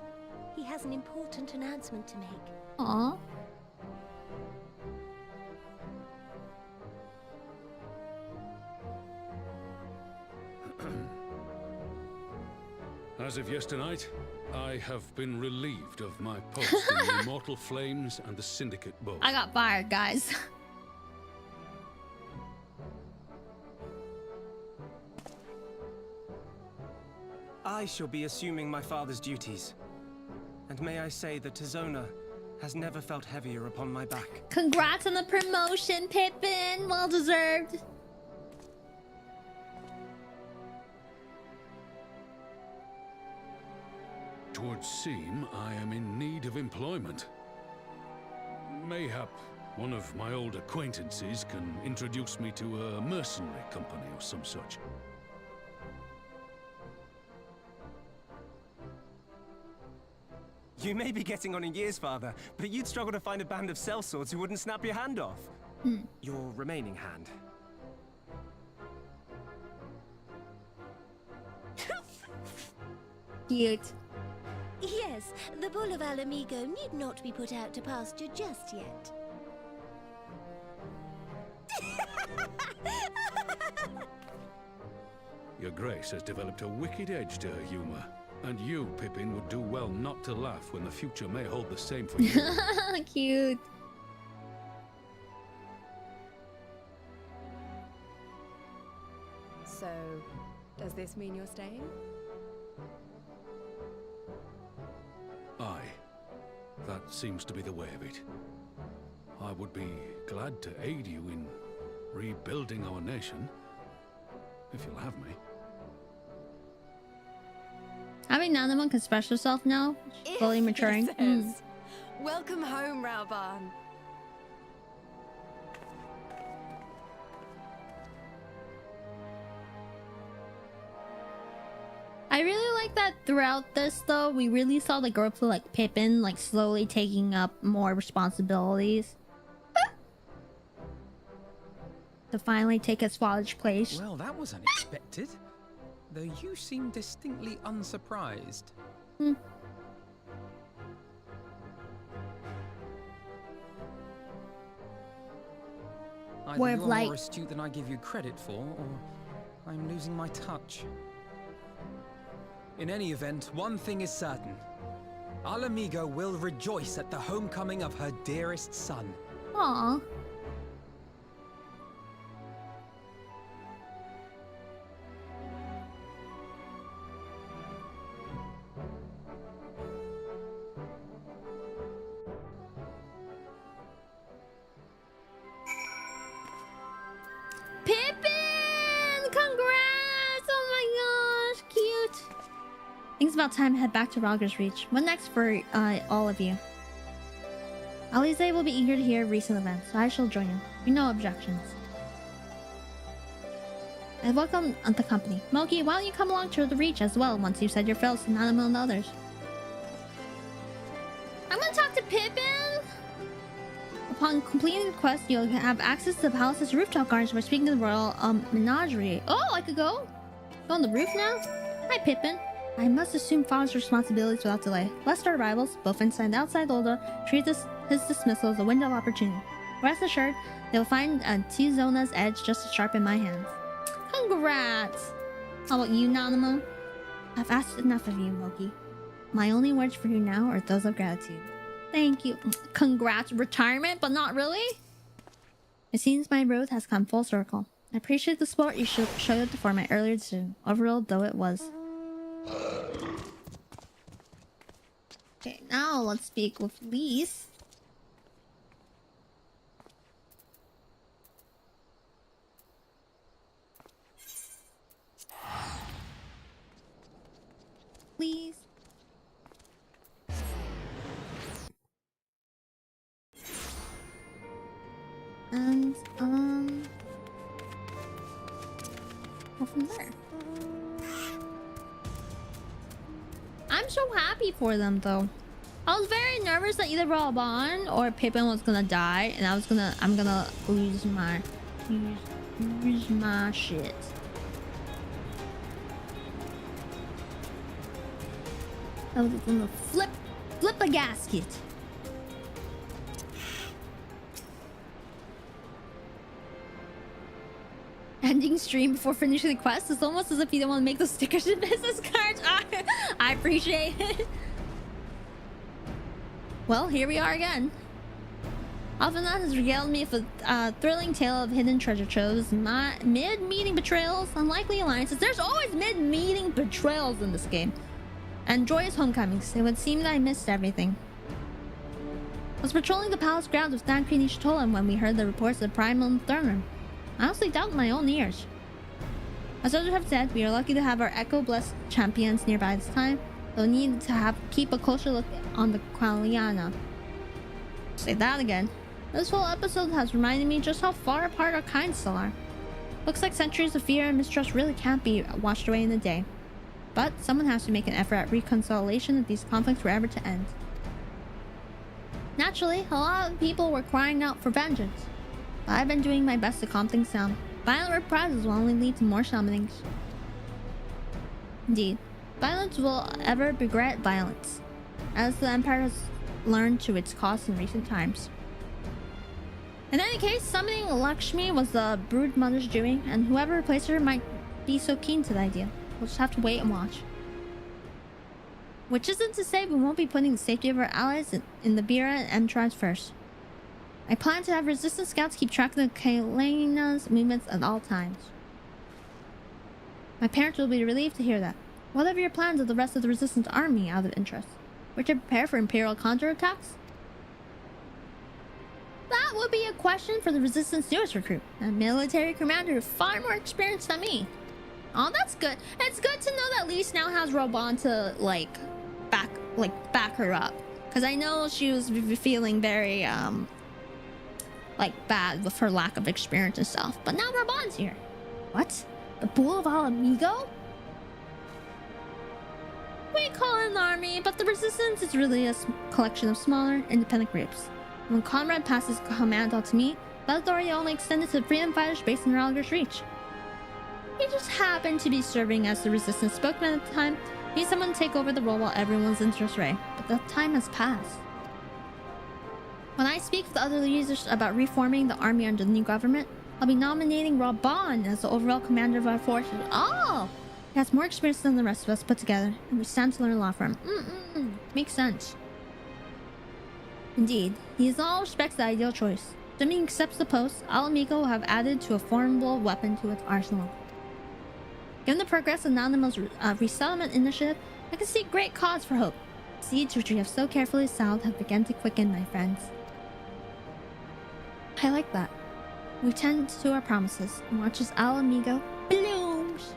He has an important announcement to make. Aww. As of yesternight, I have been relieved of my post in the Immortal Flames and the Syndicate both. I got fired, guys. I shall be assuming my father's duties. And may I say that Tizona has never felt heavier upon my back. Congrats on the promotion, Pippin. Well deserved. It would seem I am in need of employment. Mayhap one of my old acquaintances can introduce me to a mercenary company or some such. You may be getting on in years, Father, but you'd struggle to find a band of sellswords who wouldn't snap your hand off. Your remaining hand. Cute. Yes, the bull of Alamigo need not be put out to pasture just yet. Your Grace has developed a wicked edge to her humor. And you, Pippin, would do well not to laugh when the future may hold the same for you. Cute. So, does this mean you're staying? Aye. That seems to be the way of it. I would be glad to aid you in rebuilding our nation, if you'll have me. Having Nanamon can express herself now, slowly maturing. Welcome home, Raoban. I really like that throughout this, though, we really saw the growth of like Pippin, like slowly taking up more responsibilities to finally take his father's place. Well, that was unexpected. Though you seem distinctly unsurprised. Either Way of you are light. more astute than I give you credit for, or I'm losing my touch. In any event, one thing is certain. Alamigo will rejoice at the homecoming of her dearest son. Aww. Pippin! Congrats! Oh my gosh, cute. I think it's about time to head back to Rogger's Reach. What next for all of you? Elysia will be eager to hear recent events, so I shall join you. No objections. And welcome the company. Moki, why don't you come along to the Reach as well once you've said your farewells to Nanamo and others? I'm gonna talk to Pippin! Upon completing the quest, you'll have access to the palace's rooftop gardens by speaking to the royal menagerie. Oh, I could go? Go on the roof now? Hi, Pippin. I must assume father's responsibilities without delay. Lest our rivals, both inside and outside Ul'dah, treat his dismissal as a window of opportunity. Rest assured, they will find T-Zona's edge just as sharp in my hands. Congrats! How about you, Nanamo? I've asked enough of you, Moki. My only words for you now are those of gratitude. Thank you. Congrats. Retirement, but not really? It seems my road has come full circle. I appreciate the support you showed for my earlier decision, overruled though it was. Okay, now let's speak with Lise. Please. And go from there. I'm so happy for them though. I was very nervous that either Raoban or Pippin was gonna die, and I'm gonna lose my shit. I was gonna flip a gasket. Ending stream before finishing the quest is almost as if you don't want to make those stickers and business cards. I appreciate it. Well, here we are again. Alphanat has regaled me with a thrilling tale of hidden treasure troves, mid-meeting betrayals, unlikely alliances. There's always mid-meeting betrayals in this game. And joyous homecomings. It would seem that I missed everything. was patrolling the palace grounds with Thancred Ishtolan when we heard the reports of the primal throne. I honestly doubted my own ears. As others have said, we are lucky to have our Echo-blessed champions nearby this time, though we need to keep a closer look on the Qualiana. Say that again. This whole episode has reminded me just how far apart our kinds still are. Looks like centuries of fear and mistrust really can't be washed away in a day. But someone has to make an effort at reconciliation if these conflicts were ever to end. Naturally, a lot of people were crying out for vengeance, but I've been doing my best to calm things down. Violent reprisals will only lead to more summonings. Indeed, violence will ever beget violence, as the Empire has learned to its cost in recent times. In any case, summoning Lakshmi was the brood mother's doing, and whoever replaced her might be so keen to the idea. We'll just have to wait and watch. Which isn't to say we won't be putting the safety of our allies in the Bira and M-Tribes first. I plan to have resistance scouts keep track of the Kaelena's movements at all times. My parents will be relieved to hear that. Whatever your plans of the rest of the resistance army out of interest? We're to prepare for Imperial counterattacks? That would be a question for the resistance newest recruit, a military commander far more experienced than me. Oh, that's good. It's good to know that Lise now has Robon to back her up, because I know she was feeling very bad with her lack of experience and stuff. But now Robon's here. What? The Bull of Alamigo? We call it an army, but the resistance is really a collection of smaller, independent groups. When Conrad passes command on to me, that authority only extended to the freedom fighters based in Ralgar's reach. He just happened to be serving as the resistance spokesman at the time. He's someone to take over the role while everyone's interest rate, but the time has passed. When I speak with other leaders about reforming the army under the new government, I'll be nominating Robon as the overall commander of our forces. Oh! He has more experience than the rest of us put together, and we stand to learn a lot from him. Makes sense. Indeed, he is in all respects the ideal choice. Assuming he accepts the post, Alamigo will have added to a formidable weapon to its arsenal. Given the progress of Nanamo's resettlement initiative, I can see great cause for hope. Seeds which we have so carefully sowed have begun to quicken, my friends. I like that. We tend to our promises and watch as Alamigo blooms.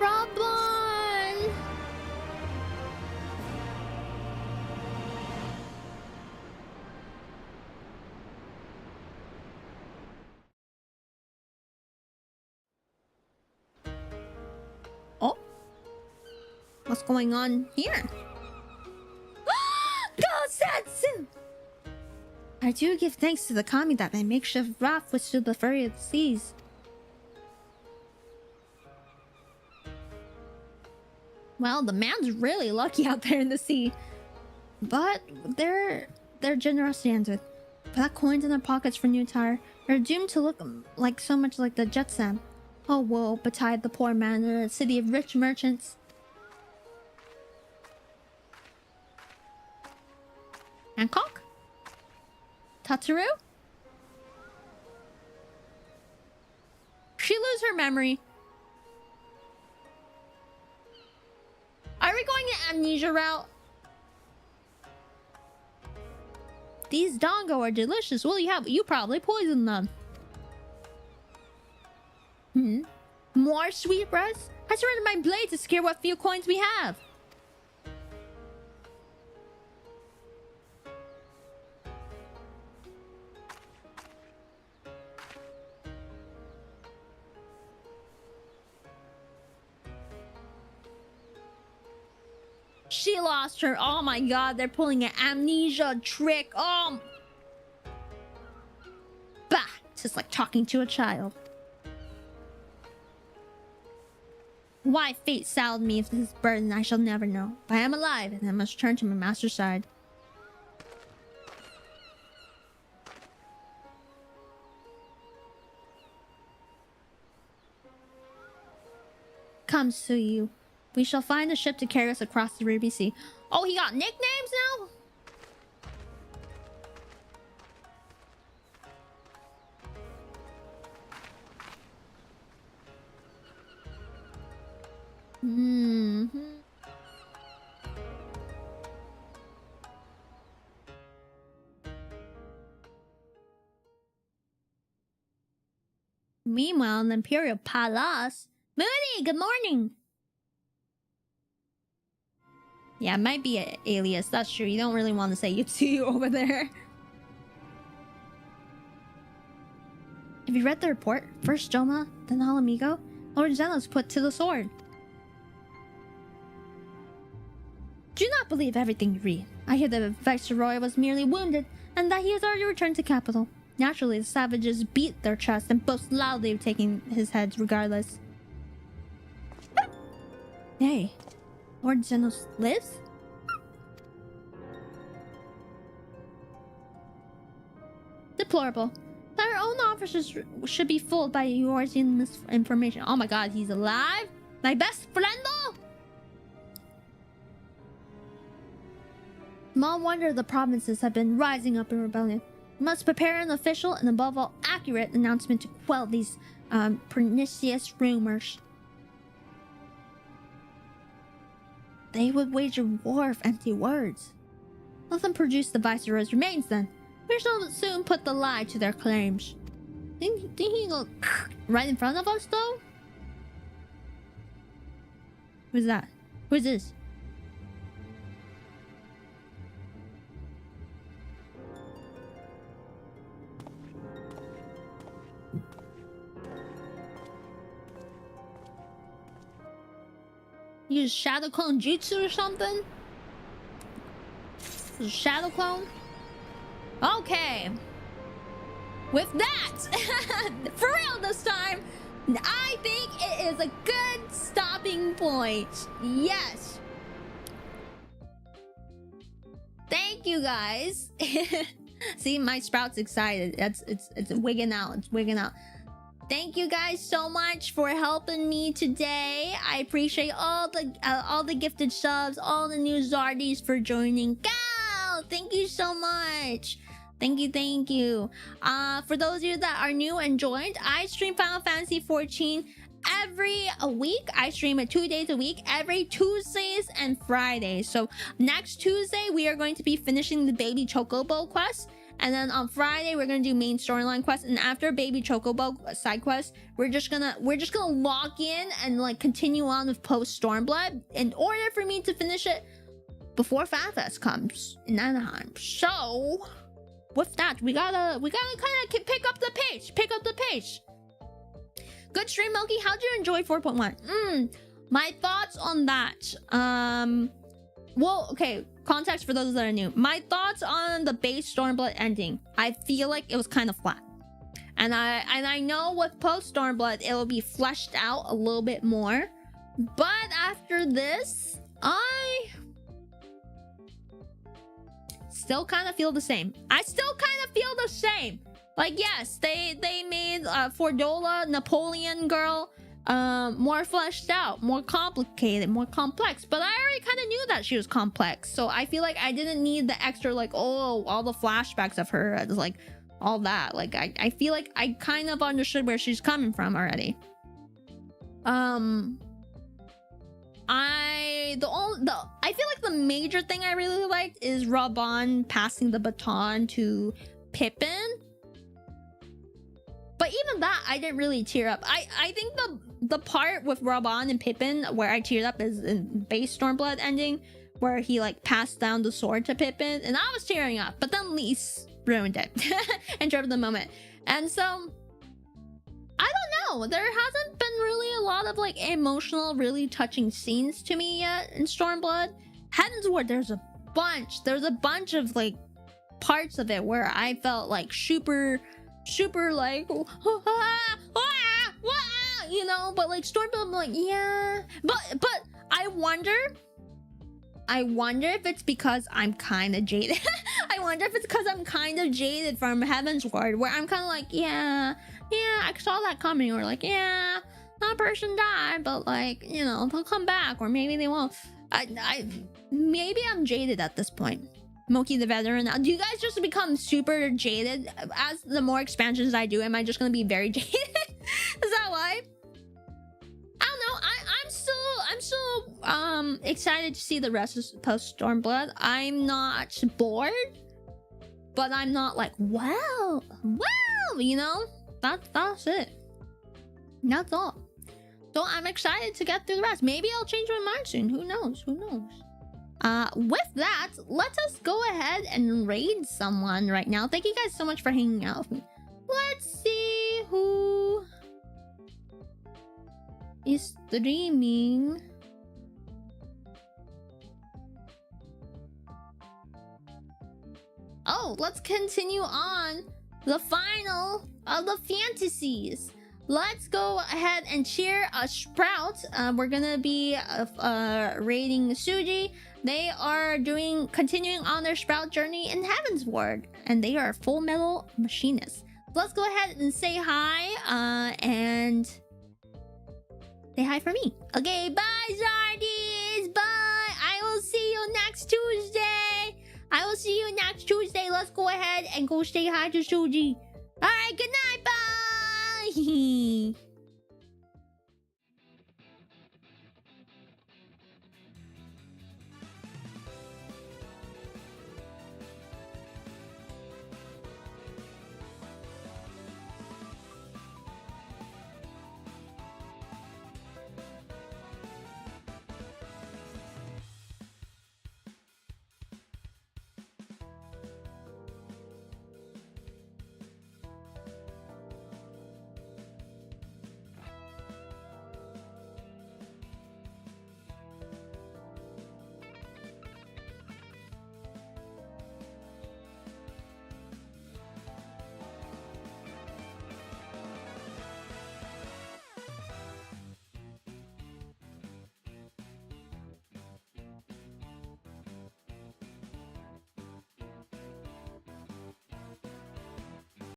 Robon! Oh, what's going on here? Go-Setsu! I do give thanks to the kami that my makeshift raft withstood the fury of the seas. Well, the man's really lucky out there in the sea. But their generosity ends with black coins in their pockets for new attire. They're doomed to look like so much like the Jetsam. Oh, woe betide the poor man in a city of rich merchants. Hancock? Tatsuru? She lose her memory. Are we going the amnesia route? These dango are delicious. Well, you probably poisoned them. More sweetbreads? I surrendered my blade to secure what few coins we have. She lost her. Oh my god, they're pulling an amnesia trick. Bah! It's just like talking to a child. Why fate saddled me with this burden I shall never know. But I am alive and I must turn to my master's side. Come, Suyu. We shall find a ship to carry us across the Ruby Sea. Oh, he got nicknames now? Meanwhile, in the Imperial Palace... Moody, good morning! Yeah, it might be an alias. That's true. You don't really want to say you see over there. Have you read the report? First Joma, then Alamigo. Lord Zenos put to the sword. Do not believe everything you read. I hear the Viceroy was merely wounded, and that he has already returned to capital. Naturally, the savages beat their chest and boast loudly of taking his heads regardless. Hey, Lord Zenos lives? Deplorable. Our own officers should be fooled by Eorzean misinformation. Oh my god, he's alive? My best friendo? Small wonder the provinces have been rising up in rebellion. We must prepare an official and above all accurate announcement to quell these pernicious rumors. They would wage a war of empty words. Let them produce the Viceroy's remains then. We shall soon put the lie to their claims. Think he go right in front of us though? Who's that? Who's this? Use shadow clone jutsu or something? Shadow clone? Okay. With that, for real this time, I think it is a good stopping point. Yes. Thank you guys. See, my sprout's excited. It's wigging out. It's wigging out. Thank you guys so much for helping me today. I appreciate all the gifted subs, all the new Zardies for joining. Go! Thank you so much. Thank you. For those of you that are new and joined, I stream Final Fantasy XIV every week. I stream it 2 days a week, every Tuesdays and Fridays. So next Tuesday, we are going to be finishing the Baby Chocobo quest. And then on Friday, we're gonna do main storyline quests. And after Baby Chocobo side quest, we're just gonna lock in and like continue on with POST-STORMBLOOD in order for me to finish it before FanFest comes in Anaheim. So with that, we gotta kind of pick up the pace. Good stream, Moki. How'd you enjoy 4.1? My thoughts on that. Well, okay. Context for those that are new. My thoughts on the base Stormblood ending. I feel like it was kind of flat. And I know with post-Stormblood, it will be fleshed out a little bit more. But after this, I still kind of feel the same. Like, yes, they made Fordola, Napoleon girl, more fleshed out, more complicated, more complex. But I already kind of knew that she was complex. So I feel like I didn't need the extra, like, oh, all the flashbacks of her, like, all that. Like, I feel like I kind of understood where she's coming from already. I feel like the major thing I really liked is Raban passing the baton to Pippin. But even that, I didn't really tear up. I think the part with Raban and Pippin where I teared up is in base Stormblood ending, where he like passed down the sword to Pippin, and I was tearing up. But then Lise ruined it and drove the moment. And so I don't know. There hasn't been really a lot of like emotional, really touching scenes to me yet in Stormblood. Heavensward, there's a bunch of like parts of it where I felt like super like you know, but like Stormblood, I'm like, yeah, but I wonder if it's because I'm kind of jaded. I wonder if it's because I'm kind of jaded from Heavensward, where I'm kind of like, yeah, I saw that coming, or like, yeah, that person died, but like, you know, they'll come back, or maybe they won't. Maybe I'm jaded at this point. Moki the veteran. Now, do you guys just become super jaded as the more expansions I do? Am I just gonna be very jaded? Is that why? I don't know. I'm still excited to see the rest of post-Stormblood. I'm not bored, but I'm not like, wow, you know? That's it. That's all. So I'm excited to get through the rest. Maybe I'll change my mind soon. Who knows? Who knows? With that, let us go ahead and raid someone right now. Thank you guys so much for hanging out with me. Let's see who is streaming. Oh, let's continue on the final of the fantasies. Let's go ahead and cheer a Sprout. We're gonna be raiding Suji. They are continuing on their Sprout journey in Heaven's Ward, and they are Full Metal Machinists. Let's go ahead and say hi, and say hi for me. Okay, bye, Zardies. Bye. I will see you next Tuesday. I will see you next Tuesday. Let's go ahead and go say hi to Suji. All right, good night. Bye.